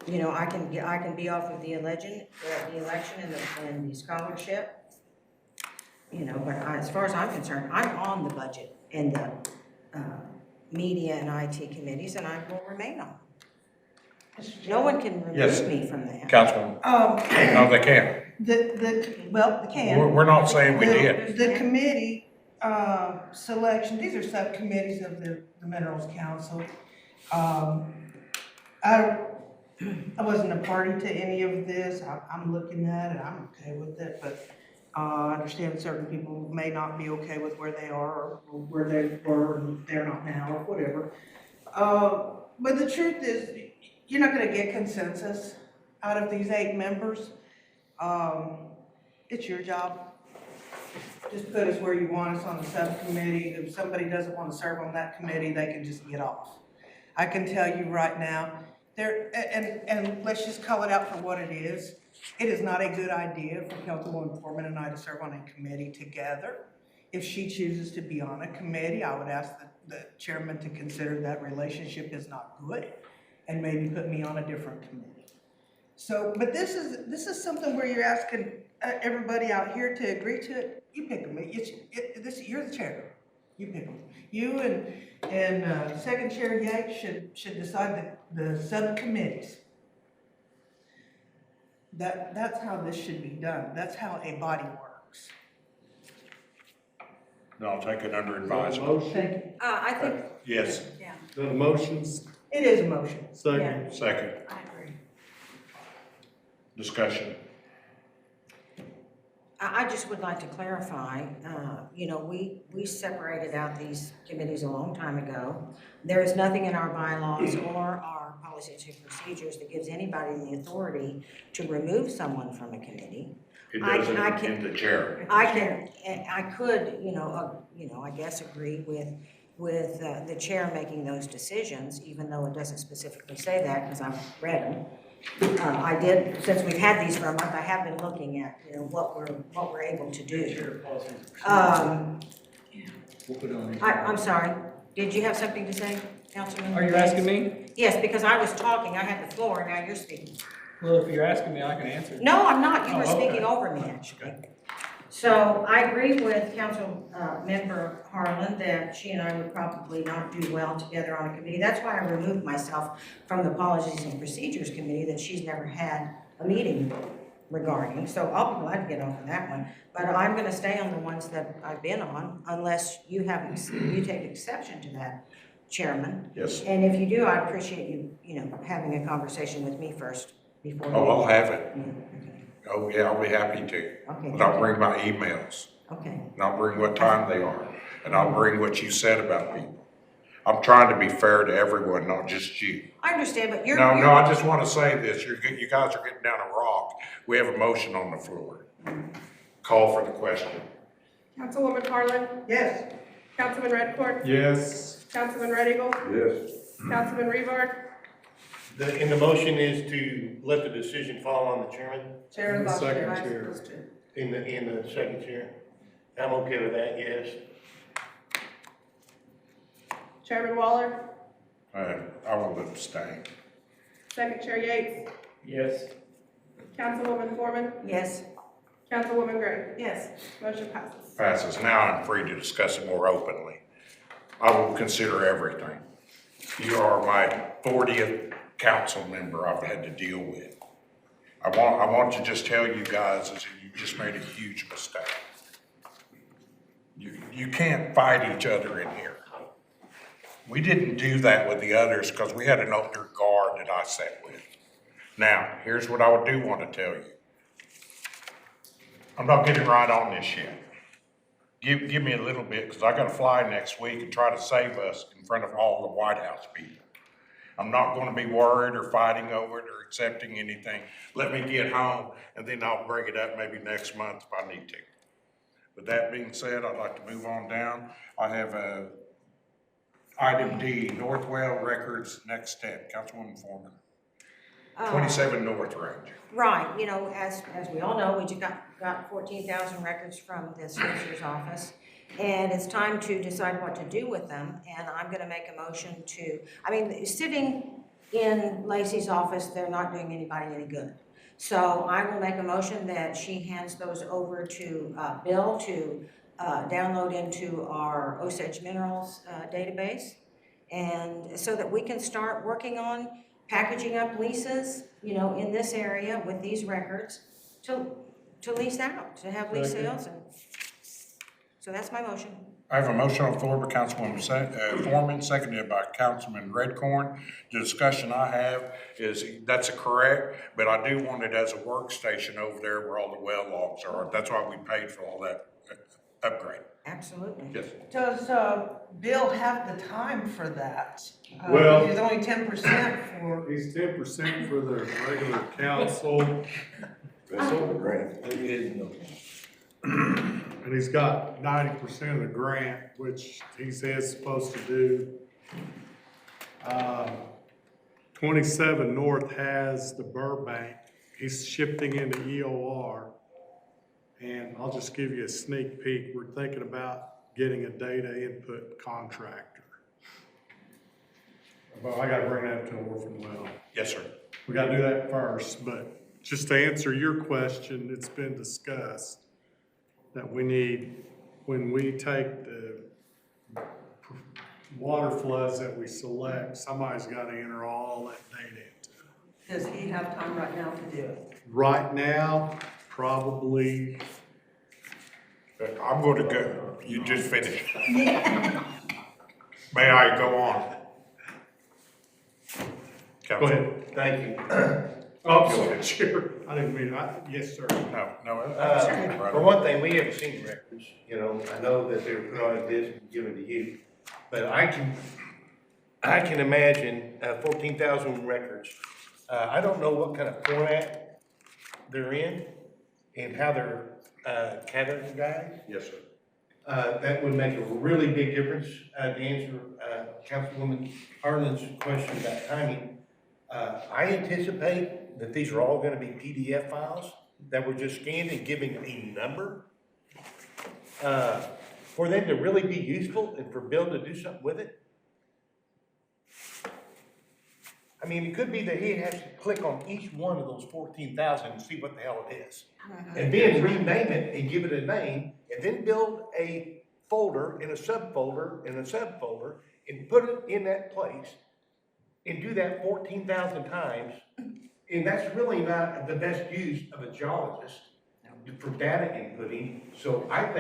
[SPEAKER 14] You know, I can be off of the election and the scholarship. You know, but as far as I'm concerned, I'm on the Budget and the Media and IT committees, and I will remain on. No one can
[SPEAKER 1] Yes.
[SPEAKER 14] remove me from that.
[SPEAKER 1] Councilwoman. No, they can't.
[SPEAKER 10] Well, they can.
[SPEAKER 1] We're not saying we did.
[SPEAKER 10] The committee, selection, these are subcommittees of the Minerals Council. I wasn't a party to any of this. I'm looking at it, I'm okay with it, but I understand certain people may not be okay with where they are or where they were and they're not now or whatever. But the truth is, you're not gonna get consensus out of these 8 members. It's your job. Just put us where you want us on the subcommittee. If somebody doesn't want to serve on that committee, they can just get off. I can tell you right now, and let's just call it out for what it is. It is not a good idea for Councilwoman Foreman and I to serve on a committee together. If she chooses to be on a committee, I would ask the chairman to consider that relationship is not good and maybe put me on a different committee. So, but this is something where you're asking everybody out here to agree to it. You pick them. You're the chair. You pick them. You and Second Chair Yates should decide the subcommittees. That's how this should be done. That's how a body works.
[SPEAKER 1] No, I'll take it under advisement.
[SPEAKER 9] Motion?
[SPEAKER 2] I think,
[SPEAKER 1] Yes,
[SPEAKER 2] yeah,
[SPEAKER 9] The motion's
[SPEAKER 10] It is a motion.
[SPEAKER 9] second.
[SPEAKER 1] second,
[SPEAKER 2] I agree.
[SPEAKER 1] discussion.
[SPEAKER 14] I just would like to clarify, you know, we separated out these committees a long time ago. There is nothing in our bylaws or our policies and procedures that gives anybody the authority to remove someone from a committee.
[SPEAKER 1] It
[SPEAKER 14] I
[SPEAKER 1] doesn't
[SPEAKER 14] can-
[SPEAKER 1] in the chair.
[SPEAKER 14] I could, you know, I guess agree with the chair making those decisions, even though it doesn't specifically say that, because I've read them. I did, since we've had these for a month, I have been looking at, you know, what we're able to do.
[SPEAKER 4] We'll put it on.
[SPEAKER 14] I'm sorry, did you have something to say, Councilman?
[SPEAKER 4] Are you asking me?
[SPEAKER 14] Yes, because I was talking, I had the floor, now you're speaking.
[SPEAKER 4] Well, if you're asking me, I can answer.
[SPEAKER 14] No, I'm not, you
[SPEAKER 4] Oh,
[SPEAKER 14] were
[SPEAKER 4] okay.
[SPEAKER 14] speaking over me, actually. So I agree with Council Member Harlan that she and I would probably not do well together on a committee. That's why I removed myself from the Policies and Procedures Committee that she's never had a meeting regarding. So I'll be glad to get off of that one. But I'm gonna stay on the ones that I've been on unless you take exception to that, Chairman.
[SPEAKER 1] Yes.
[SPEAKER 14] And if you do, I appreciate you know, having a conversation with me first before.
[SPEAKER 1] Oh, I'll have it.
[SPEAKER 14] Yeah, okay.
[SPEAKER 1] Oh, yeah, I'll be happy to.
[SPEAKER 14] Okay.
[SPEAKER 1] And I'll bring my emails.
[SPEAKER 14] Okay.
[SPEAKER 1] And I'll bring what time they are. And I'll bring what you said about people. I'm trying to be fair to everyone, not just you.
[SPEAKER 14] I understand, but you're.
[SPEAKER 1] No, I just want to say this. You guys are getting down a rock. We have a motion on the floor. Call for the question.
[SPEAKER 11] Councilwoman Harlan.
[SPEAKER 10] Yes.
[SPEAKER 11] Councilman Redcorn.
[SPEAKER 9] Yes.
[SPEAKER 11] Councilman Red Eagle.
[SPEAKER 15] Yes.
[SPEAKER 11] Councilman Revard.
[SPEAKER 6] And the motion is to let the decision fall on the chairman
[SPEAKER 10] Chair and vice chair.
[SPEAKER 9] Second chair.
[SPEAKER 6] in the second chair. I'm okay with that, yes.
[SPEAKER 11] Chairman Waller.
[SPEAKER 1] I will abstain.
[SPEAKER 11] Second Chair Yates.
[SPEAKER 4] Yes.
[SPEAKER 11] Councilwoman Foreman.
[SPEAKER 14] Yes.
[SPEAKER 11] Councilwoman Gray.
[SPEAKER 10] Yes.
[SPEAKER 11] Motion passes.
[SPEAKER 1] Passes. Now I'm free to discuss it more openly. I will consider everything. You are my 40th council member I've had to deal with. I want to just tell you guys is you just made a huge mistake. You can't fight each other in here. We didn't do that with the others because we had an older guard that I sat with. Now, here's what I do want to tell you. I'm not getting right on this yet. Give me a little bit, because I gotta fly next week and try to save us in front of all the White House people. I'm not gonna be worried or fighting over it or accepting anything. Let me get home, and then I'll bring it up maybe next month if I need to. With that being said, I'd like to move on down. I have item D, Northwell Records, next step, Councilwoman Foreman. 27 North Range.
[SPEAKER 14] Right, you know, as we all know, we just got 14,000 records from the solicitor's office, and it's time to decide what to do with them, and I'm gonna make a motion to, I mean, sitting in Lacey's office, they're not doing anybody any good. So I will make a motion that she hands those over to Bill to download into our Osage Minerals database, and so that we can start working on packaging up leases, you know, in this area with these records to lease out, to have lease sales. And so that's my motion.
[SPEAKER 1] I have a motion on the floor by Councilwoman Foreman, seconded by Councilman Redcorn. The discussion I have is, that's correct, but I do want it as a workstation over there where all the well logs are. That's why we paid for all that upgrade.
[SPEAKER 14] Absolutely.
[SPEAKER 1] Yes.
[SPEAKER 10] Does Bill have the time for that?
[SPEAKER 9] Well-
[SPEAKER 10] He's only 10% for.
[SPEAKER 9] He's 10% for the regular council,
[SPEAKER 15] That's all the grant.
[SPEAKER 9] and he's got 90% of the grant, which he says supposed to do. 27 North has the Burbank. He's shifting into EOR. And I'll just give you a sneak peek. We're thinking about getting a data input contractor. Well, I gotta bring that to Orphan Well.
[SPEAKER 1] Yes, sir.
[SPEAKER 9] We gotta do that first, but just to answer your question, it's been discussed that we need, when we take the water floods that we select, somebody's gotta enter all that data into it.
[SPEAKER 10] Does he have time right now to do it?
[SPEAKER 9] Right now, probably,
[SPEAKER 1] I'm gonna go, you just finished. May I go on?
[SPEAKER 9] go ahead.
[SPEAKER 6] Thank you.
[SPEAKER 9] Oh, sorry, Chair. I didn't mean, yes, sir.
[SPEAKER 1] No, that's good,
[SPEAKER 6] For
[SPEAKER 1] brother.
[SPEAKER 6] one thing, we haven't seen records, you know, I know that they're put on a disc and given to you, but I can imagine 14,000 records. I don't know what kind of format they're in and how they're categorized.
[SPEAKER 1] Yes, sir.
[SPEAKER 6] That would make a really big difference. To answer Councilwoman Harlan's question about timing, I anticipate that these are all gonna be PDF files that were just scanned and giving a number. For them to really be useful and for Bill to do something with it. I mean, it could be that he has to click on each one of those 14,000 and see what the hell it is. And then rename it and give it a name, and then build a folder and a subfolder and a subfolder and put it in that place and do that 14,000 times. And that's really not the best use of a geologist for data inputting. So I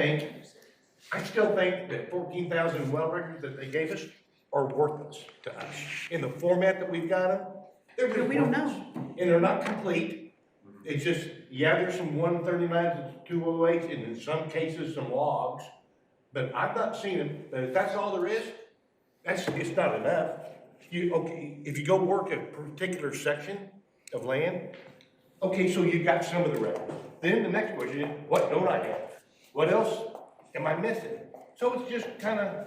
[SPEAKER 6] still think that 14,000 well records that they gave us are worthless to us. In the format that we've got them, they're just
[SPEAKER 13] We don't
[SPEAKER 6] worthless. And they're not complete. It's just, yeah, there's some 139s and 208s, and in some cases, some logs. But I've not seen them, but if that's all there is, it's not enough. If you go work a particular section of land, okay, so you got some of the records. Then the next question is, what don't I have? What else am I missing? So it's just kind of,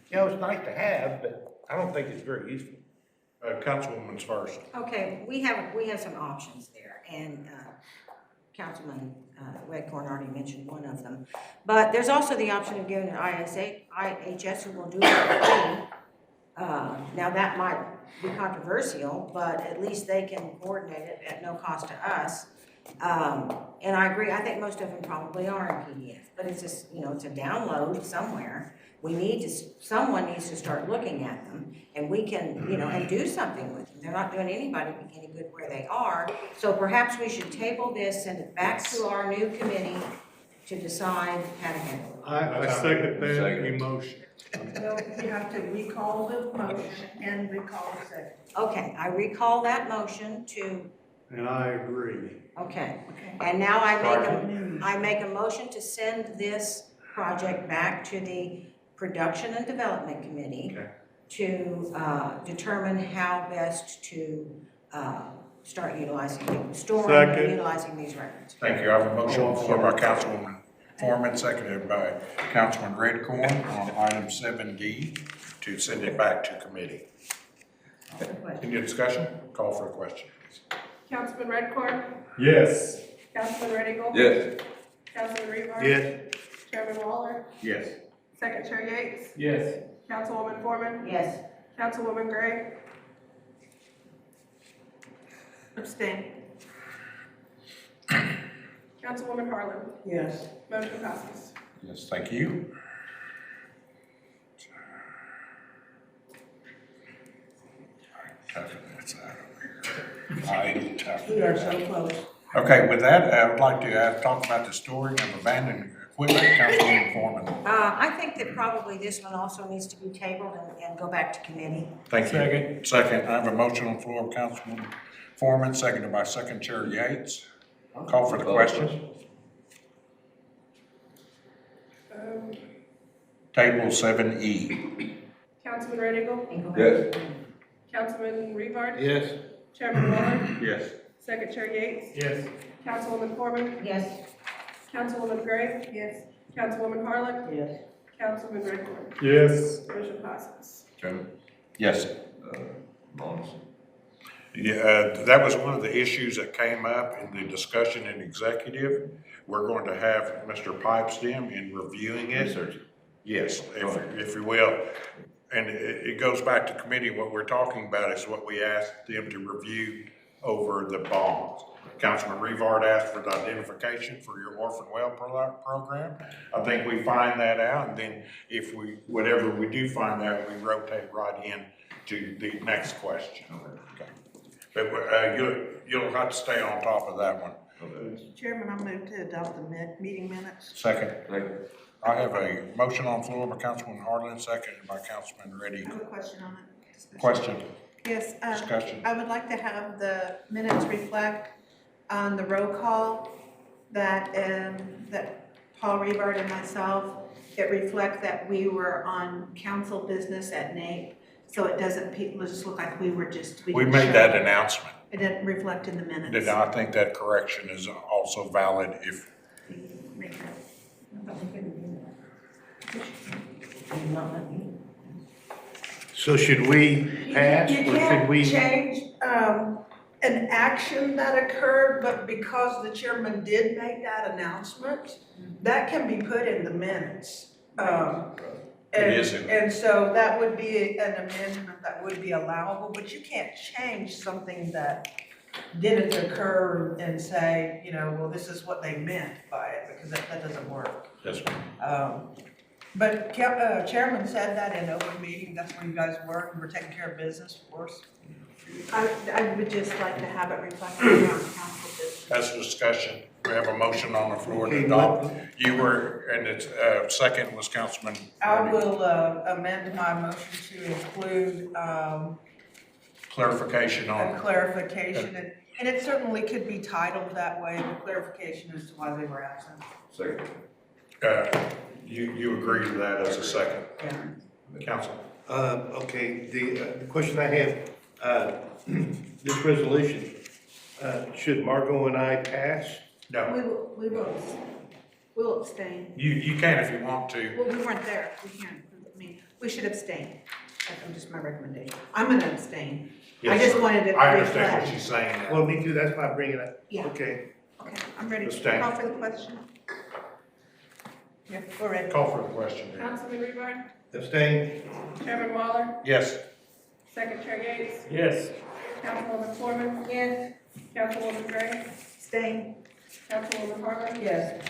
[SPEAKER 6] it's nice to have, but I don't think it's very useful.
[SPEAKER 1] Councilwoman's first.
[SPEAKER 14] Okay, we have some options there, and Councilman Redcorn already mentioned one of them. But there's also the option of giving an IHS who will do it for free. Now that might be controversial, but at least they can coordinate it at no cost to us. And I agree, I think most of them probably are in PDF, but it's just, it's a download somewhere. Someone needs to start looking at them, and we can, and do something with them. They're not doing anybody any good where they are. So perhaps we should table this, send it back to our new committee to decide how to handle it.
[SPEAKER 9] I second that emotion.
[SPEAKER 10] Well, you have to recall the motion and recall the second.
[SPEAKER 14] Okay, I recall that motion to,
[SPEAKER 9] And I agree.
[SPEAKER 14] okay. And now I make a motion to send this project back to the Production and Development Committee to determine how best to start storing and utilizing these records.
[SPEAKER 1] Thank you. I have a motion on the floor by Councilwoman Foreman, seconded by Councilman Redcorn on item 7D to send it back to committee. Any discussion? Call for a question, please.
[SPEAKER 11] Councilman Redcorn?
[SPEAKER 9] Yes.
[SPEAKER 11] Councilman Red Eagle?
[SPEAKER 15] Yes.
[SPEAKER 11] Councilman Reaver?
[SPEAKER 6] Yes.
[SPEAKER 11] Chairman Waller?
[SPEAKER 1] Yes.
[SPEAKER 11] Second Chair Yates?
[SPEAKER 4] Yes.
[SPEAKER 11] Councilwoman Foreman?
[SPEAKER 14] Yes.
[SPEAKER 11] Councilwoman Gray?
[SPEAKER 10] Abstain.
[SPEAKER 11] Councilwoman Harlan?
[SPEAKER 10] Yes.
[SPEAKER 11] Motion passes.
[SPEAKER 1] Yes, thank you. Toughing this out over here. I ain't toughing
[SPEAKER 10] We are
[SPEAKER 1] this out.
[SPEAKER 10] so close.
[SPEAKER 1] Okay, with that, I would like to talk about the storing of abandoned equipment. Councilwoman Foreman.
[SPEAKER 14] I think that probably this one also needs to be tabled and go back to committee.
[SPEAKER 1] Thank you. Second, I have a motion on the floor of Councilwoman Foreman, seconded by Second Chair Yates. Call for the question. Table 7E.
[SPEAKER 11] Councilman Red Eagle?
[SPEAKER 15] Yes.
[SPEAKER 11] Councilman Reaver?
[SPEAKER 6] Yes.
[SPEAKER 11] Chairman Waller?
[SPEAKER 1] Yes.
[SPEAKER 11] Second Chair Yates?
[SPEAKER 4] Yes.
[SPEAKER 11] Councilwoman Foreman?
[SPEAKER 14] Yes.
[SPEAKER 11] Councilwoman Gray?
[SPEAKER 10] Yes.
[SPEAKER 11] Councilwoman Harlan?
[SPEAKER 10] Yes.
[SPEAKER 11] Councilman Redcorn?
[SPEAKER 9] Yes.
[SPEAKER 11] Motion passes.
[SPEAKER 1] Yes.
[SPEAKER 15] Mons.
[SPEAKER 1] Yeah, that was one of the issues that came up in the discussion in executive. We're going to have Mr. Pipestem in reviewing it.
[SPEAKER 15] Research.
[SPEAKER 1] Yes, if you will. And it goes back to committee. What we're talking about is what we asked them to review over the bonds. Councilman Rivard asked for the identification for your orphan well program. I think we find that out, and then whatever we do find out, we rotate right in to the next question. Okay. But, you'll have to stay on top of that one.
[SPEAKER 15] Okay.
[SPEAKER 10] Chairman, I move to adopt the meeting minutes.
[SPEAKER 1] Second.
[SPEAKER 15] Second.
[SPEAKER 1] I have a motion on the floor by Councilman Harlan, seconded by Councilman Reddy.
[SPEAKER 13] I have a question on it.
[SPEAKER 1] Question,
[SPEAKER 13] Yes,
[SPEAKER 1] discussion.
[SPEAKER 13] I would like to have the minutes reflect on the roll call that, that Paul Revard and myself, it reflect that we were on council business at NAPE, so it doesn't, people just look like we were just.
[SPEAKER 1] We
[SPEAKER 13] didn't
[SPEAKER 1] made
[SPEAKER 13] show
[SPEAKER 1] that
[SPEAKER 13] up.
[SPEAKER 1] announcement.
[SPEAKER 13] It didn't reflect in the minutes.
[SPEAKER 1] And I think that correction is also valid if,
[SPEAKER 13] Make that.
[SPEAKER 6] So should we pass,
[SPEAKER 10] You
[SPEAKER 6] or should
[SPEAKER 10] can't
[SPEAKER 6] we?
[SPEAKER 10] change, an action that occurred, but because the chairman did make that announcement, that can be put in the minutes.
[SPEAKER 1] It is in-
[SPEAKER 10] And so that would be an amendment that would be allowable, but you can't change something that didn't occur and say, you know, well, this is what they meant by it, because that doesn't work.
[SPEAKER 1] yes, ma'am.
[SPEAKER 10] But chairman said that in open meeting, that's where you guys were, and we're taking care of business, of course.
[SPEAKER 13] I would just like to have it reflected on council business.
[SPEAKER 1] That's a discussion. We have a motion on the floor to
[SPEAKER 6] Okay,
[SPEAKER 1] adopt. You were, and it's, second was Councilman.
[SPEAKER 10] I will amend my motion to include
[SPEAKER 1] Clarification
[SPEAKER 10] a
[SPEAKER 1] on,
[SPEAKER 10] clarification, and it certainly could be titled that way, the clarification as to why they were absent.
[SPEAKER 15] Second.
[SPEAKER 1] you agree to that as a second,
[SPEAKER 10] Yeah.
[SPEAKER 1] Council?
[SPEAKER 6] Okay, the question I have, this resolution, should Margot and I pass?
[SPEAKER 1] No,
[SPEAKER 13] We'll abstain.
[SPEAKER 1] you can if you want to.
[SPEAKER 13] Well, we weren't there, we can't, I mean, we should abstain. That's just my recommendation. I'm gonna abstain. I
[SPEAKER 1] Yes,
[SPEAKER 13] just
[SPEAKER 1] sir.
[SPEAKER 13] wanted to
[SPEAKER 1] I understand what
[SPEAKER 13] reflect.
[SPEAKER 1] she's saying now.
[SPEAKER 6] Well, me too, that's why I bring it up.
[SPEAKER 13] Yeah.
[SPEAKER 6] Okay.
[SPEAKER 13] Okay, I'm ready to
[SPEAKER 1] Abstain.
[SPEAKER 13] call for the question.
[SPEAKER 10] Yeah, go ahead.
[SPEAKER 1] Call for the question. then.
[SPEAKER 11] Councilman Revere,
[SPEAKER 6] Abstain?
[SPEAKER 11] Chairman Waller,
[SPEAKER 1] Yes,
[SPEAKER 11] Secretary Yates,
[SPEAKER 4] Yes.
[SPEAKER 11] Councilwoman Foreman,
[SPEAKER 13] Yes.
[SPEAKER 11] Councilwoman Gray,
[SPEAKER 13] Abstain.
[SPEAKER 11] Councilwoman Harlan,
[SPEAKER 10] Yes.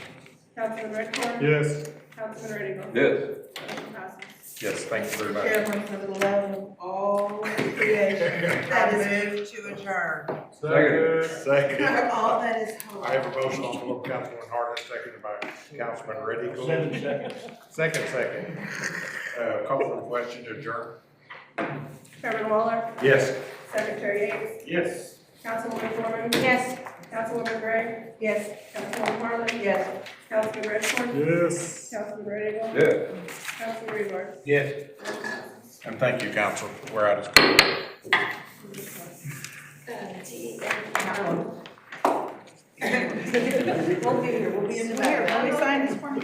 [SPEAKER 11] Councilman Redcorn,
[SPEAKER 9] Yes.
[SPEAKER 11] Councilman Reddy.
[SPEAKER 15] Yes.
[SPEAKER 11] Motion passes.
[SPEAKER 1] yes, thank you very much.
[SPEAKER 10] Chairman, for the love of all creation,
[SPEAKER 13] That
[SPEAKER 10] I
[SPEAKER 13] is-
[SPEAKER 10] move to adjourn.
[SPEAKER 1] Second.
[SPEAKER 13] All that is hope.
[SPEAKER 1] I have a motion on the floor, Councilman Harlan, seconded by Councilman Reddy.
[SPEAKER 6] Seconds.
[SPEAKER 1] Second. Call for the question to adjourn.
[SPEAKER 11] Chairman Waller,
[SPEAKER 1] Yes.
[SPEAKER 11] Secretary Yates,
[SPEAKER 1] Yes.
[SPEAKER 11] Councilwoman Foreman,
[SPEAKER 13] Yes.
[SPEAKER 11] Councilwoman Gray,
[SPEAKER 13] Yes.
[SPEAKER 11] Councilwoman Harlan,
[SPEAKER 10] Yes.
[SPEAKER 11] Councilman Redcorn,
[SPEAKER 9] Yes.
[SPEAKER 11] Councilman Reddy,
[SPEAKER 15] Yes.
[SPEAKER 11] Councilman Revere.
[SPEAKER 6] Yes.
[SPEAKER 1] And thank you, council. We're out of school.
[SPEAKER 13] We'll be here, we'll be in the back.
[SPEAKER 10] Can we sign this form?